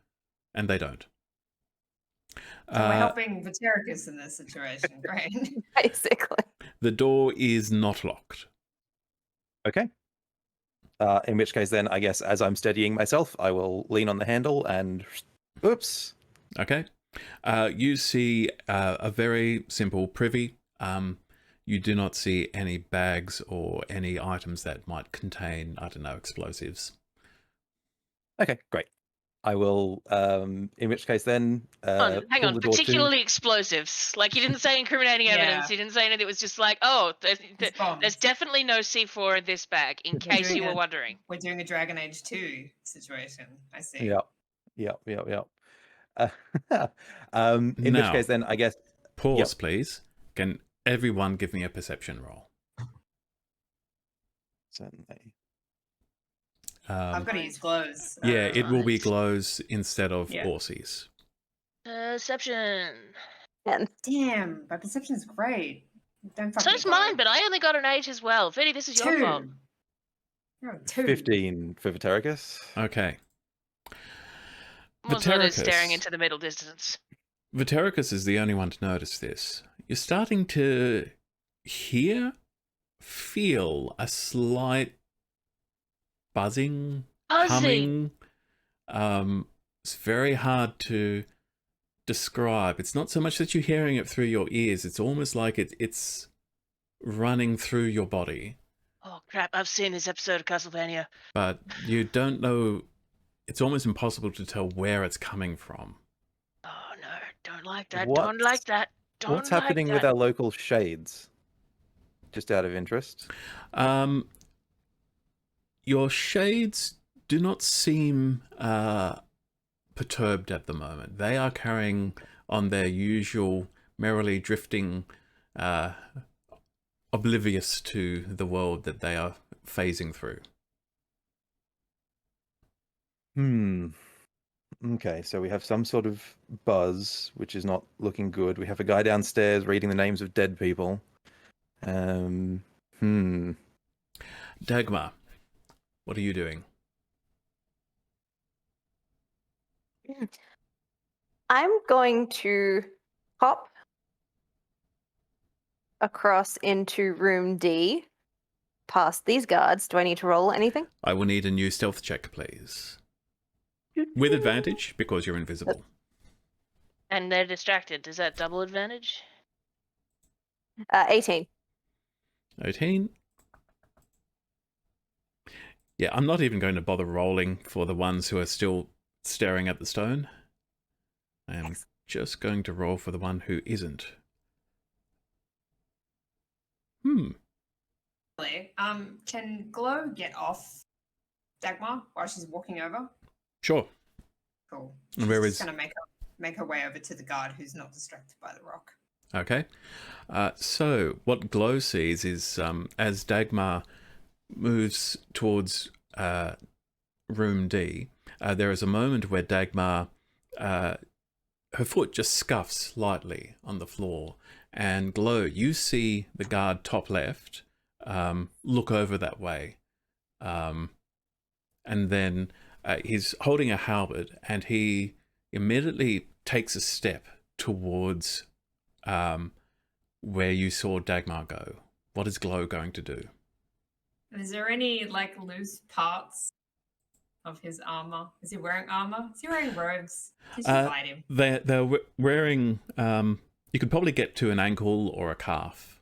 Speaker 1: and they don't.
Speaker 3: So we're helping Vitericus in this situation. Great.
Speaker 4: Basically.
Speaker 1: The door is not locked.
Speaker 5: Okay. In which case, then, I guess, as I'm steadying myself, I will lean on the handle and... Oops.
Speaker 1: Okay. You see a very simple privy. You do not see any bags or any items that might contain, I don't know, explosives.
Speaker 5: Okay, great. I will, in which case then...
Speaker 2: Hang
Speaker 5: pull
Speaker 2: on,
Speaker 5: the door to-
Speaker 2: particularly explosives. Like, you didn't say incriminating evidence.
Speaker 3: Yeah.
Speaker 2: You didn't say anything. It was just like, oh,
Speaker 3: It's bombs.
Speaker 2: there's definitely no C4 in this bag, in case
Speaker 3: doing
Speaker 2: you were
Speaker 3: it.
Speaker 2: wondering.
Speaker 3: We're doing a Dragon Age 2 situation. I see.
Speaker 5: Yep. In
Speaker 1: Now,
Speaker 5: which case, then, I guess...
Speaker 1: Pause, please. Can everyone give me a perception roll?
Speaker 5: Certainly.
Speaker 3: I've got to use glows.
Speaker 1: Yeah, it will be
Speaker 2: Right.
Speaker 1: glows instead of
Speaker 3: Yeah.
Speaker 1: Orsies.
Speaker 2: Perception.
Speaker 4: And
Speaker 3: Damn, my perception's great. Don't fucking
Speaker 2: So's mine, but I only got an 8 as well. Vinny, this is your fault.
Speaker 3: You're a 2.
Speaker 5: 15 for Vitericus.
Speaker 1: Okay.
Speaker 2: Morzod is staring
Speaker 1: Vitericus.
Speaker 2: into the middle distance.
Speaker 1: Vitericus is the only one to notice this. You're starting to feel a slight buzzing,
Speaker 2: Buzzing.
Speaker 1: humming. It's very hard to describe. It's not so much that you're hearing it through your ears. It's almost like it's running through your body.
Speaker 2: Oh, crap. I've seen this episode of Castlevania.
Speaker 1: But you don't know. It's almost impossible to tell where it's coming from.
Speaker 2: Oh, no. Don't like that.
Speaker 5: What's-
Speaker 2: Don't like that. Don't
Speaker 5: What's
Speaker 2: like
Speaker 5: happening
Speaker 2: that.
Speaker 5: with our local shades? Just out of interest.
Speaker 1: Your shades do not seem perturbed at the moment. They are carrying on their usual merrily drifting, oblivious to the world that they are phasing through.
Speaker 5: Okay, so we have some sort of buzz, which is not looking good. We have a guy downstairs reading the names of dead people.
Speaker 1: Dagmar, what are you doing?
Speaker 4: I'm going to hop across into room D, past these guards. Do I need to roll anything?
Speaker 1: I will need a new stealth check, please. With advantage, because you're invisible.
Speaker 2: And they're distracted. Does that double advantage?
Speaker 4: 18.
Speaker 1: 18. Yeah, I'm not even going to bother rolling for the ones who are still staring at the stone. I am just going to roll for the one who isn't.
Speaker 3: Can Glow get off Dagmar while she's walking over?
Speaker 1: Sure.
Speaker 3: Cool.
Speaker 1: And
Speaker 3: She's
Speaker 1: where
Speaker 3: just
Speaker 1: is-
Speaker 3: gonna make her way over to the guard who's not distracted by the rock.
Speaker 1: Okay. So what Glow sees is as Dagmar moves towards room D, there is a moment where Dagmar, her foot just scuffs lightly on the floor, and Glow, you see the guard top left look over that way, and then he's holding a halberd, and he immediately takes a step towards where you saw Dagmar go. What is Glow going to do?
Speaker 3: Is there any like loose parts of his armor? Is he wearing armor? Is he wearing robes? Did you fight him?
Speaker 1: They're wearing. You could probably get to an ankle or a calf.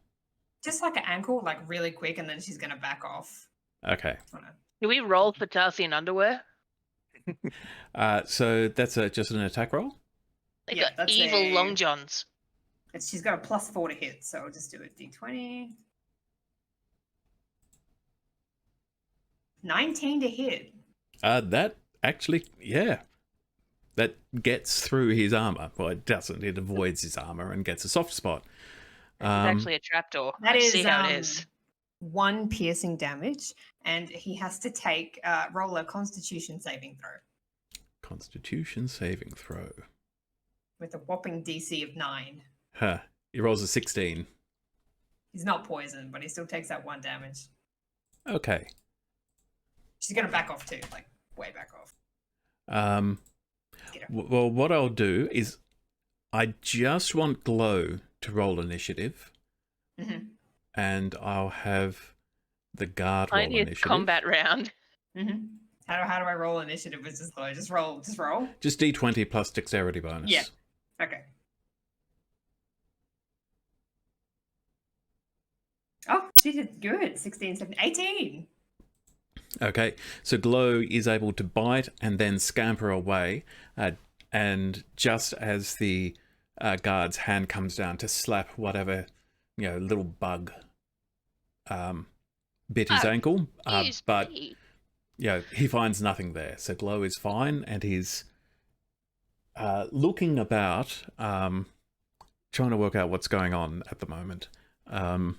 Speaker 3: Just like an ankle, like really quick, and then she's gonna back off.
Speaker 1: Okay.
Speaker 2: Do we roll for Tarthean underwear?
Speaker 1: So that's just an attack roll.
Speaker 2: They
Speaker 3: Yeah,
Speaker 2: got
Speaker 3: that's
Speaker 2: evil
Speaker 3: a-
Speaker 2: long johns.
Speaker 3: She's got a +4 to hit, so I'll just do a d20. 19 to hit.
Speaker 1: That actually, yeah, that gets through his armor. Well, it doesn't. It avoids his armor and gets a soft spot.
Speaker 2: It's actually a trapdoor.
Speaker 3: That
Speaker 2: I
Speaker 3: is
Speaker 2: see how it is.
Speaker 3: 1 piercing damage, and he has to take roll a Constitution saving throw
Speaker 1: Constitution saving throw.
Speaker 3: with a whopping DC of 9.
Speaker 1: Huh. He rolls a 16.
Speaker 3: He's not poisoned, but he still takes that 1 damage.
Speaker 1: Okay.
Speaker 3: She's gonna back off too, like way back off. Get her.
Speaker 1: Well, what I'll do is I just want Glow to roll initiative,
Speaker 3: Mm-hmm.
Speaker 1: and I'll have the guard roll
Speaker 2: Tiniest
Speaker 1: initiative.
Speaker 2: combat round.
Speaker 3: Mm-hmm. How do I roll initiative with this low? Just roll.
Speaker 1: Just d20 plus dexterity bonus.
Speaker 3: Yeah. Okay. Oh, she did good. 16, 17, 18.
Speaker 1: Okay, so Glow is able to bite and then scamper away, and just as the guard's hand comes down to slap whatever, little bug bit his ankle, but he finds nothing there. So Glow is fine, and he's looking about, trying to work out what's going on at the moment. And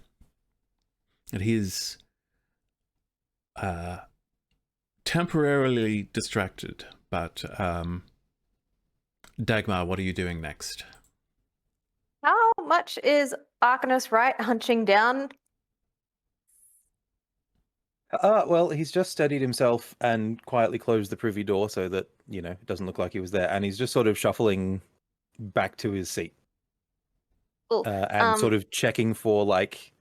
Speaker 1: he's temporarily distracted, but Dagmar, what are you doing next?
Speaker 4: How much is Arcanus right hunching down?
Speaker 5: Well, he's just steadied himself and quietly closed the privy door so that, it doesn't look like he was there. And he's just sort of shuffling back to his seat.
Speaker 4: Cool.
Speaker 5: And sort of checking for, like,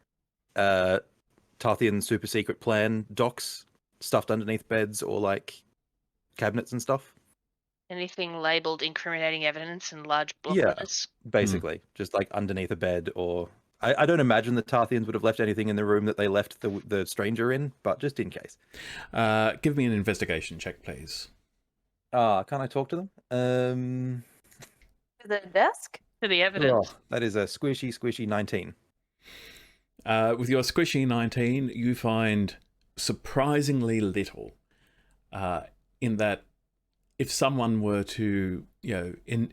Speaker 5: Tarthean super secret plan docs stuffed underneath beds or, like, cabinets and stuff.
Speaker 2: Anything labeled incriminating evidence in large block
Speaker 5: Yeah.
Speaker 2: letters?
Speaker 5: Basically, just, like, underneath a bed or... I don't imagine the Tartheans would have left anything in the room that they left the stranger in, but just in case.
Speaker 1: Give me an investigation check, please.
Speaker 5: Can't I talk to them?
Speaker 4: To the desk?
Speaker 2: To the evidence.
Speaker 5: That is a squishy 19.
Speaker 1: With your squishy 19, you find surprisingly little. In that, if someone were to,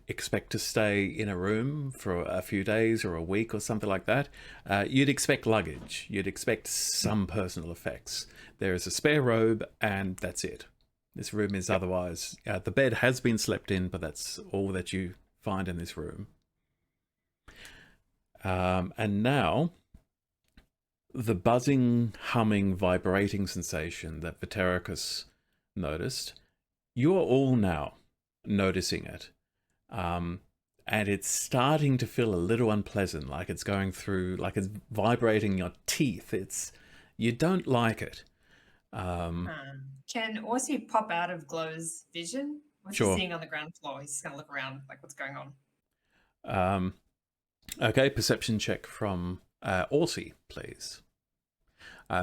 Speaker 1: expect to stay in a room for a few days or a week or something like that, you'd expect luggage. You'd expect some personal effects. There is a spare robe, and that's it. This room is otherwise... the bed has been slept in, but that's all that you find in this room. And now, the buzzing, humming, vibrating sensation that Vitericus noticed, you are all now noticing it. And it's starting to feel a little unpleasant, like it's going through, like it's vibrating your teeth. You don't like it.
Speaker 3: Can Orsi pop out of Glow's vision? What's
Speaker 1: Sure.
Speaker 3: he seeing on the ground floor? He's just going to look around, like, what's going on?
Speaker 1: Okay, perception check from Orsi, please.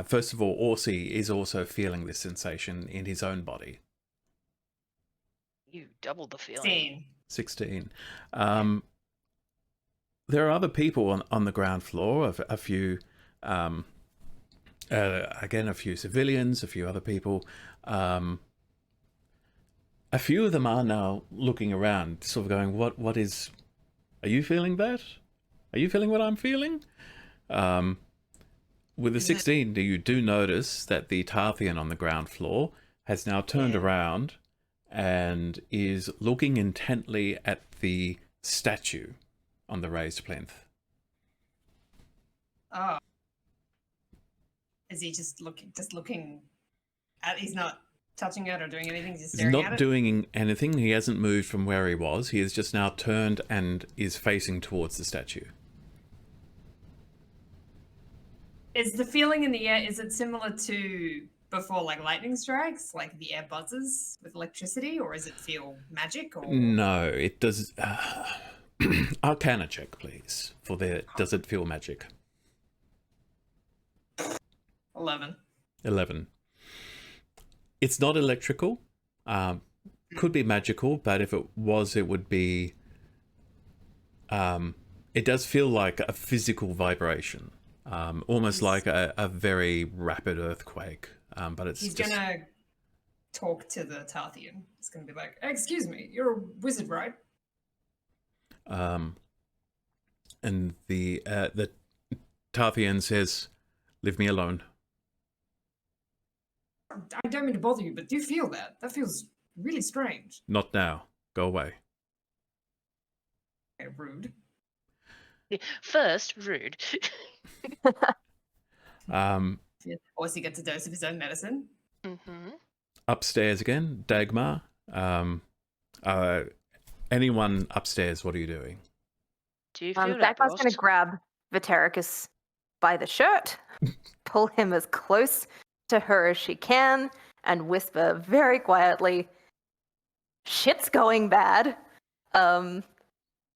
Speaker 1: First of all, Orsi is also feeling this sensation in his own body.
Speaker 2: You doubled the feeling.
Speaker 3: 16.
Speaker 1: 16. There are other people on the ground floor, a few, again, a few civilians, a few other people. A few of them are now looking around, sort of going, what is... Are you feeling that? Are you feeling what I'm feeling? With the 16, you do notice that the Tarthean on the ground floor has now turned around and is looking intently at the statue on the raised plinth.
Speaker 3: Oh. Is he just looking at? He's not touching it or doing anything. He's just
Speaker 1: He's
Speaker 3: staring at
Speaker 1: not
Speaker 3: it.
Speaker 1: doing anything. He hasn't moved from where he was. He has just now turned and is facing towards the statue.
Speaker 3: Is the feeling in the air? Is it similar to before, like lightning strikes, like the air buzzes with electricity, or does it feel magic? Or
Speaker 1: No, it does. Arcana check, please. For the does it feel magic?
Speaker 3: 11.
Speaker 1: 11. It's not electrical. Could be magical, but if it was, it would be... it does feel like a physical vibration. Almost like a very rapid earthquake. But it's
Speaker 3: He's
Speaker 1: just...
Speaker 3: gonna talk to the Tarthean. It's gonna be like, "Excuse me, you're a wizard, right?"
Speaker 1: And the Tarthean says, "Leave me alone."
Speaker 3: I don't mean to bother you, but do you feel that? That feels really strange.
Speaker 1: Not now. Go away.
Speaker 3: Okay, rude.
Speaker 2: First, rude.
Speaker 3: Or does he get a dose of his own medicine?
Speaker 2: Mm-hmm.
Speaker 1: Upstairs again, Dagmar. Anyone upstairs, what are you doing?
Speaker 2: Do you feel that,
Speaker 4: Dagmar's
Speaker 2: boss?
Speaker 4: going to grab Vitericus by the shirt, pull him as close to her as she can, and whisper very quietly, "Shit's going bad.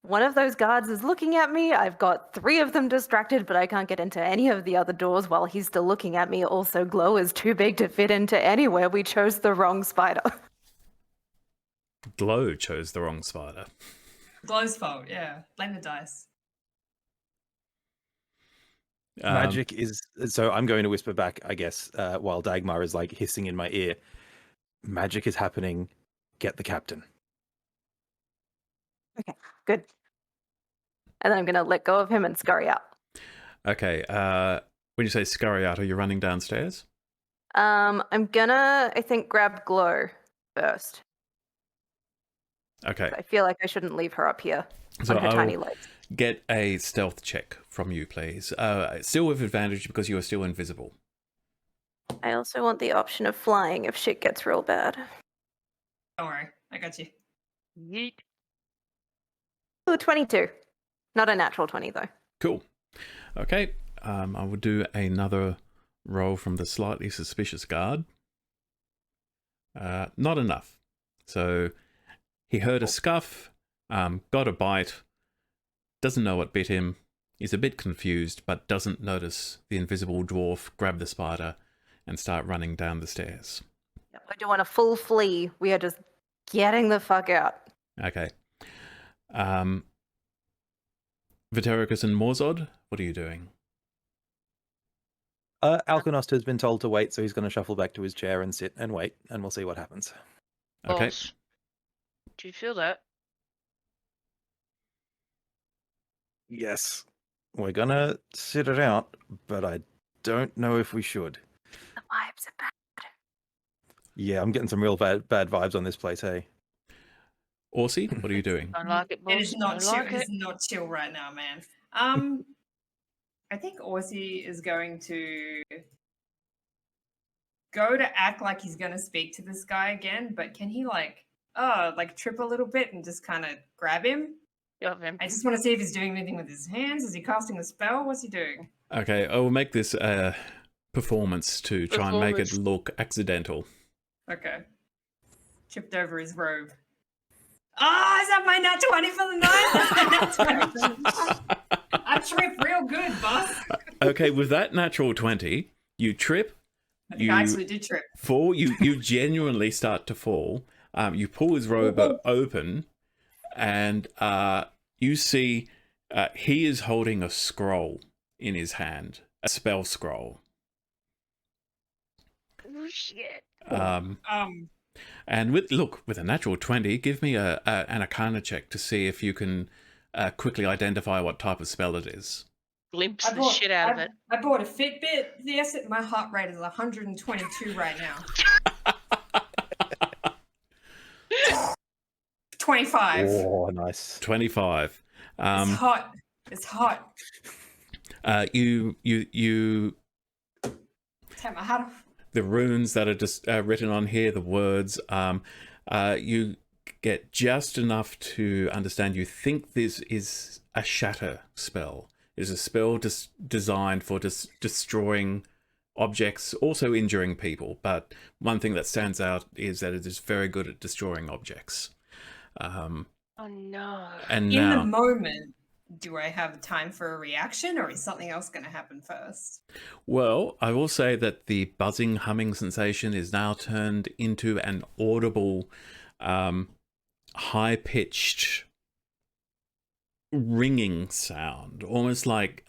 Speaker 4: One of those guards is looking at me. I've got 3 of them distracted, but I can't get into any of the other doors while he's still looking at me. Also, Glow is too big to fit into anywhere. We chose the wrong spider."
Speaker 1: Glow chose the wrong spider.
Speaker 3: Glow's fault, yeah. Blame the dice.
Speaker 5: Magic is... So I'm going to whisper back, I guess, while Dagmar is like hissing in my ear. Magic is happening. Get the captain.
Speaker 4: Okay, good. And then I'm going to let go of him and scurry out.
Speaker 1: Okay. When you say scurry out, are you running downstairs?
Speaker 4: I'm gonna, I think, grab Glow first.
Speaker 1: Okay.
Speaker 4: I feel like I shouldn't leave her up here
Speaker 1: So
Speaker 4: on her
Speaker 1: I'll
Speaker 4: tiny legs.
Speaker 1: get a stealth check from you, please. Still with advantage because you are still invisible.
Speaker 4: I also want the option of flying if shit gets real bad.
Speaker 3: Don't worry, I got you.
Speaker 2: Yeet.
Speaker 4: Ooh, 22. Not a natural 20, though.
Speaker 1: Cool. Okay. I will do another roll from the slightly suspicious guard. Not enough. So he heard a scuff, got a bite, doesn't know what bit him, is a bit confused, but doesn't notice the invisible dwarf grab the spider and start running down the stairs.
Speaker 4: We're doing a full flee. We are just getting the fuck out.
Speaker 1: Okay. Vitericus and Morzod, what are you doing?
Speaker 5: Alkanost has been told to wait, so he's going to shuffle back to his chair and sit and wait, and we'll see what happens.
Speaker 1: Okay.
Speaker 2: Boss, do you feel that?
Speaker 5: Yes. We're going to sit it out, but I don't know if we should.
Speaker 4: The vibes are bad.
Speaker 5: Yeah, I'm getting some real bad vibes on this place, hey?
Speaker 1: Orsi, what are you doing?
Speaker 2: Don't like it, boss.
Speaker 3: It is not
Speaker 2: Don't
Speaker 3: chill.
Speaker 2: like
Speaker 3: It
Speaker 2: it.
Speaker 3: is not chill right now, man. I think Orsi is going to go to act like he's going to speak to this guy again, but can he like trip a little bit and just kind of grab him?
Speaker 2: Got him.
Speaker 3: I just want to see if he's doing anything with his hands. Is he casting a spell? What's he doing?
Speaker 1: Okay, I will make this a performance to try and make it
Speaker 2: Performance.
Speaker 1: look accidental.
Speaker 3: Okay. Tripped over his robe. Oh, is that my nat 20 for the night? That's my nat 20. I trip real good, boss.
Speaker 1: Okay, with that natural 20, you trip.
Speaker 3: I think I actually did trip.
Speaker 1: Fall. You genuinely start to fall. You pull his robe open, and you see he is holding a scroll in his hand, a spell scroll.
Speaker 2: Oh, shit.
Speaker 1: And with a natural 20, give me an Arcana check to see if you can quickly identify what type of spell it is.
Speaker 2: Glimpse the shit out of it.
Speaker 3: I bought a Fitbit. Yes, my heart rate is 122 right now. 25.
Speaker 5: Oh, nice.
Speaker 1: 25.
Speaker 3: It's hot. It's hot.
Speaker 1: You
Speaker 3: Take my hat off.
Speaker 1: the runes that are just written on here, the words, you get just enough to understand. You think this is a shatter spell. It is a spell designed for destroying objects, also injuring people. But one thing that stands out is that it is very good at destroying objects.
Speaker 2: Oh no.
Speaker 1: And
Speaker 3: In
Speaker 1: now,
Speaker 3: the moment, do I have time for a reaction, or is something else going to happen first?
Speaker 1: well, I will say that the buzzing, humming sensation is now turned into an audible, high-pitched, ringing sound, almost like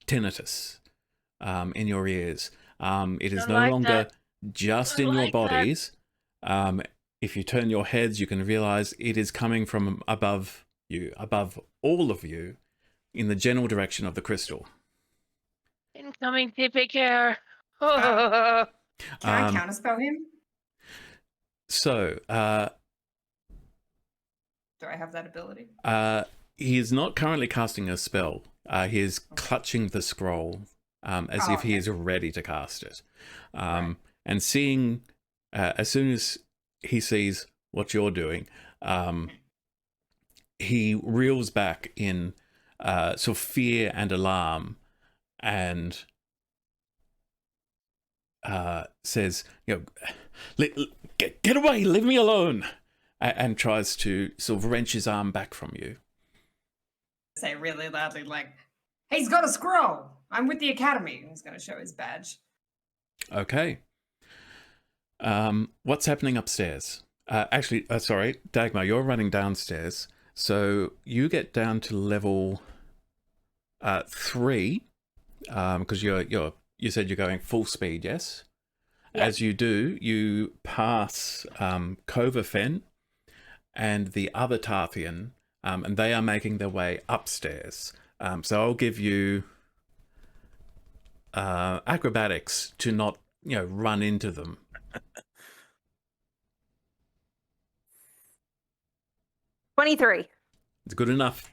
Speaker 1: tinnitus in your ears. It is
Speaker 2: Don't
Speaker 1: no
Speaker 2: like
Speaker 1: longer
Speaker 2: that.
Speaker 1: just
Speaker 2: Don't
Speaker 1: in your
Speaker 2: like that.
Speaker 1: bodies. If you turn your heads, you can realize it is coming from above you, above all of you, in the general direction of the crystal.
Speaker 2: Incoming TPK.
Speaker 3: Can I counterspell him?
Speaker 1: So,
Speaker 3: Do I have that ability?
Speaker 1: he is not currently casting a spell. He is clutching the scroll as if he is ready to cast it. And seeing, as soon as he sees what you're doing, he reels back in sort of fear and alarm, and says, get away, leave me alone, and tries to sort of wrench his arm back from you.
Speaker 3: Say really loudly, like, he's got a scroll. I'm with the academy. He's going to show his badge.
Speaker 1: Okay. What's happening upstairs? Sorry, Dagmar, you're running downstairs. So you get down to level 3, because you said you're going full speed, yes?
Speaker 4: Yeah.
Speaker 1: As you do, you pass Coverfen and the other Tarthean, and they are making their way upstairs. So I'll give you acrobatics to not, run into them.
Speaker 4: 23.
Speaker 1: It's good enough.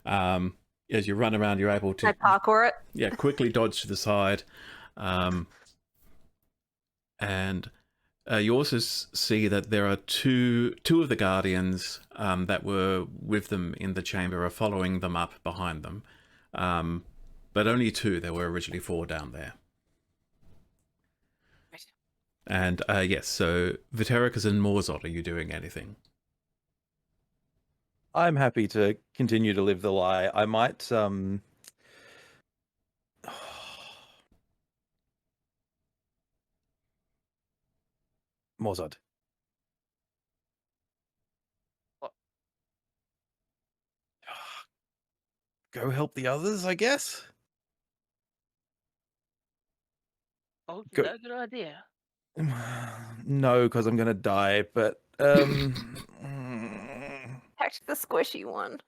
Speaker 1: As you run around, you're able
Speaker 4: I
Speaker 1: to
Speaker 4: parkour it.
Speaker 1: quickly dodge to the side. And you also see that there are two of the guardians that were with them in the chamber are following them up behind them. But only 2. There were originally 4 down there.
Speaker 4: Right.
Speaker 1: And yes, so Vitericus and Morzot, are you doing anything?
Speaker 5: I'm happy to continue to live the lie. I might Morzod.
Speaker 2: What?
Speaker 5: Go help the others, I guess.
Speaker 2: Oh,
Speaker 5: Go-
Speaker 2: no good idea.
Speaker 5: No, because I'm gonna die. But
Speaker 4: Protect the squishy one.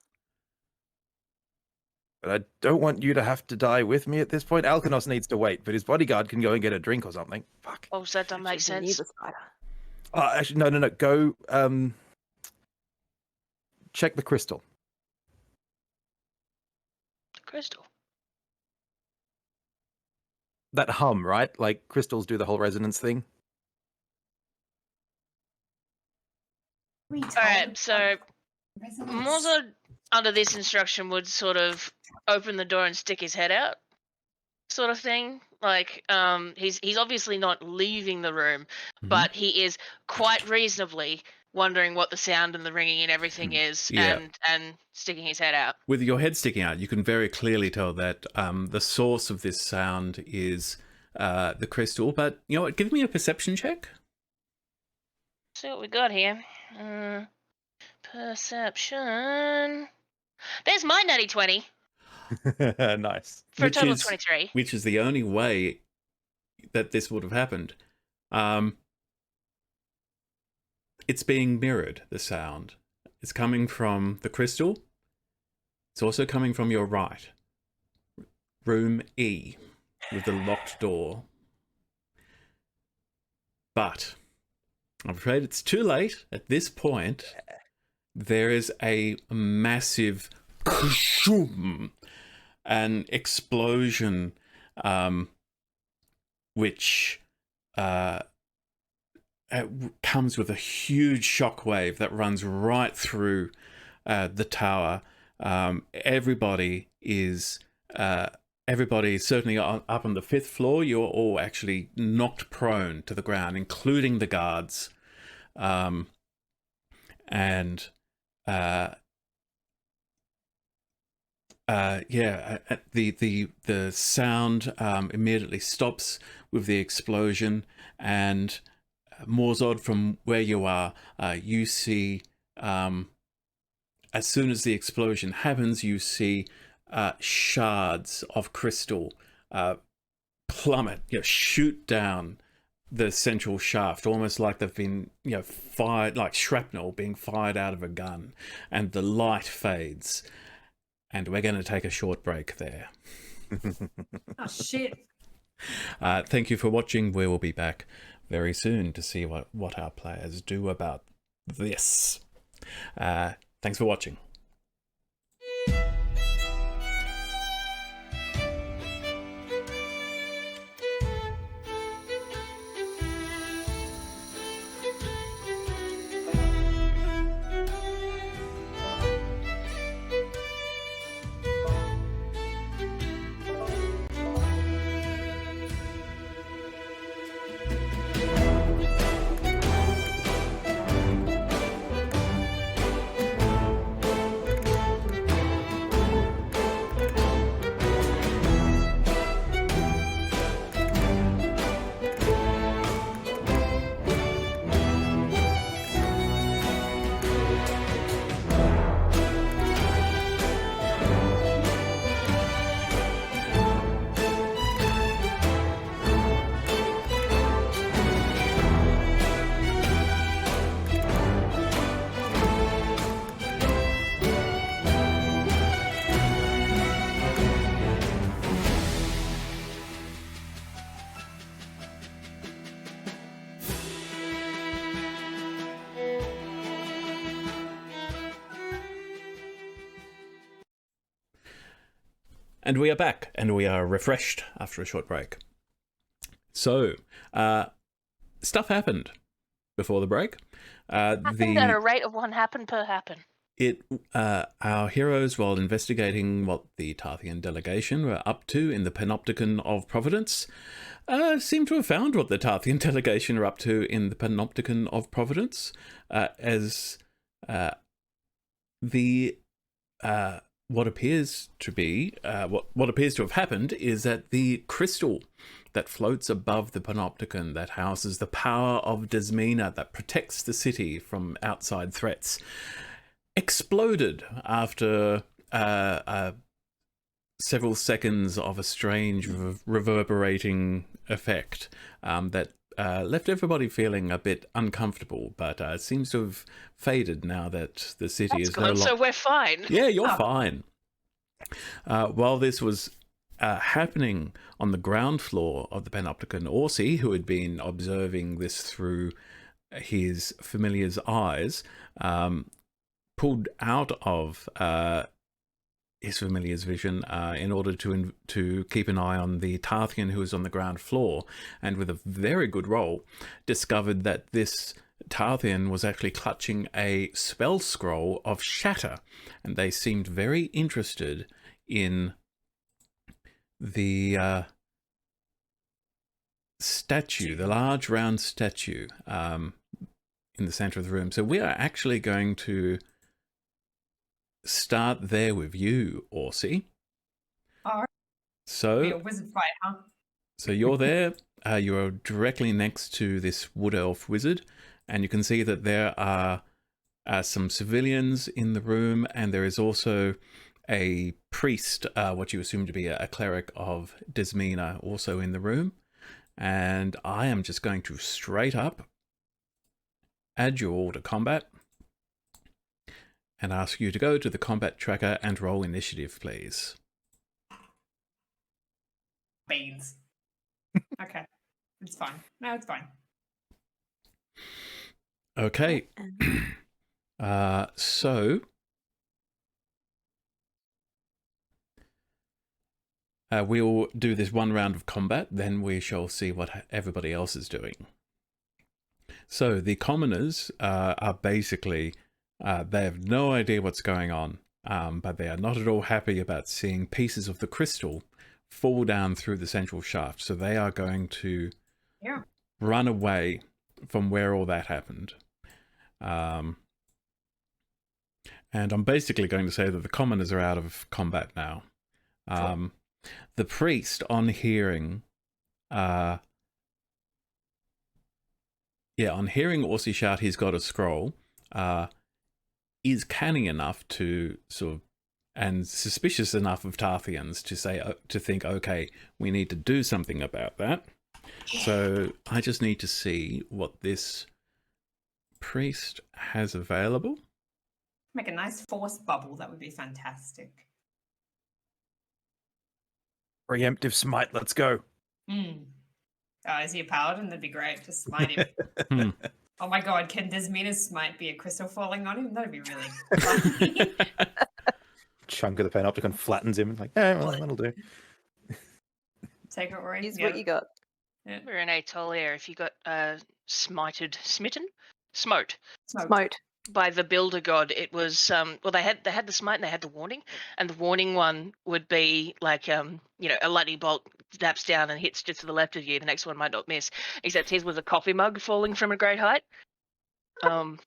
Speaker 5: but I don't want you to have to die with me at this point. Alkanos needs to wait, but his bodyguard can go and get a drink or something. Fuck.
Speaker 2: Oh, so that doesn't make
Speaker 4: Actually, we need
Speaker 2: sense.
Speaker 4: the spider.
Speaker 5: Actually, no. Go check the crystal.
Speaker 2: The crystal.
Speaker 5: That hum, right? Like crystals do the whole resonance thing.
Speaker 3: We
Speaker 2: All right, so Morzod, under this instruction, would sort of open the door and stick his head out, sort of thing. Like, he's obviously not leaving the room,
Speaker 1: Mhm.
Speaker 2: but he is quite reasonably wondering what the sound and the ringing and everything is,
Speaker 1: Yeah.
Speaker 2: and sticking his head out.
Speaker 1: With your head sticking out, you can very clearly tell that the source of this sound is the crystal. But you know what? Give me a perception check.
Speaker 2: See what we got here. Perception. There's my natty 20
Speaker 5: Nice.
Speaker 2: for a
Speaker 1: Which
Speaker 2: total
Speaker 1: is-
Speaker 2: of 23.
Speaker 1: Which is the only way that this would have happened. It's being mirrored, the sound. It's coming from the crystal. It's also coming from your right. Room E, with the locked door. But I'm afraid it's too late. At this point, there is a massive kshum, an explosion, which comes with a huge shockwave that runs right through the tower. Everybody is certainly up on the 5th floor. You're all actually knocked prone to the ground, including the guards. The sound immediately stops with the explosion, and Morzod, from where you are, you see, as soon as the explosion happens, you see shards of crystal plummet, shoot down the central shaft, almost like they've been, fired, like shrapnel being fired out of a gun, and the light fades. And we're going to take a short break there.
Speaker 3: Oh, shit.
Speaker 1: Thank you for watching. We will be back very soon to see what our players do about this. Thanks for watching. And we are back, and we are refreshed after a short break. So, stuff happened before the break.
Speaker 2: Happened at a rate of one happen per happen.
Speaker 1: Our heroes, while investigating what the Tarthean delegation were up to in the Panopticon of Providence, seem to have found what the Tarthean delegation are up to in the Panopticon of Providence, what appears to have happened is that the crystal that floats above the Panopticon, that houses the power of Desmina, that protects the city from outside threats, exploded after several seconds of a strange reverberating effect that left everybody feeling a bit uncomfortable, but it seems to have faded now that the city is no longer...
Speaker 2: So we're fine.
Speaker 1: Yeah, you're fine. While this was happening on the ground floor of the Panopticon, Orsi, who had been observing this through his familiar's eyes, pulled out of his familiar's vision in order to keep an eye on the Tarthean who was on the ground floor, and with a very good roll, discovered that this Tarthean was actually clutching a spell scroll of Shatter, and they seemed very interested in the statue, the large round statue in the center of the room. So we are actually going to start there with you, Orsi.
Speaker 3: All right. Be a
Speaker 1: So,
Speaker 3: wizard fight, huh?
Speaker 1: so you're there. You're directly next to this wood elf wizard, and you can see that there are some civilians in the room, and there is also a priest, what you assume to be a cleric of Desmina, also in the room. And I am just going to straight up add you all to combat and ask you to go to the combat tracker and roll initiative, please.
Speaker 3: Beans. Okay. It's fine. No, it's fine.
Speaker 1: Okay. So we'll do this one round of combat, then we shall see what everybody else is doing. So the commoners are basically, they have no idea what's going on, but they are not at all happy about seeing pieces of the crystal fall down through the central shaft. So they are going to run away from where all that happened. And I'm basically going to say that the commoners are out of combat now. The priest, on hearing, on hearing Orsi shout he's got a scroll, is canny enough to sort of, and suspicious enough of Tartheans to say, to think, okay, we need to do something about that. So I just need to see what this priest has available.
Speaker 3: Make a nice force bubble. That would be fantastic.
Speaker 5: Preemptive smite, let's go.
Speaker 3: Oh, is he a paladin? That'd be great. Just smite him. Oh my god, can Desmina's smite be a crystal falling on him? That'd be really funny.
Speaker 5: Chunk of the panopticon flattens him. Like, well, that'll do.
Speaker 3: Take it, Rory.
Speaker 4: Use what you got.
Speaker 3: Yeah.
Speaker 2: We're in Atolia. If you got smitten, smote
Speaker 4: Smote.
Speaker 2: by the builder god, it was well they had the smite and they had the warning, and the warning one would be like a lightning bolt snaps down and hits just to the left of you. The next one might not miss, except his was a coffee mug falling from a great height. That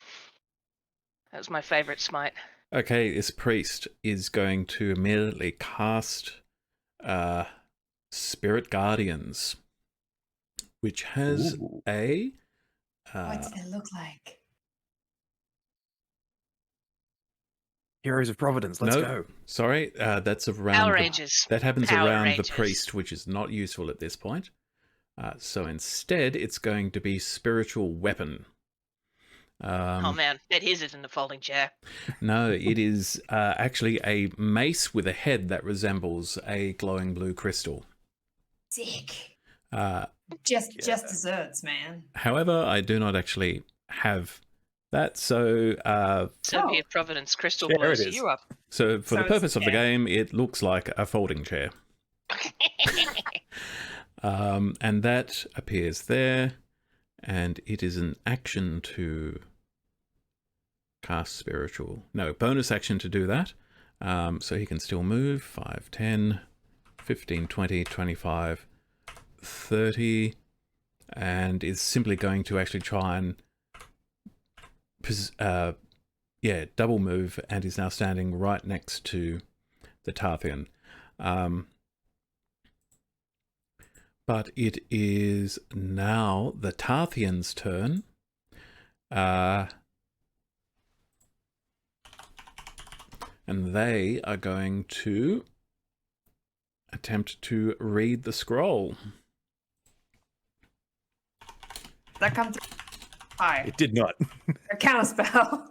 Speaker 2: was my favorite smite.
Speaker 1: Okay, this priest is going to immediately cast Spirit Guardians, which has a...
Speaker 3: what does it look like?
Speaker 5: Heroes of Providence, let's go.
Speaker 1: Sorry, that's around...
Speaker 2: Power Rangers.
Speaker 1: That happens
Speaker 2: Power
Speaker 1: around
Speaker 2: Rangers.
Speaker 1: the priest, which is not useful at this point. So instead, it's going to be Spiritual Weapon.
Speaker 2: Oh man, bet his isn't a folding chair.
Speaker 1: No, it is actually a mace with a head that resembles a glowing blue crystal.
Speaker 3: Sick.
Speaker 1: Uh,
Speaker 3: Just desserts, man.
Speaker 1: However, I do not actually have that, so
Speaker 2: Soviet Providence crystal
Speaker 5: There
Speaker 2: blows
Speaker 5: it is.
Speaker 2: you up.
Speaker 1: so for the
Speaker 3: it's-
Speaker 1: purpose of the game, it looks like a folding chair. And that appears there, and it is an action to cast spiritual. No, bonus action to do that. So he can still move 5, 10, 15, 20, 25, 30, and is simply going to actually try and double move, and is now standing right next to the Tarthean. But it is now the Tarthean's turn. And they are going to attempt to read the scroll.
Speaker 3: That comes. Hi.
Speaker 5: It did not.
Speaker 3: A counterspell.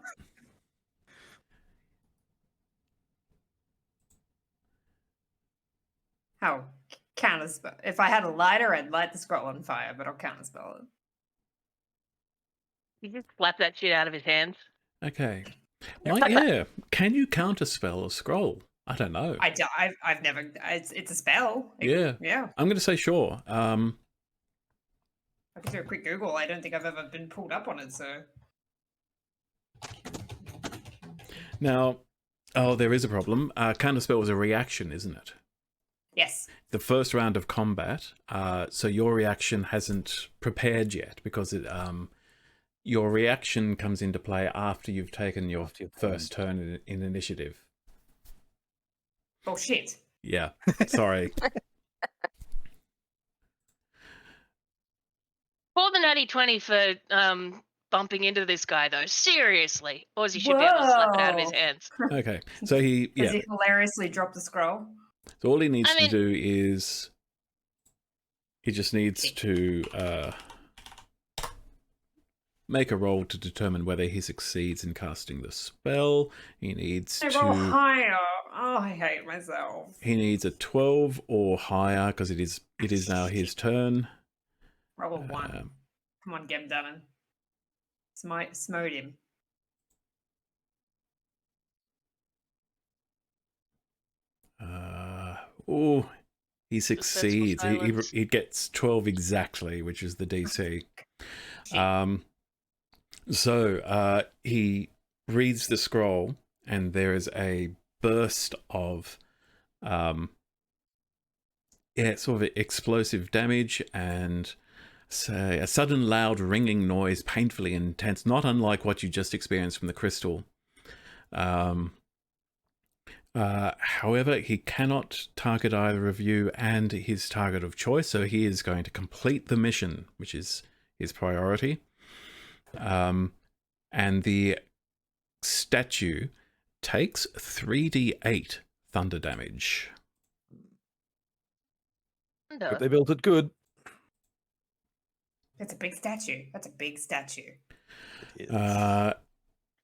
Speaker 3: How? Counterspell. If I had a lighter, I'd light the scroll on fire, but I'll counterspell it.
Speaker 2: You just slap that shit out of his hands.
Speaker 1: Okay. Well, yeah. Can you counterspell a scroll? I don't know.
Speaker 3: I've never. It's a spell.
Speaker 1: Yeah.
Speaker 3: Yeah.
Speaker 1: I'm going to say sure.
Speaker 3: I can do a quick Google. I don't think I've ever been pulled up on it, so.
Speaker 1: Now, there is a problem. Counterspell is a reaction, isn't it?
Speaker 3: Yes.
Speaker 1: The first round of combat, so your reaction hasn't prepared yet because your reaction comes into play after you've taken your
Speaker 5: After you've
Speaker 1: first turn in initiative.
Speaker 3: Oh shit.
Speaker 1: Yeah, sorry.
Speaker 2: Pour the natty 20 for bumping into this guy, though. Seriously. Or you should be able to slap it out of his
Speaker 3: Whoa.
Speaker 2: hands.
Speaker 1: Okay, so
Speaker 3: Does he hilariously drop the scroll?
Speaker 1: So all he needs
Speaker 2: I mean-
Speaker 1: to do is he just needs to make a roll to determine whether he succeeds in casting the spell. He needs
Speaker 3: I roll
Speaker 1: to.
Speaker 3: higher. Oh, I hate myself.
Speaker 1: He needs a 12 or higher because it is now his turn.
Speaker 3: Roll a 1.
Speaker 1: Um,
Speaker 3: Come on, get him done. Smote him.
Speaker 1: Oh, he succeeds.
Speaker 2: silence.
Speaker 1: He gets 12 exactly, which is the DC. So he reads the scroll, and there is a burst of, sort of explosive damage, and say a sudden loud ringing noise, painfully intense, not unlike what you just experienced from the crystal. However, he cannot target either of you and his target of choice, so he is going to complete the mission, which is his priority. And the statue takes 3d8 thunder damage.
Speaker 5: But they built it good.
Speaker 3: That's a big statue. That's a big statue.
Speaker 5: It is.
Speaker 2: And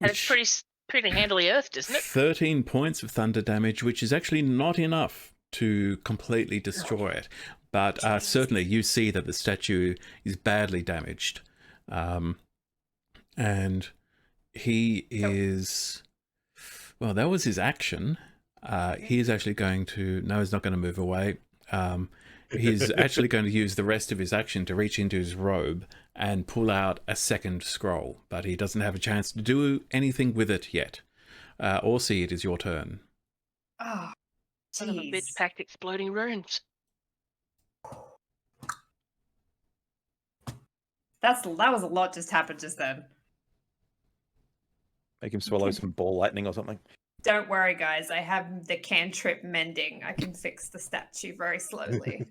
Speaker 2: it's
Speaker 1: Which-
Speaker 2: pretty handily earthed, isn't it?
Speaker 1: 13 points of thunder damage, which is actually not enough to completely destroy it. But certainly you see that the statue is badly damaged. And he is... Well, that was his action. He is actually going to... No, he's not going to move away. He's actually going to use the rest of his action to reach into his robe and pull out a second scroll, but he doesn't have a chance to do anything with it yet. Orsi, it is your turn.
Speaker 3: Oh,
Speaker 2: Son of a
Speaker 3: jeez.
Speaker 2: bitch packed exploding runes.
Speaker 3: That was a lot just happened just then.
Speaker 5: Make him swallow some ball lightning or something.
Speaker 3: Don't worry, guys. I have the cantrip mending. I can fix the statue very slowly.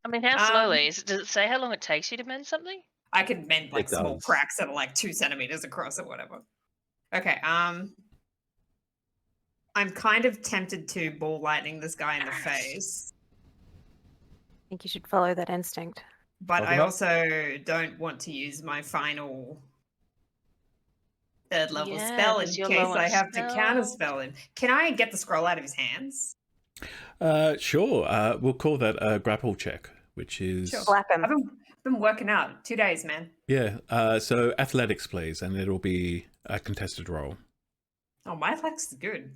Speaker 2: I mean, how slowly? Does it say how long it takes you to mend something?
Speaker 3: I can mend like
Speaker 5: It
Speaker 3: small
Speaker 5: does.
Speaker 3: cracks that are like 2 centimeters across or whatever. Okay. I'm kind of tempted to ball lightning this guy in the face,
Speaker 4: I think you should follow that instinct.
Speaker 3: but
Speaker 5: Fuck
Speaker 3: I
Speaker 5: him up.
Speaker 3: also don't want to use my final third level
Speaker 2: Yeah,
Speaker 3: spell in
Speaker 2: 'cause you're
Speaker 3: case
Speaker 2: low on
Speaker 3: I have to
Speaker 2: spells.
Speaker 3: counterspell him. Can I get the scroll out of his hands?
Speaker 1: Sure. We'll call that a grapple check, which is...
Speaker 3: Sure.
Speaker 4: Slap him.
Speaker 3: I've been working out 2 days, man.
Speaker 1: Yeah, so athletics, please, and it'll be a contested roll.
Speaker 3: Oh, my athletics is good.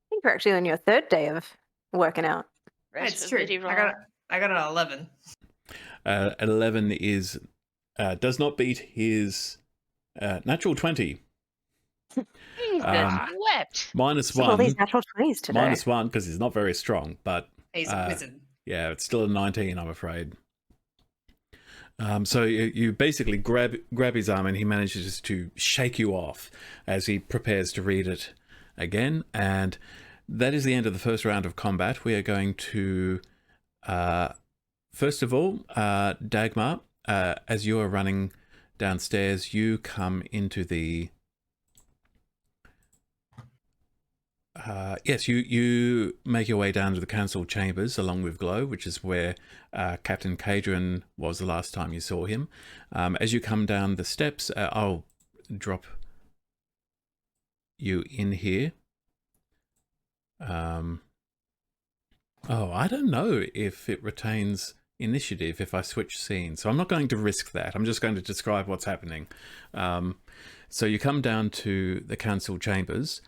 Speaker 4: I think you're actually on your 3rd day of working out.
Speaker 2: Rest
Speaker 3: It's
Speaker 2: for
Speaker 3: true.
Speaker 2: Biddy
Speaker 3: I
Speaker 2: roll.
Speaker 3: got an 11.
Speaker 1: 11 is... does not beat his natural 20.
Speaker 2: Jesus wept.
Speaker 1: Minus
Speaker 4: Look at all
Speaker 1: 1.
Speaker 4: these natural 20s today.
Speaker 1: Minus 1, because he's not very strong, but...
Speaker 3: He's a wizard.
Speaker 1: Yeah, it's still a 19, I'm afraid. So you basically grab his arm, and he manages to shake you off as he prepares to read it again. And that is the end of the first round of combat. We are going to, first of all, Dagmar, as you are running downstairs, you come into the... yes, you make your way down to the council chambers along with Glow, which is where Captain Cadron was the last time you saw him. As you come down the steps, I'll drop you in here. Oh, I don't know if it retains initiative if I switch scenes, so I'm not going to risk that. I'm just going to describe what's happening. So you come down to the council chambers.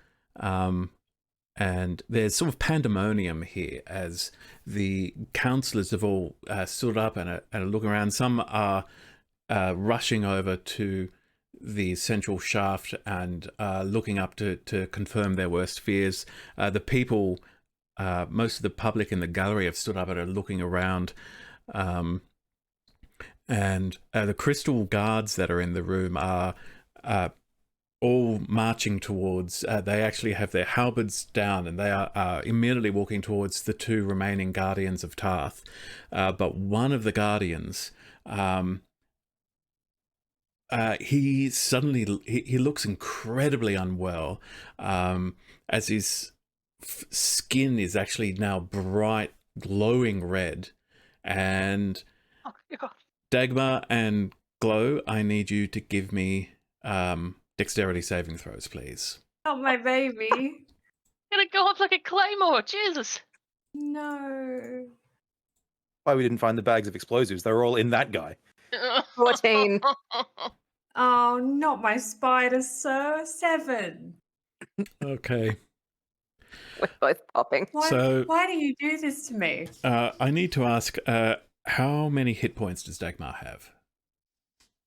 Speaker 1: And there's sort of pandemonium here as the councillors have all stood up and are looking around. Some are rushing over to the central shaft and looking up to confirm their worst fears. The people, most of the public in the gallery have stood up and are looking around. and the crystal guards that are in the room are all marching towards. They actually have their halberds down, and they are immediately walking towards the two remaining guardians of Tarth. But one of the guardians, he suddenly he looks incredibly unwell, as his skin is actually now bright, glowing red, and
Speaker 2: Oh, God.
Speaker 1: Dagmar and Glow, I need you to give me dexterity saving throws, please.
Speaker 3: Oh, my baby.
Speaker 2: Gonna go off like a claymore. Jesus.
Speaker 3: No.
Speaker 5: Why we didn't find the bags of explosives? They were all in that guy.
Speaker 4: 14.
Speaker 3: Oh, not my spider, sir. 7.
Speaker 1: Okay.
Speaker 4: We're both popping.
Speaker 3: Why,
Speaker 1: So-
Speaker 3: why do you do this to me?
Speaker 1: I need to ask, how many hit points does Dagmar have?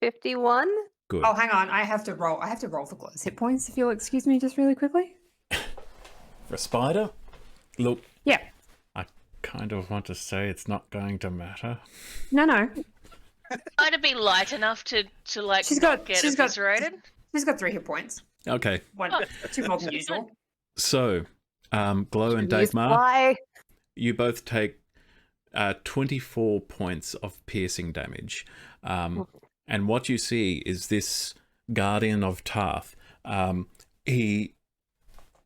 Speaker 4: 51?
Speaker 1: Good.
Speaker 6: Oh, hang on. I have to roll for Glow's hit points, if you'll excuse me just really quickly.
Speaker 1: For a spider? Look,
Speaker 6: Yeah.
Speaker 1: I kind of want to say it's not going to matter.
Speaker 6: No.
Speaker 2: Might it be light enough to like
Speaker 6: She's
Speaker 2: not
Speaker 6: got-
Speaker 2: get
Speaker 6: she's got-
Speaker 2: eviscerated?
Speaker 6: She's got 3 hit points.
Speaker 1: Okay,
Speaker 6: One, 2 more than usual.
Speaker 1: so Glow and
Speaker 4: Use
Speaker 1: Dagmar,
Speaker 4: fly.
Speaker 1: you both take 24 points of piercing damage. And what you see is this guardian of Tarth. He,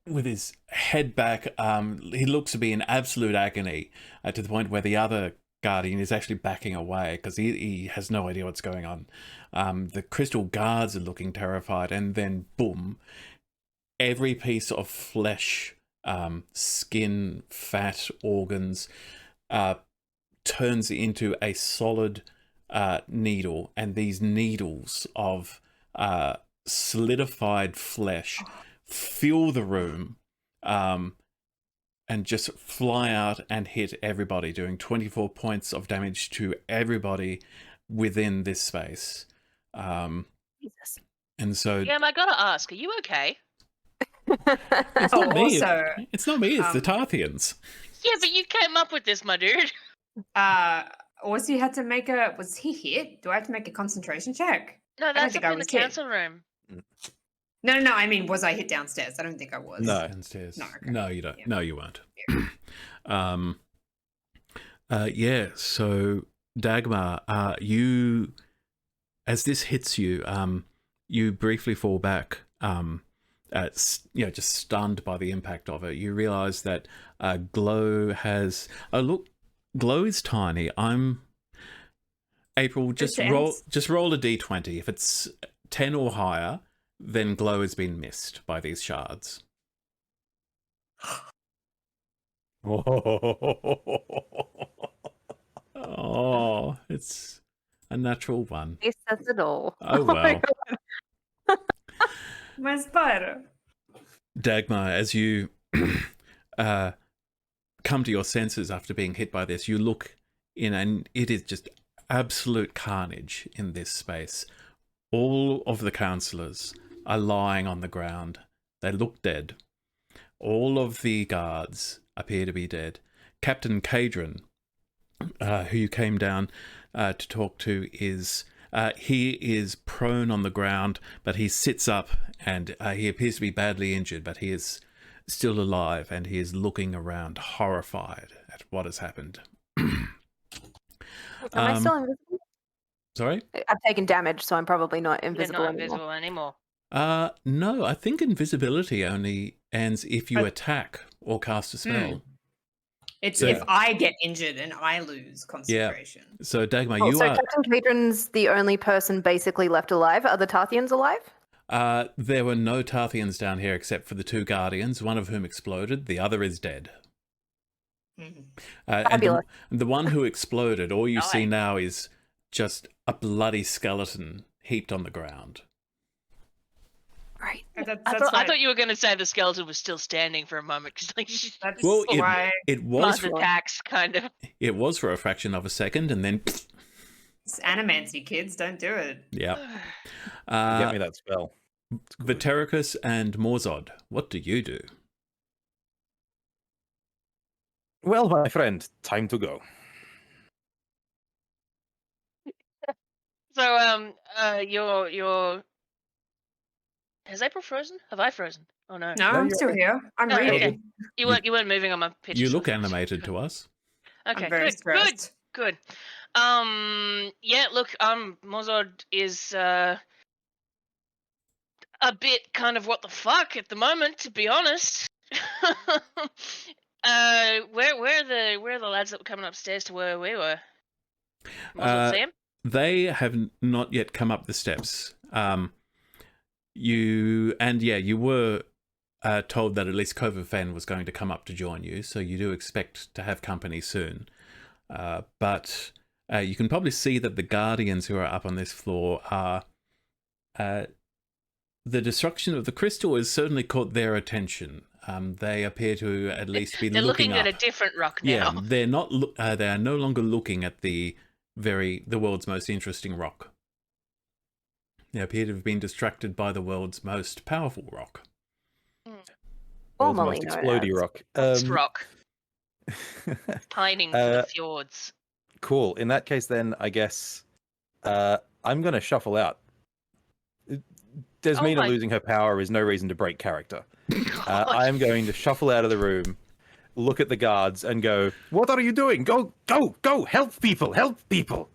Speaker 1: with his head back, he looks to be in absolute agony, to the point where the other guardian is actually backing away because he has no idea what's going on. The crystal guards are looking terrified, and then boom, every piece of flesh, skin, fat, organs, turns into a solid needle, and these needles of solidified flesh fill the room, and just fly out and hit everybody, doing 24 points of damage to everybody within this space.
Speaker 4: Jesus.
Speaker 1: And so
Speaker 2: Yeah, I gotta ask, are you okay?
Speaker 1: it's
Speaker 6: Oh,
Speaker 1: not me.
Speaker 6: also,
Speaker 1: It's not me. It's the Tarthians.
Speaker 2: Yeah, but you came up with this, my dude.
Speaker 6: Orsi had to make a... Was he hit? Do I have to make a concentration check?
Speaker 2: No,
Speaker 6: don't
Speaker 2: that's
Speaker 6: think
Speaker 2: up
Speaker 6: I
Speaker 2: in the
Speaker 6: was hit.
Speaker 2: council room.
Speaker 6: No. I mean, was I hit downstairs? I don't think I was.
Speaker 5: No.
Speaker 1: Downstairs.
Speaker 6: No, okay.
Speaker 1: No, you don't.
Speaker 6: Yeah.
Speaker 1: No, you weren't. Yeah. So Dagmar, you, as this hits you, you briefly fall back. Just stunned by the impact of it. You realize that Glow has. Look, Glow is tiny. April. Just roll a d20. If it's 10 or higher, then Glow has been missed by these shards. Oh, it's a natural one.
Speaker 4: He says it all.
Speaker 1: Oh
Speaker 4: my
Speaker 1: well.
Speaker 4: God.
Speaker 3: My spider.
Speaker 1: Dagmar, as you come to your senses after being hit by this, you look in, and it is just absolute carnage in this space. All of the councillors are lying on the ground. They look dead. All of the guards appear to be dead. Captain Cadron, who you came down to talk to, he is prone on the ground, but he sits up, and he appears to be badly injured, but he is still alive, and he is looking around horrified at what has happened.
Speaker 4: Am I still invisible?
Speaker 1: Sorry?
Speaker 4: I've taken damage, so I'm probably not
Speaker 2: You're
Speaker 4: invisible
Speaker 2: not
Speaker 4: anymore.
Speaker 2: invisible anymore.
Speaker 1: No, I think invisibility only ends if you
Speaker 6: But-
Speaker 1: attack or cast a spell.
Speaker 6: It's
Speaker 1: So-
Speaker 6: if I get injured and I lose concentration.
Speaker 1: So Dagmar,
Speaker 4: Oh,
Speaker 1: you
Speaker 4: so
Speaker 1: are.
Speaker 4: Captain Cadron's the only person basically left alive. Are the Tarthians alive?
Speaker 1: There were no Tarthians down here except for the two guardians, one of whom exploded, the other is dead.
Speaker 6: Mhm.
Speaker 1: And
Speaker 4: Fabulous.
Speaker 1: the one who exploded, all you see
Speaker 2: Nice.
Speaker 1: now is just a bloody skeleton heaped on the ground.
Speaker 4: Right.
Speaker 2: I thought you were going to say the skeleton was still standing for a moment because like
Speaker 6: That's
Speaker 1: Well,
Speaker 6: why
Speaker 1: It was
Speaker 2: Mars
Speaker 1: for,
Speaker 2: attacks kind of.
Speaker 1: it was for a fraction of a second, and then
Speaker 6: it's animancy, kids. Don't do it.
Speaker 1: yeah.
Speaker 5: Get me that spell.
Speaker 1: Vatericus and Morzod, what do you do?
Speaker 5: Well, my friend, time to go.
Speaker 2: So your has April frozen? Have I frozen? Oh no.
Speaker 3: No,
Speaker 5: No,
Speaker 3: I'm
Speaker 5: you're
Speaker 3: still
Speaker 5: okay.
Speaker 3: here. I'm
Speaker 2: Oh,
Speaker 3: reading.
Speaker 2: okay. You weren't moving on my picture.
Speaker 1: You
Speaker 2: so
Speaker 1: look
Speaker 2: I thought-
Speaker 1: animated
Speaker 2: good.
Speaker 1: to us.
Speaker 2: Okay,
Speaker 3: I'm very
Speaker 2: good,
Speaker 3: stressed.
Speaker 2: good. Yeah, look, Mozart is a bit kind of what the fuck at the moment, to be honest. Where are the lads that were coming upstairs to where we were? Mozart see him?
Speaker 1: They have not yet come up the steps. You were told that at least Coverfen was going to come up to join you, so you do expect to have company soon. But you can probably see that the guardians who are up on this floor are... the destruction of the crystal has certainly caught their attention. They appear to at least be
Speaker 2: They're looking
Speaker 1: up.
Speaker 2: at a different rock
Speaker 1: Yeah,
Speaker 2: now.
Speaker 1: they're not. They are no longer looking at the world's most interesting rock. They appear to have been distracted by the world's most powerful rock.
Speaker 5: World's
Speaker 4: Formerly
Speaker 5: most
Speaker 4: known
Speaker 5: explodey
Speaker 4: as.
Speaker 5: rock.
Speaker 2: It's rock pining for the fjords.
Speaker 5: Cool. In that case, then I guess I'm going to shuffle out. Desmina losing her power is no reason to break character. I am going to shuffle out of the room, look at the guards, and go, "What are you doing? Go, go, go! Help people! Help people!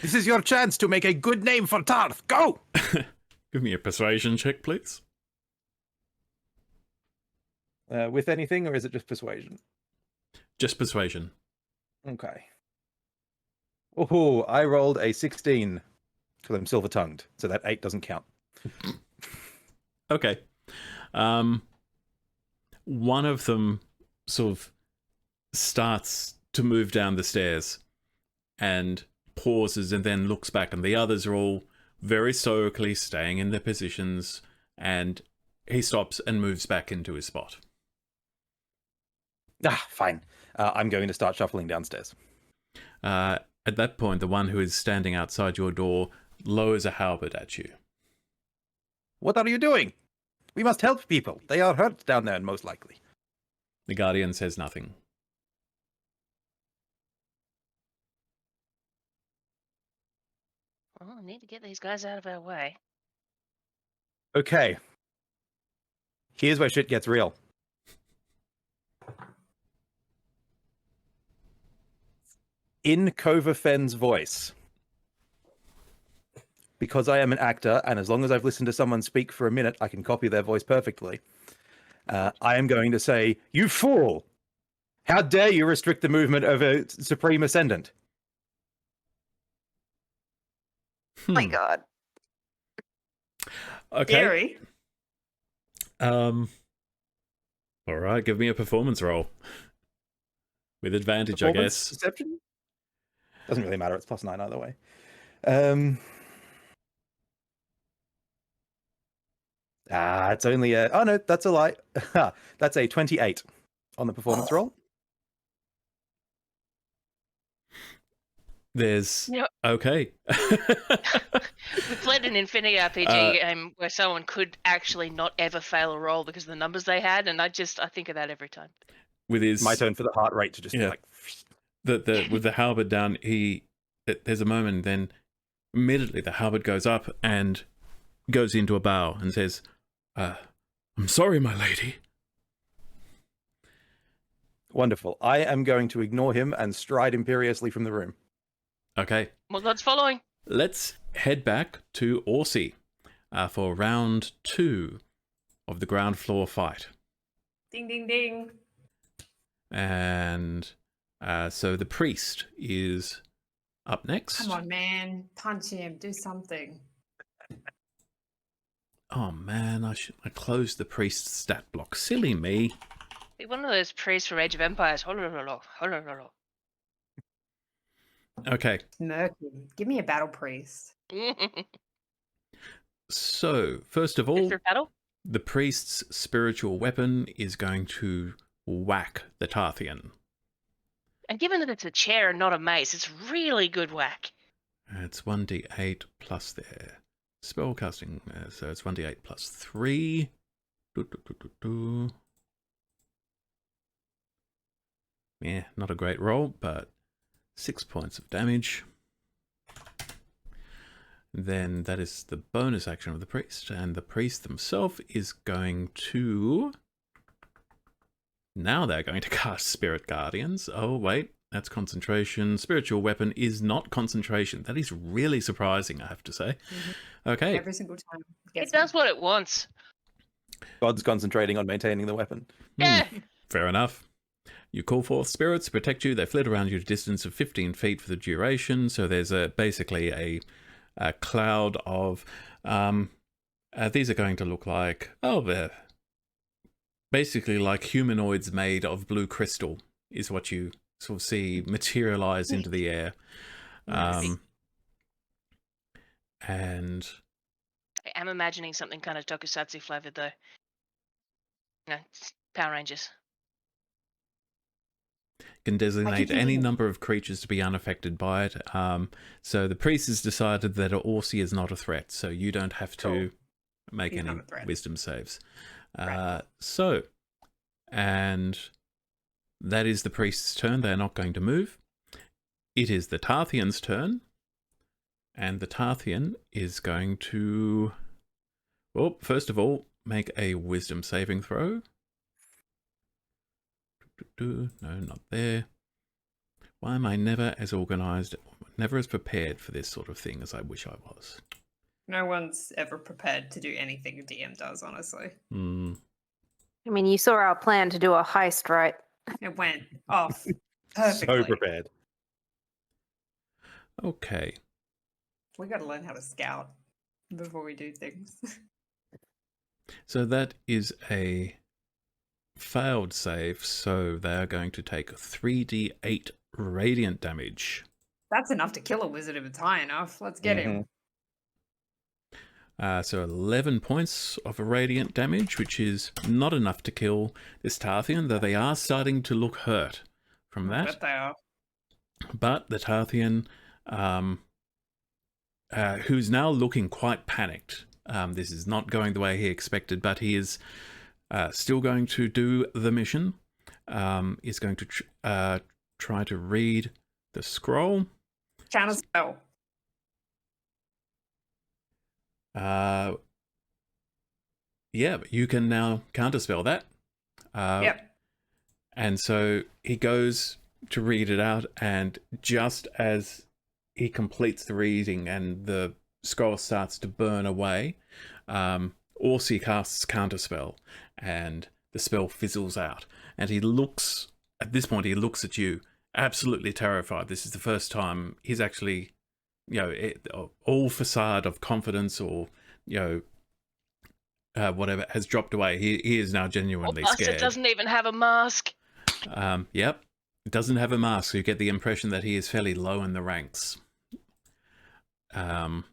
Speaker 5: This is your chance to make a good name for Tarth. Go!"
Speaker 1: Give me a persuasion check, please.
Speaker 5: With anything, or is it just persuasion?
Speaker 1: Just persuasion.
Speaker 5: Okay. Oh, I rolled a 16 because I'm silver-tongued, so that 8 doesn't count.
Speaker 1: Okay. One of them sort of starts to move down the stairs and pauses and then looks back, and the others are all very stoically staying in their positions, and he stops and moves back into his spot.
Speaker 5: Fine. I'm going to start shuffling downstairs.
Speaker 1: At that point, the one who is standing outside your door lowers a halberd at you.
Speaker 5: What are you doing? We must help people. They are hurt down there, most likely.
Speaker 1: The Guardian says nothing.
Speaker 2: Well, I need to get these guys out of our way.
Speaker 5: Okay. Here's where shit gets real. In Coverfen's voice, because I am an actor, and as long as I've listened to someone speak for a minute, I can copy their voice perfectly. I am going to say, "You fool! How dare you restrict the movement of a Supreme Ascendant?"
Speaker 4: Oh my god.
Speaker 1: Okay.
Speaker 3: Gary.
Speaker 1: All right, give me a performance roll. With advantage, I guess.
Speaker 5: Deception? Doesn't really matter. It's +9 either way. It's only a... Oh, no, that's a lie. That's a 28 on the performance roll.
Speaker 1: There's...
Speaker 2: Yep.
Speaker 1: Okay.
Speaker 2: We played an Infinity RPG game where someone could actually not ever fail a roll because of the numbers they had, and I think of that every time.
Speaker 1: With his...
Speaker 5: My turn for the heart rate to just be like...
Speaker 1: With the halberd down, there's a moment, then immediately the halberd goes up and goes into a bow and says, "I'm sorry, my lady."
Speaker 5: Wonderful. I am going to ignore him and stride imperiously from the room.
Speaker 1: Okay.
Speaker 2: Well, that's following.
Speaker 1: Let's head back to Orsi for round 2 of the ground floor fight.
Speaker 3: Ding, ding, ding.
Speaker 1: And so the priest is up next.
Speaker 3: Come on, man. Punch him. Do something.
Speaker 1: Oh man, I closed the priest's stat block. Silly me.
Speaker 2: Be one of those priests from Age of Empires. Holololo.
Speaker 1: Okay,
Speaker 3: Murky. Give me a battle priest.
Speaker 1: so first of all,
Speaker 2: For battle?
Speaker 1: the priest's spiritual weapon is going to whack the Tarthean.
Speaker 2: And given that it's a chair and not a mace, it's really good whack.
Speaker 1: It's 1d8 plus their spellcasting, so it's 1d8 plus 3. Yeah, not a great roll, but 6 points of damage. Then that is the bonus action of the priest, and the priest themselves is going to... Now they're going to cast Spirit Guardians. Oh, wait, that's concentration. Spiritual weapon is not concentration. That is really surprising, I have to say. Okay.
Speaker 6: Every single time.
Speaker 2: It does what it wants.
Speaker 5: God's concentrating on maintaining the weapon.
Speaker 2: Yeah.
Speaker 1: Fair enough. You call forth spirits to protect you. They flit around you at a distance of 15 feet for the duration. So there's basically a cloud of... these are going to look like... Oh, they're basically like humanoids made of blue crystal is what you sort of see materialize into the air. And...
Speaker 2: I am imagining something kind of tokusatsu flavored, though. You know, Power Rangers.
Speaker 1: Can designate any number of creatures to be unaffected by it. So the priest has decided that Orsi is not a threat, so you don't have to make
Speaker 6: He's
Speaker 1: any
Speaker 6: not a threat.
Speaker 1: wisdom saves.
Speaker 6: Right.
Speaker 1: So, and that is the priest's turn. They're not going to move. It is the Tarthean's turn, and the Tarthean is going to, well, first of all, make a wisdom saving throw. No, not there. Why am I never as organized, never as prepared for this sort of thing as I wish I was?
Speaker 6: No one's ever prepared to do anything a DM does, honestly.
Speaker 4: I mean, you saw our plan to do a heist, right?
Speaker 6: It went off perfectly.
Speaker 5: So prepared.
Speaker 1: Okay.
Speaker 6: We got to learn how to scout before we do things.
Speaker 1: So that is a failed save, so they are going to take 3d8 radiant damage.
Speaker 6: That's enough to kill a wizard if it's high enough. Let's get him.
Speaker 1: So 11 points of radiant damage, which is not enough to kill this Tarthean, though they are starting to look hurt from
Speaker 6: I
Speaker 1: that.
Speaker 6: bet they are.
Speaker 1: But the Tarthean, who's now looking quite panicked, this is not going the way he expected, but he is still going to do the mission, is going to try to read the scroll.
Speaker 6: Counter spell.
Speaker 1: Yeah, but you can now counterspell that.
Speaker 6: Yep.
Speaker 1: And so he goes to read it out, and just as he completes the reading and the scroll starts to burn away, Orsi casts counterspell, and the spell fizzles out. And he looks, at this point, he looks at you, absolutely terrified. This is the first time he's actually, all facade of confidence or, whatever has dropped away. He is now genuinely scared.
Speaker 2: It doesn't even have a mask.
Speaker 1: Yep. It doesn't have a mask, so you get the impression that he is fairly low in the ranks.
Speaker 2: Can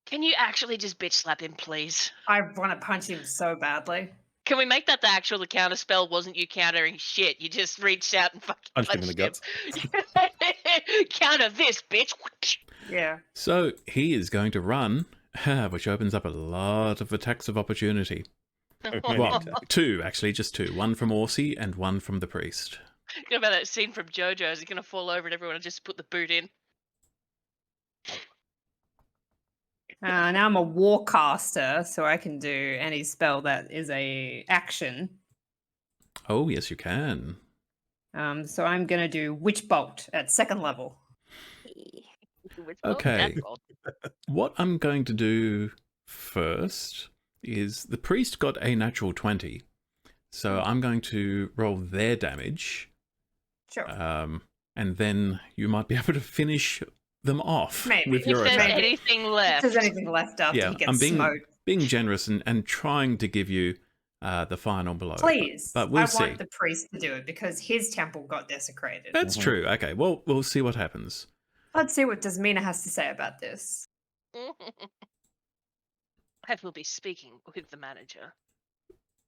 Speaker 2: you actually just bitch slap him, please?
Speaker 6: I want to punch him so badly.
Speaker 2: Can we make that the actual counter spell wasn't you countering shit? You just reached out and fucking
Speaker 5: Punched him in the guts.
Speaker 2: Counter this, bitch.
Speaker 6: Yeah.
Speaker 1: So he is going to run, which opens up a lot of attacks of opportunity. Well, two, actually, just two. One from Orsi and one from the priest.
Speaker 2: You know about that scene from JoJo's? He's going to fall over and everyone will just put the boot in.
Speaker 6: Now I'm a warcaster, so I can do any spell that is a action.
Speaker 1: Oh, yes, you can.
Speaker 6: So I'm going to do Witch Bolt at 2nd level.
Speaker 1: Okay. What I'm going to do first is the priest got a natural 20. So I'm going to roll their damage.
Speaker 6: Sure.
Speaker 1: And then you might be able to finish them off
Speaker 6: Maybe.
Speaker 1: with your
Speaker 2: If there's
Speaker 1: attack.
Speaker 2: anything left.
Speaker 6: If there's anything left after
Speaker 1: Yeah,
Speaker 6: he gets
Speaker 1: I'm
Speaker 6: smoked.
Speaker 1: being generous and trying to give you the final blow.
Speaker 6: Please.
Speaker 1: But we'll
Speaker 6: I
Speaker 1: see.
Speaker 6: want the priest to do it because his temple got desecrated.
Speaker 1: That's true. Okay, well, we'll see what happens.
Speaker 6: Let's see what Desmina has to say about this.
Speaker 2: I will be speaking with the manager.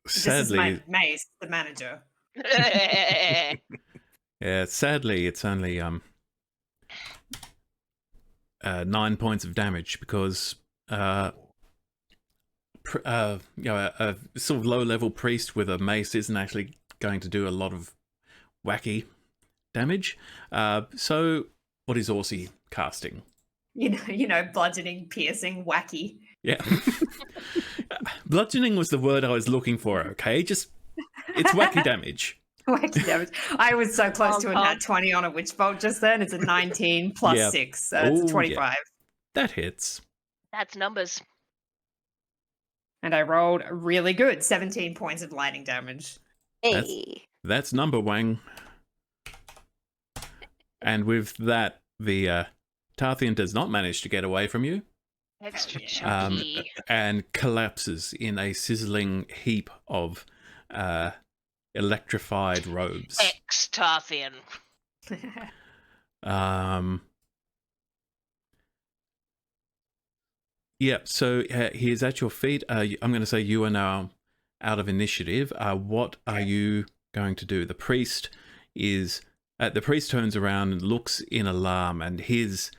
Speaker 6: This
Speaker 1: Sadly,
Speaker 6: is Mace, the manager.
Speaker 1: yeah, sadly, it's only 9 points of damage because a sort of low-level priest with a mace isn't actually going to do a lot of wacky damage. So, what is Orsi casting?
Speaker 3: Bludgeoning, piercing, wacky.
Speaker 1: Yeah. Bludgeoning was the word I was looking for, okay? Just, it's wacky damage.
Speaker 3: Wacky damage. I was so close to a
Speaker 2: Tom.
Speaker 3: nat 20 on a witch bolt just then. It's a 19 plus
Speaker 1: Yeah.
Speaker 3: 6, so it's
Speaker 1: Oh,
Speaker 3: a
Speaker 1: yeah.
Speaker 3: 25.
Speaker 1: That hits.
Speaker 2: That's numbers.
Speaker 3: And I rolled really good, 17 points of lightning damage.
Speaker 4: Hey.
Speaker 1: That's number Wang. And with that, the Tarthean does not manage to get away from you.
Speaker 2: Extra
Speaker 3: Yeah.
Speaker 2: chunky.
Speaker 1: And collapses in a sizzling heap of electrified robes.
Speaker 2: Tarthean.
Speaker 1: Yeah, so he is at your feet. I'm going to say you are now out of initiative. What are you going to do? The priest turns around and looks in alarm, and he's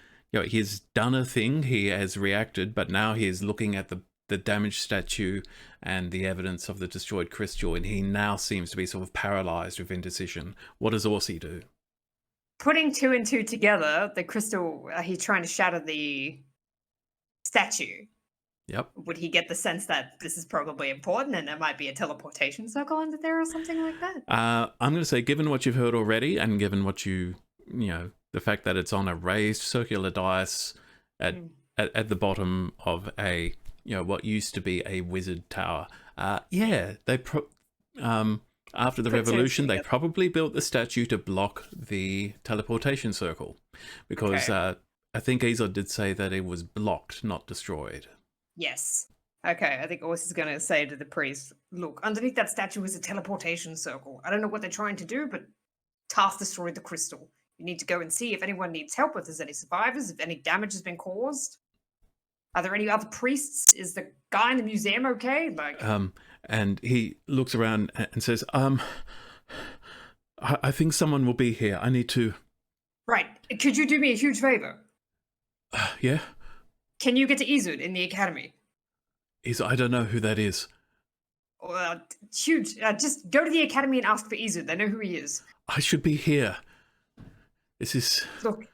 Speaker 1: done a thing. He has reacted, but now he is looking at the damaged statue and the evidence of the destroyed crystal, and he now seems to be sort of paralyzed with indecision. What does Orsi do?
Speaker 3: Putting 2 and 2 together, the crystal, he's trying to shatter the statue.
Speaker 1: Yep.
Speaker 3: Would he get the sense that this is probably important and there might be a teleportation circle under there or something like that?
Speaker 1: I'm going to say, given what you've heard already, and given what the fact that it's on a raised circular dais at the bottom of a, what used to be a wizard tower. They after the revolution, they probably built the statue to block the teleportation circle, because I think Azor did say that it was blocked, not destroyed.
Speaker 3: Yes. Okay, I think Orsi is going to say to the priest, look, underneath that statue is a teleportation circle. I don't know what they're trying to do, but Tarth destroyed the crystal. You need to go and see if anyone needs help, if there's any survivors, if any damage has been caused. Are there any other priests? Is the guy in the museum okay?
Speaker 1: And he looks around and says, I think someone will be here. I need to...
Speaker 3: Right. Could you do me a huge favor?
Speaker 1: Yeah?
Speaker 3: Can you get to Izud in the academy?
Speaker 1: I don't know who that is.
Speaker 3: Huge. Just go to the academy and ask for Izud. They know who he is.
Speaker 1: I should be here.
Speaker 3: Look,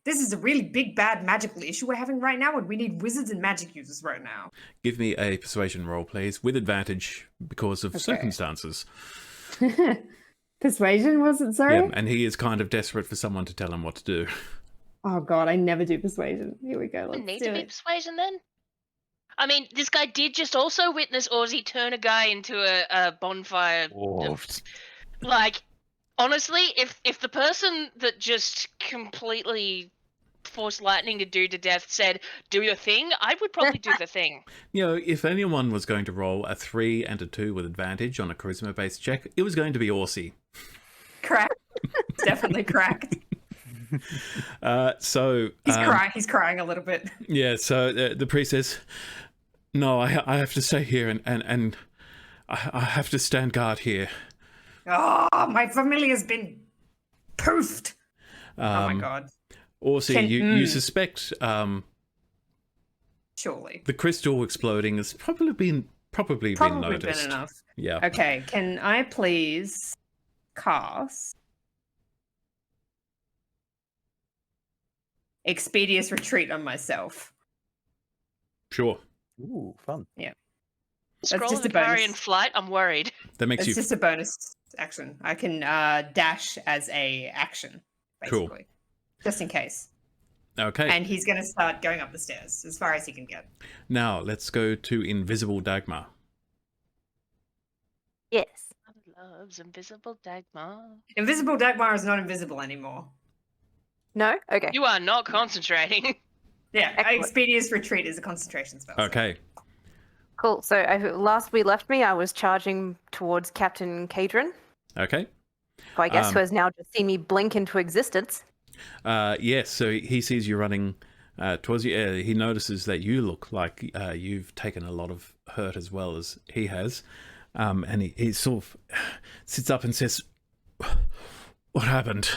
Speaker 3: this is a really big, bad magical issue we're having right now, and we need wizards and magic users right now.
Speaker 1: Give me a persuasion roll, please, with advantage because of circumstances.
Speaker 6: Persuasion, was it? Sorry?
Speaker 1: Yeah, and he is kind of desperate for someone to tell him what to do.
Speaker 6: Oh god, I never do persuasion. Here we go. Let's
Speaker 2: Need
Speaker 6: do
Speaker 2: to be
Speaker 6: it.
Speaker 2: persuasion then. I mean, this guy did just also witness Ozzy turn a guy into a bonfire. Like, honestly, if the person that just completely forced lightning to do to death said, do your thing, I would probably do the thing.
Speaker 1: If anyone was going to roll a 3 and a 2 with advantage on a charisma-based check, it was going to be Orsi.
Speaker 3: Cracked. Definitely cracked. He's crying a little bit.
Speaker 1: Yeah, so the priest says, no, I have to stay here and I have to stand guard here.
Speaker 3: Oh, my familiar's been poofed. Oh my god.
Speaker 1: Orsi, you suspect
Speaker 3: surely
Speaker 1: the crystal exploding has probably been noticed.
Speaker 3: Been enough.
Speaker 1: Yeah.
Speaker 3: Okay, can I please cast Expedious Retreat on myself?
Speaker 1: Sure.
Speaker 5: Ooh, fun.
Speaker 3: Yeah.
Speaker 2: Scroll
Speaker 3: just
Speaker 2: the
Speaker 3: a bonus.
Speaker 2: carrion flight, I'm worried.
Speaker 1: That makes
Speaker 3: It's just a bonus action. I can dash as a action, basically.
Speaker 1: Cool.
Speaker 3: Just in case.
Speaker 1: Okay.
Speaker 3: And he's going to start going up the stairs as far as he can get.
Speaker 1: Now let's go to Invisible Dagmar.
Speaker 4: Yes.
Speaker 2: Loves Invisible Dagmar.
Speaker 3: Invisible Dagmar is not invisible anymore.
Speaker 4: No? Okay.
Speaker 2: You are not concentrating.
Speaker 3: Yeah,
Speaker 4: Excellent.
Speaker 3: Expedious Retreat is a concentration spell. so-
Speaker 1: Okay.
Speaker 4: Cool. So last we left me, I was charging towards Captain Cadron,
Speaker 1: Okay.
Speaker 4: who I guess who has now just seen me blink into existence.
Speaker 1: Yes, so he sees you running towards you. He notices that you look like you've taken a lot of hurt as well as he has. And he sort of sits up and says, what happened?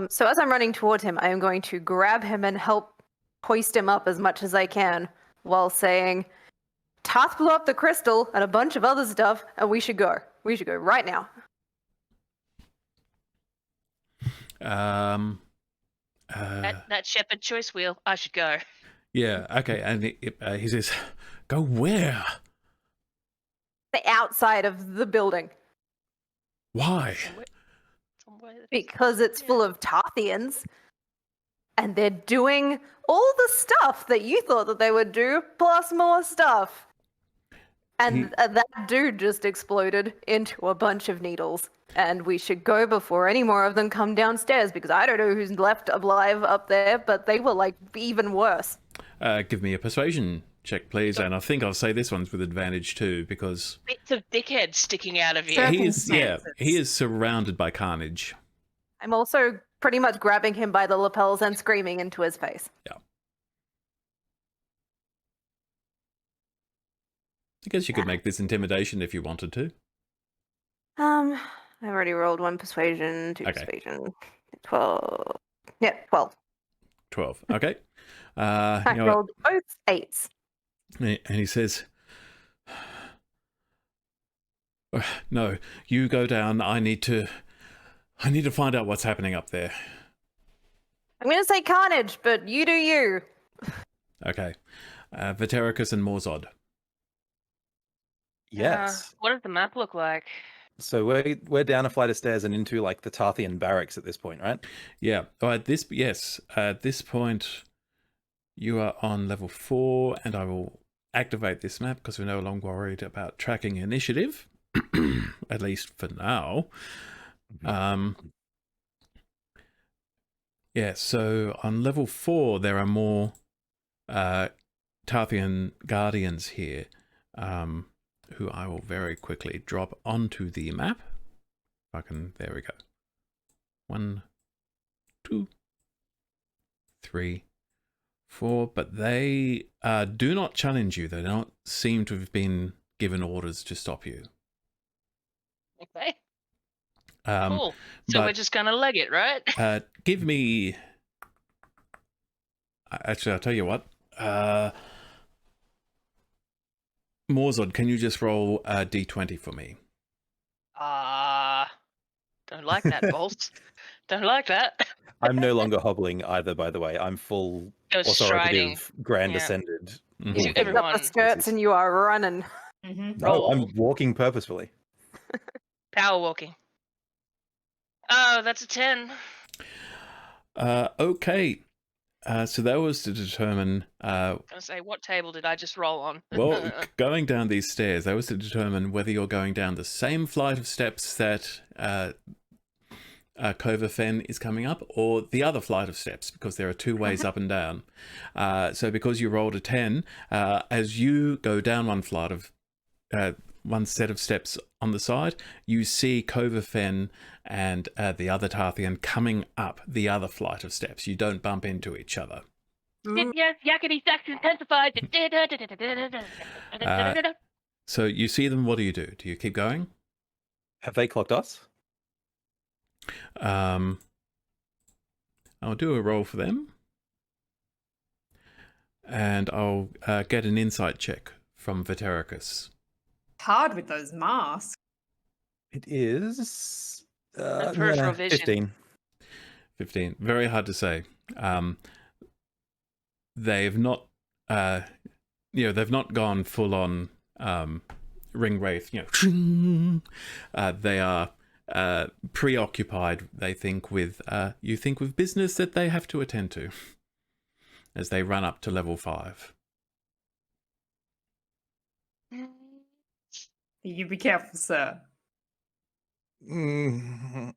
Speaker 4: So as I'm running toward him, I am going to grab him and help hoist him up as much as I can while saying, Tarth blew up the crystal and a bunch of other stuff, and we should go. We should go right now.
Speaker 2: That shepherd choice wheel. I should go.
Speaker 1: Yeah, okay. And he says, go where?
Speaker 4: The outside of the building.
Speaker 1: Why?
Speaker 2: Somewhere that's-
Speaker 4: Because it's full of Tartheans. And they're doing all the stuff that you thought that they would do, plus more stuff. And that dude just exploded into a bunch of needles. And we should go before any more of them come downstairs, because I don't know who's left alive up there, but they were like even worse.
Speaker 1: Give me a persuasion check, please. And I think I'll say this one's with advantage too, because
Speaker 2: Bits of dickhead sticking out of you.
Speaker 3: Sure.
Speaker 1: he is
Speaker 3: Circumstances.
Speaker 1: surrounded by carnage.
Speaker 4: I'm also pretty much grabbing him by the lapels and screaming into his face.
Speaker 1: I guess you could make this intimidation if you wanted to.
Speaker 4: I already rolled 1 persuasion, 2
Speaker 1: Okay.
Speaker 4: persuasion, 12. Yeah, 12.
Speaker 1: 12. Okay.
Speaker 4: I
Speaker 1: You know what?
Speaker 4: rolled both 8s.
Speaker 1: And he says, no, you go down. I need to find out what's happening up there.
Speaker 4: I'm going to say carnage, but you do you.
Speaker 1: Okay. Vetericus and Morzod.
Speaker 5: Yes.
Speaker 2: What does the map look like?
Speaker 5: So we're down a flight of stairs and into like the Tarthean barracks at this point, right?
Speaker 1: Yeah. Oh, at this point, you are on level 4, and I will activate this map because we're no longer worried about tracking initiative, at least for now. Yeah. So on level 4, there are more Tarthean guardians here, who I will very quickly drop onto the map. There we go. 1, 2, 3, 4. But they do not challenge you. They don't seem to have been given orders to stop you.
Speaker 2: Okay. Cool. So we're
Speaker 1: but-
Speaker 2: just gonna leg it, right?
Speaker 1: Give me... Actually, I'll tell you what. Morzod, can you just roll a d20 for me?
Speaker 2: Don't like that, Bolt. Don't like that.
Speaker 5: I'm no longer hobbling either, by the way. I'm full
Speaker 2: Go striding.
Speaker 5: authoritative, grand
Speaker 2: Yeah.
Speaker 5: ascended.
Speaker 1: Mhm.
Speaker 4: You
Speaker 5: walking.
Speaker 4: picked up
Speaker 2: Everyone.
Speaker 4: the skirts and you are running.
Speaker 3: Mm-hmm.
Speaker 5: No,
Speaker 2: Roll.
Speaker 5: I'm walking purposefully.
Speaker 2: Power walking. Oh, that's a 10.
Speaker 1: Okay. So that was to determine...
Speaker 2: I was gonna say, what table did I just roll on?
Speaker 1: well, going down these stairs, that was to determine whether you're going down the same flight of steps that Coverfen is coming up, or the other flight of steps, because there are 2 ways up and down. So because you rolled a 10, as you go down one flight of... one set of steps on the side, you see Coverfen and the other Tarthean coming up the other flight of steps. You don't bump into each other.
Speaker 2: Yes, yakety sax intensified.
Speaker 1: So you see them, what do? Do you keep going?
Speaker 5: Have they clocked us?
Speaker 1: I'll do a roll for them. And I'll get an insight check from Vetericus.
Speaker 3: Hard with those masks.
Speaker 5: It is...
Speaker 2: peripheral vision.
Speaker 5: 15.
Speaker 1: 15. Very hard to say. They've not, they've not gone full on ring wraith. They are preoccupied. They think with with business that they have to attend to as they run up to level 5.
Speaker 3: You be careful, sir.
Speaker 5: Mm.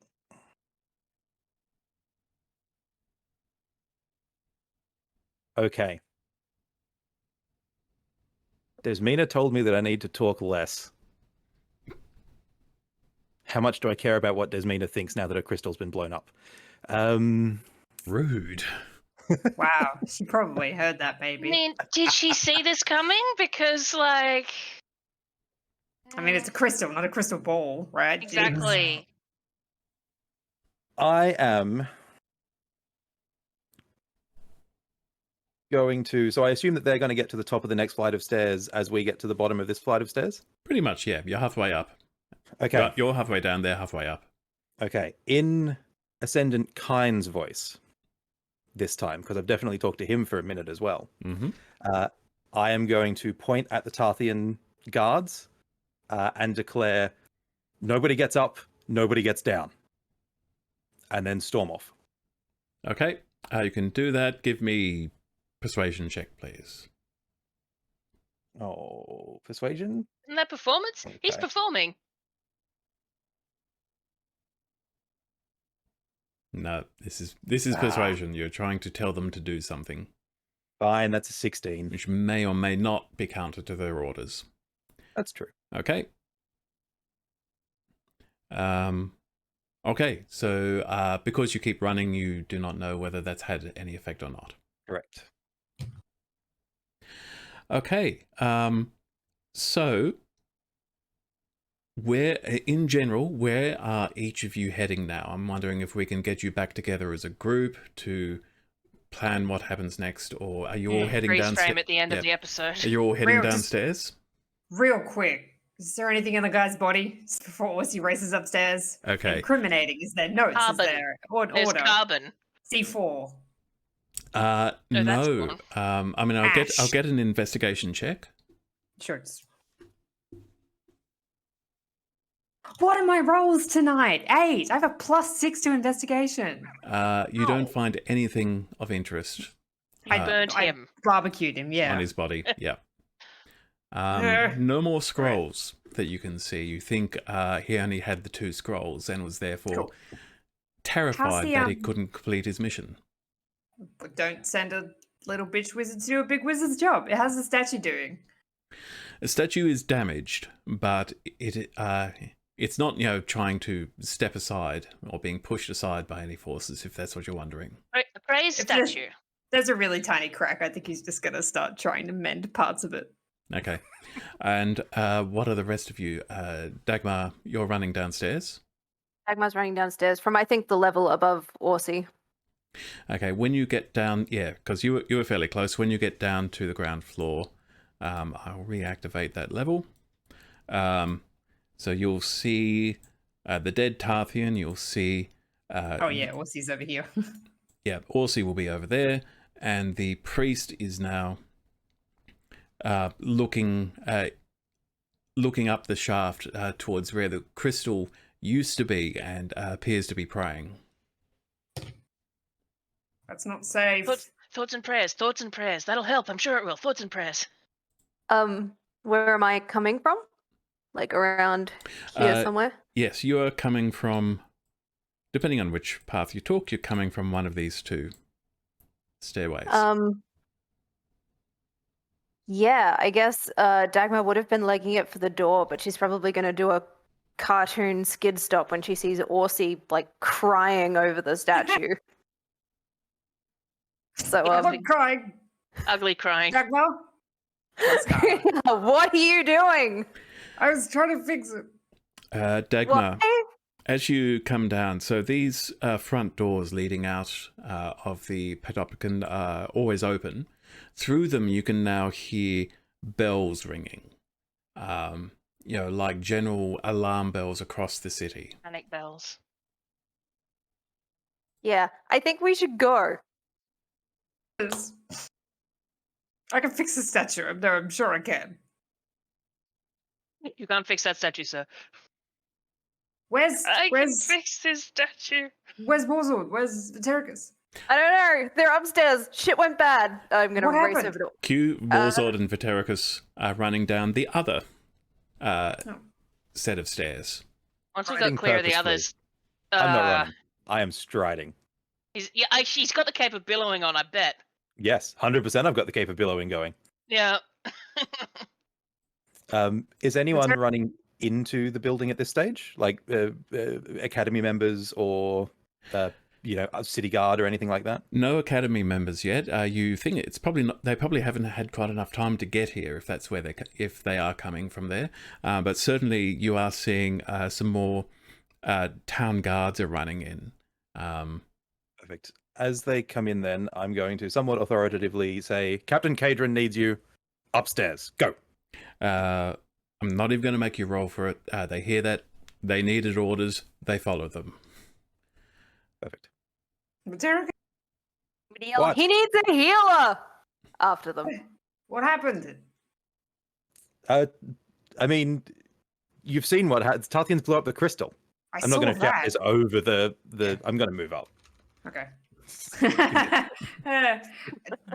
Speaker 5: Okay. Desmina told me that I need to talk less. How much do I care about what Desmina thinks now that her crystal's been blown up?
Speaker 1: Rude.
Speaker 3: Wow, she probably heard that,
Speaker 2: I
Speaker 3: baby.
Speaker 2: mean, did she see this coming? Because, like...
Speaker 3: I mean, it's a crystal, not a crystal ball, right? Jeez.
Speaker 2: Exactly.
Speaker 5: I am going to... So I assume that they're going to get to the top of the next flight of stairs as we get to the bottom of this flight of stairs?
Speaker 1: Pretty much, yeah. You're halfway up.
Speaker 5: Okay.
Speaker 1: You're halfway down, they're halfway up.
Speaker 5: Okay. In Ascendant Kind's voice, this time, because I've definitely talked to him for a minute as well.
Speaker 1: Mm-hmm.
Speaker 5: I am going to point at the Tarthean guards and declare, nobody gets up, nobody gets down. And then storm off.
Speaker 1: Okay, you can do that. Give me persuasion check, please.
Speaker 5: Oh, persuasion?
Speaker 2: Isn't that performance? He's
Speaker 5: Okay.
Speaker 2: performing.
Speaker 1: No, this is persuasion. You're trying to tell them to do something,
Speaker 5: Fine, that's a 16.
Speaker 1: which may or may not be counter to their orders.
Speaker 5: That's true.
Speaker 1: Okay. Okay, so because you keep running, you do not know whether that's had any effect or not.
Speaker 5: Correct.
Speaker 1: Okay, so in general, where are each of you heading now? I'm wondering if we can get you back together as a group to plan what happens next, or are you all heading
Speaker 2: Freeze
Speaker 1: downstairs?
Speaker 2: frame at the end of the episode.
Speaker 1: Are you all heading
Speaker 3: Real just-
Speaker 1: downstairs?
Speaker 3: Real quick, is there anything in the guy's body just before Orsi races upstairs?
Speaker 1: Okay.
Speaker 3: Incriminating. Is there notes?
Speaker 2: Carbon.
Speaker 3: Is there order?
Speaker 2: There's carbon.
Speaker 3: C4.
Speaker 2: that's
Speaker 1: No.
Speaker 2: one.
Speaker 1: I mean, I'll
Speaker 3: Ash.
Speaker 1: get an investigation check.
Speaker 3: Sure. What are my rolls tonight? 8. I have a +6 to investigation.
Speaker 1: You don't find anything of interest
Speaker 2: I burned
Speaker 3: I
Speaker 2: him.
Speaker 3: barbecued him, yeah.
Speaker 1: on his body. Yeah.
Speaker 3: Yeah.
Speaker 1: No more scrolls that you can see. You think he only had the 2 scrolls and was therefore
Speaker 3: Cool.
Speaker 1: terrified
Speaker 3: the,
Speaker 1: that he couldn't complete his mission.
Speaker 3: But don't send a little bitch wizard to do a big wizard's job. How's the statue doing?
Speaker 1: The statue is damaged, but it's not, trying to step aside or being pushed aside by any forces, if that's what you're wondering.
Speaker 2: A praise
Speaker 3: If there's-
Speaker 2: statue.
Speaker 3: There's a really tiny crack. I think he's just going to start trying to mend parts of it.
Speaker 1: Okay. And what are the rest of you? Dagmar, you're running downstairs.
Speaker 4: Dagmar's running downstairs from, I think, the level above Orsi.
Speaker 1: Okay, when you get down, because you were fairly close. When you get down to the ground floor, I'll reactivate that level. So you'll see the dead Tarthean. You'll see.
Speaker 3: Oh, yeah, Orsi's over here.
Speaker 1: Yeah, Orsi will be over there, and the priest is now looking up the shaft towards where the crystal used to be, and appears to be praying.
Speaker 3: That's not safe.
Speaker 2: Thoughts and prayers. Thoughts and prayers. That'll help. I'm sure it will. Thoughts and prayers.
Speaker 4: Where am I coming from? Like around here somewhere?
Speaker 1: Yes, you are coming from, depending on which path you took, you're coming from one of these 2 stairways.
Speaker 4: Yeah, I guess Dagmar would have been legging it for the door, but she's probably going to do a cartoon skid stop when she sees Orsi like crying over the statue. So
Speaker 3: I'm crying.
Speaker 2: Ugly crying.
Speaker 3: Dagmar?
Speaker 4: what are you doing?
Speaker 3: I was trying to fix it.
Speaker 1: Dagmar,
Speaker 4: What?
Speaker 1: as you come down, so these front doors leading out of the Petopicon are always open. Through them, you can now hear bells ringing, like general alarm bells across the city.
Speaker 2: Panic bells.
Speaker 4: Yeah, I think we should go.
Speaker 3: I can fix the statue. I'm sure I can.
Speaker 2: You can't fix that statue, sir.
Speaker 3: Where's
Speaker 2: I can fix this statue.
Speaker 3: Borzord? Where's Vitericus?
Speaker 4: I don't know. They're upstairs. Shit went bad. I'm gonna
Speaker 3: What
Speaker 4: race
Speaker 3: happened?
Speaker 4: over to.
Speaker 1: Q, Borzord, and Vitericus are running down the other set of stairs.
Speaker 2: Once we
Speaker 5: Riding
Speaker 2: got clear of the
Speaker 5: purposefully.
Speaker 2: others,
Speaker 5: I'm not running. I am striding.
Speaker 2: She's got the cape of billowing on, I bet.
Speaker 5: Yes, 100% I've got the cape of billowing going.
Speaker 2: Yeah.
Speaker 5: Is anyone running into the building at this stage? Like academy members or, a city guard or anything like that?
Speaker 1: No academy members yet. You think it's probably not? They probably haven't had quite enough time to get here, if that's where if they are coming from there. But certainly, you are seeing some more town guards are running in.
Speaker 5: Perfect. As they come in, then I'm going to somewhat authoritatively say, Captain Cadron needs you upstairs. Go.
Speaker 1: I'm not even going to make you roll for it. They hear that. They needed orders. They follow them.
Speaker 5: Perfect.
Speaker 3: Vitericus?
Speaker 5: What?
Speaker 4: He needs a healer. After them.
Speaker 3: What happened?
Speaker 5: I mean, you've seen what happens. Tartheans blew up the crystal.
Speaker 3: I
Speaker 5: I'm not
Speaker 3: saw
Speaker 5: going to shout
Speaker 3: that.
Speaker 5: this over the. I'm going to move up.
Speaker 3: Okay.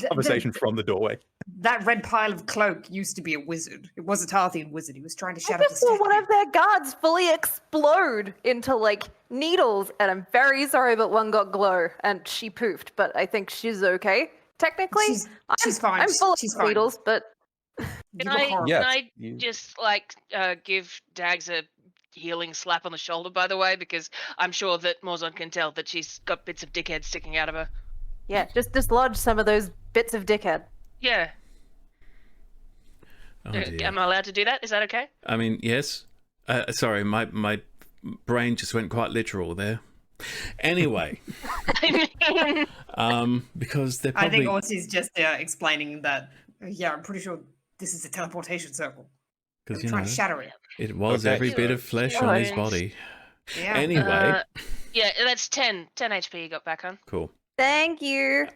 Speaker 5: Conversation from the doorway.
Speaker 3: That red pile of cloak used to be a wizard. It was a Tarthean wizard. He was trying to
Speaker 4: I
Speaker 3: shatter the
Speaker 4: just saw one
Speaker 3: statue.
Speaker 4: of their guards fully explode into like needles, and I'm very sorry, but one got glow and she poofed. But I think she's okay. Technically,
Speaker 3: She's fine.
Speaker 4: I'm full
Speaker 3: She's
Speaker 4: of
Speaker 3: fine.
Speaker 4: needles, but
Speaker 3: You
Speaker 2: Can
Speaker 3: look
Speaker 2: I,
Speaker 3: horrible.
Speaker 5: Yes,
Speaker 2: can I
Speaker 5: you-
Speaker 2: just like give Dags a healing slap on the shoulder, by the way, because I'm sure that Morzon can tell that she's got bits of dickhead sticking out of her.
Speaker 4: yeah, just dislodge some of those bits of dickhead.
Speaker 2: Yeah.
Speaker 1: Oh dear.
Speaker 2: Am I allowed to do that? Is that okay?
Speaker 1: I mean, yes. Sorry, my brain just went quite literal there. Anyway, because they're
Speaker 3: I
Speaker 1: probably
Speaker 3: think Aussie's just explaining that. Yeah, I'm pretty sure this is a teleportation circle.
Speaker 1: because
Speaker 3: I'm trying to shatter it.
Speaker 1: it was
Speaker 5: Okay.
Speaker 1: every bit of flesh on his body.
Speaker 3: Yeah.
Speaker 1: Anyway,
Speaker 2: Yeah, that's 10 HP you got back on.
Speaker 1: cool.
Speaker 4: Thank you.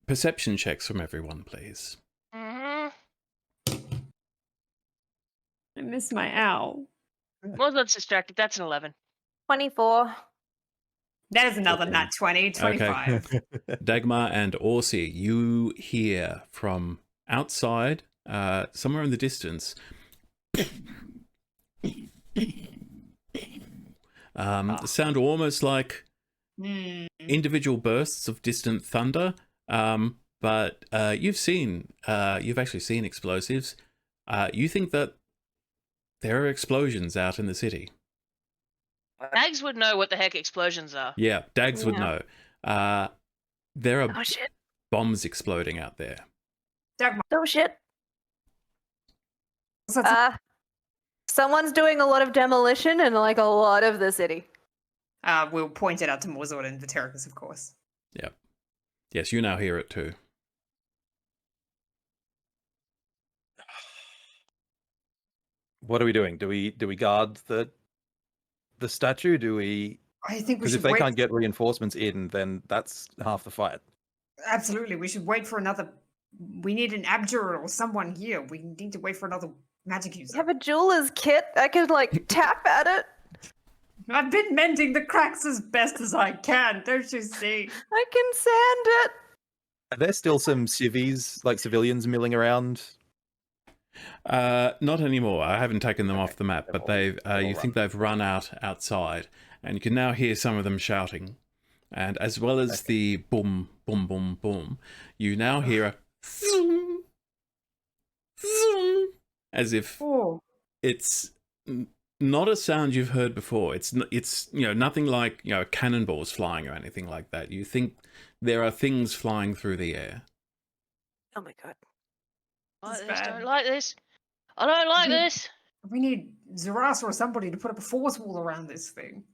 Speaker 1: Perception checks from everyone, please.
Speaker 2: Mm-hmm.
Speaker 6: I miss my owl.
Speaker 2: Morzon's distracted. That's an 11.
Speaker 4: 24.
Speaker 3: That is another
Speaker 5: Okay.
Speaker 3: nat 20, 25.
Speaker 1: Dagmar and Orsi, you hear from outside, somewhere in the distance, sound almost like
Speaker 3: Hmm.
Speaker 1: individual bursts of distant thunder. But you've actually seen explosives. You think that there are explosions out in the city.
Speaker 2: Dags would know what the heck explosions are.
Speaker 1: Yeah, Dags would
Speaker 4: Yeah.
Speaker 1: know. There are
Speaker 4: Oh shit.
Speaker 1: bombs exploding out there.
Speaker 3: Dagmar,
Speaker 4: Oh shit.
Speaker 3: what's that?
Speaker 4: Someone's doing a lot of demolition in like a lot of the city.
Speaker 3: We'll point it out to Morzord and Vitericus, of course.
Speaker 1: Yes, you now hear it too.
Speaker 5: What are we doing? Do we guard the statue? Do we?
Speaker 3: I think we
Speaker 5: Because
Speaker 3: should
Speaker 5: if they
Speaker 3: wait.
Speaker 5: can't get reinforcements in, then that's half the fight.
Speaker 3: Absolutely, we should wait for another. We need an abjurer or someone here. We need to wait for another magic
Speaker 4: I
Speaker 3: user.
Speaker 4: have a jeweler's kit. I could like tap at it.
Speaker 3: I've been mending the cracks as best as I can, don't you see?
Speaker 4: I can sand it.
Speaker 5: Are there still some civvies, like civilians, milling around?
Speaker 1: Not anymore. I haven't taken them off the map, but
Speaker 5: They've all
Speaker 1: you think they've run outside, and you can now hear some of them shouting, and as well as the boom, boom, boom, boom, you now hear a zoom, zoom, as if
Speaker 3: Oh,
Speaker 1: it's not a sound you've heard before. It's nothing like cannonballs flying or anything like that. You think there are things flying through the air.
Speaker 4: Oh my god.
Speaker 2: I
Speaker 3: This is
Speaker 2: just
Speaker 3: bad.
Speaker 2: don't like this. I don't like
Speaker 3: Mhm.
Speaker 2: this.
Speaker 3: we need Zarasa or somebody to put up a force wall around this thing.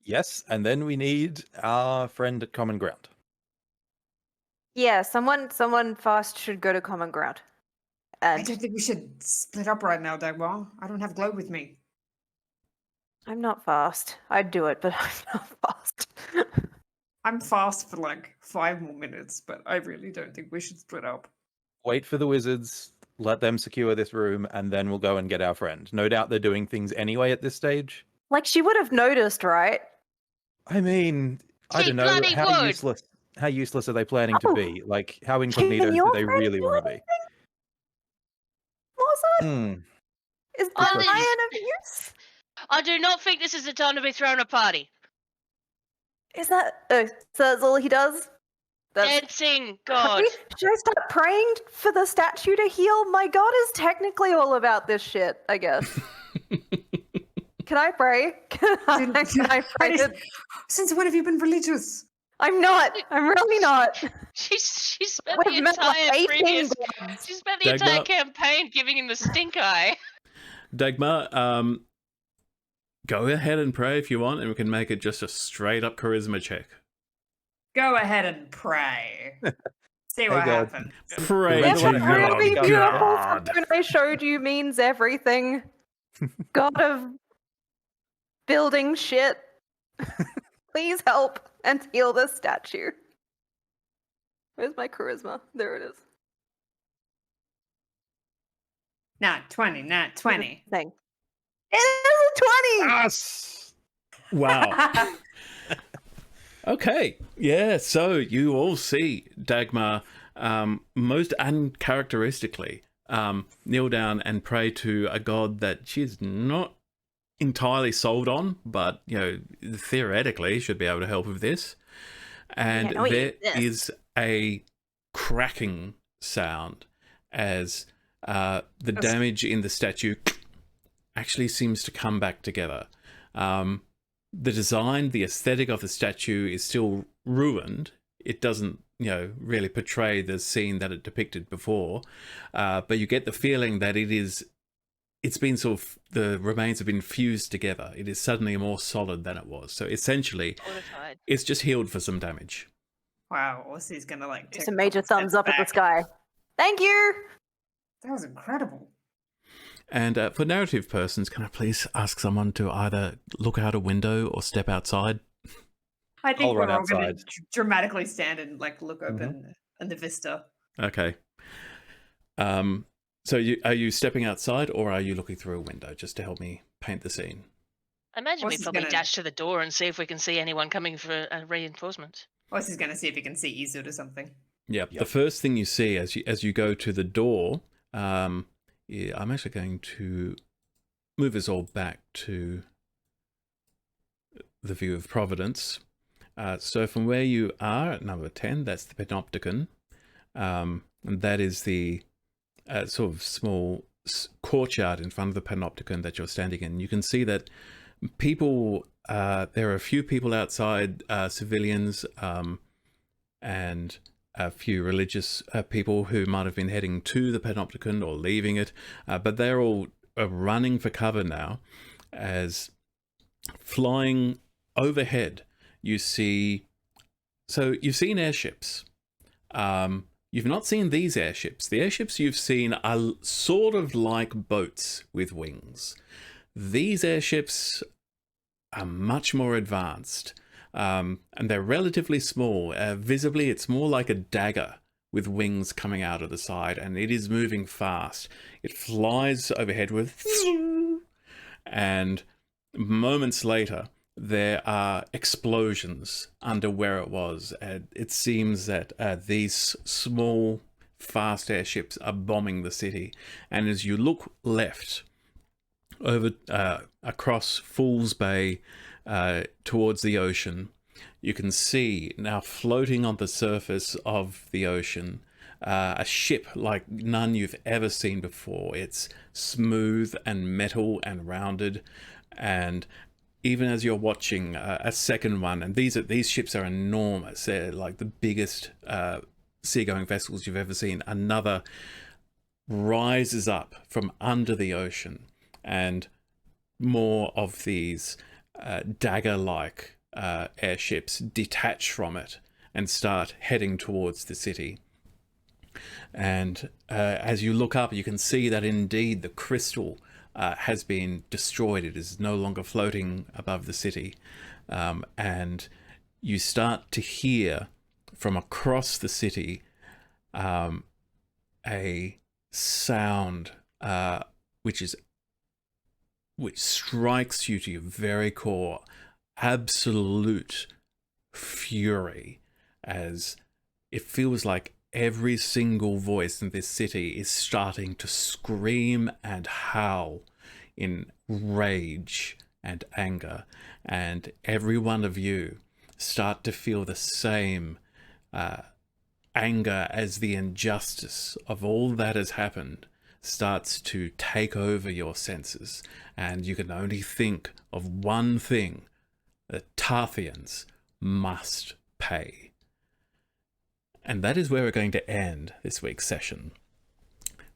Speaker 5: Yes, and then we need our friend at Common Ground.
Speaker 4: Yeah, someone fast should go to common ground.
Speaker 3: I
Speaker 4: And
Speaker 3: don't think we should split up right now, Dagmar. I don't have Glow with me.
Speaker 4: I'm not fast. I'd do it, but I'm not fast.
Speaker 3: I'm fast for like 5 more minutes, but I really don't think we should split up.
Speaker 5: Wait for the wizards, let them secure this room, and then we'll go and get our friend. No doubt they're doing things anyway at this stage.
Speaker 4: Like she would have noticed, right?
Speaker 5: I mean, I
Speaker 2: She
Speaker 5: don't know
Speaker 2: bloody
Speaker 5: how
Speaker 2: would.
Speaker 5: useless are they planning to
Speaker 4: Oh.
Speaker 5: be? Like, how incognito do
Speaker 4: your
Speaker 5: they
Speaker 4: friend
Speaker 5: really
Speaker 4: do
Speaker 5: want to be?
Speaker 4: Mozart?
Speaker 5: Hmm.
Speaker 4: Is
Speaker 2: Oh,
Speaker 4: the
Speaker 2: this-
Speaker 4: lion of use?
Speaker 2: I do not think this is the time to be throwing a party.
Speaker 4: Is that so that's all he does?
Speaker 2: Dancing, God.
Speaker 4: Should I start praying for the statue to heal? My god is technically all about this shit, I guess. Can I pray? Can I pray?
Speaker 3: Since when have you been religious?
Speaker 4: I'm not. I'm really not.
Speaker 2: She spent the
Speaker 4: We've met like
Speaker 2: entire
Speaker 4: 18
Speaker 2: previous.
Speaker 4: gods.
Speaker 2: She spent the entire
Speaker 1: Dagmar.
Speaker 2: campaign giving him the stink eye.
Speaker 1: Dagmar, go ahead and pray if you want, and we can make it just a straight up charisma check.
Speaker 3: Go ahead and pray. See what
Speaker 5: God.
Speaker 3: happens.
Speaker 1: Pray
Speaker 5: If
Speaker 1: to
Speaker 5: it
Speaker 1: your
Speaker 5: really
Speaker 4: beautiful
Speaker 1: God.
Speaker 4: throne I showed you means everything. God of building shit. Please help and heal this statue. Where's my charisma? There it is.
Speaker 6: Not 20, not 20.
Speaker 4: Thing. It is a 20!
Speaker 5: Yes.
Speaker 1: Wow. Okay. Yeah. So you all see Dagmar, most uncharacteristically, kneel down and pray to a god that she's not entirely sold on, but theoretically should be able to help with this. And
Speaker 4: Yeah,
Speaker 1: there is a cracking sound as the damage in the statue actually seems to come back together. The design, the aesthetic of the statue is still ruined. It doesn't, really portray the scene that it depicted before. But you get the feeling that it's been sort of, the remains have been fused together. It is suddenly more solid than it was. So essentially,
Speaker 2: Fortified.
Speaker 1: it's just healed for some damage.
Speaker 3: Wow, Ossie's gonna like take
Speaker 4: Just a major
Speaker 3: couple
Speaker 4: thumbs
Speaker 3: steps
Speaker 4: up at the
Speaker 3: back.
Speaker 4: sky. Thank you!
Speaker 3: That was incredible.
Speaker 1: And for narrative persons, can I please ask someone to either look out a window or step outside?
Speaker 3: I think
Speaker 5: I'll
Speaker 3: we're
Speaker 5: run
Speaker 3: all gonna
Speaker 5: outside.
Speaker 3: dramatically stand and like look open in the vista.
Speaker 1: Okay. So are you stepping outside or are you looking through a window, just to help me paint the scene?
Speaker 2: I imagine
Speaker 3: What's
Speaker 2: we
Speaker 3: he
Speaker 2: probably
Speaker 3: gonna-
Speaker 2: dash to the door and see if we can see anyone coming for a reinforcement.
Speaker 3: Ossie's gonna see if he can see Izud or something.
Speaker 1: Yep.
Speaker 5: Yep.
Speaker 1: The first thing you see as you go to the door, I'm actually going to move us all back to the view of Providence. So from where you are at number 10, that's the Panopticon. And that is the sort of small courtyard in front of the Panopticon that you're standing in. You can see that people, there are a few people outside, civilians, and a few religious people who might have been heading to the Panopticon or leaving it, but they're all running for cover now as flying overhead. You see, so you've seen airships. You've not seen these airships. The airships you've seen are sort of like boats with wings. These airships are much more advanced, and they're relatively small. Visibly, it's more like a dagger with wings coming out of the side, and it is moving fast. It flies overhead with, and moments later, there are explosions under where it was. It seems that these small, fast airships are bombing the city. And as you look left, over across Fool's Bay towards the ocean, you can see now floating on the surface of the ocean a ship like none you've ever seen before. It's smooth and metal and rounded, and even as you're watching a second one, and these ships are enormous. They're like the biggest seagoing vessels you've ever seen. Another rises up from under the ocean, and more of these dagger-like airships detach from it and start heading towards the city. And as you look up, you can see that indeed the crystal has been destroyed. It is no longer floating above the city. And you start to hear from across the city a sound which strikes you to your very core. Absolute fury, as it feels like every single voice in this city is starting to scream and howl in rage and anger, and every one of you start to feel the same anger as the injustice of all that has happened starts to take over your senses, and you can only think of one thing: that Tartheans must pay. And that is where we're going to end this week's session.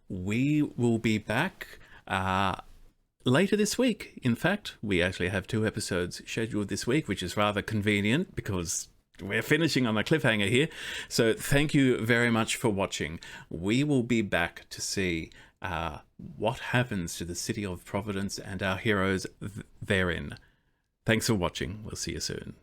Speaker 1: We will be back later this week. In fact, we actually have 2 episodes scheduled this week, which is rather convenient because we're finishing on a cliffhanger here. So thank you very much for watching. We will be back to see what happens to the city of Providence and our heroes therein. Thanks for watching. We'll see you soon.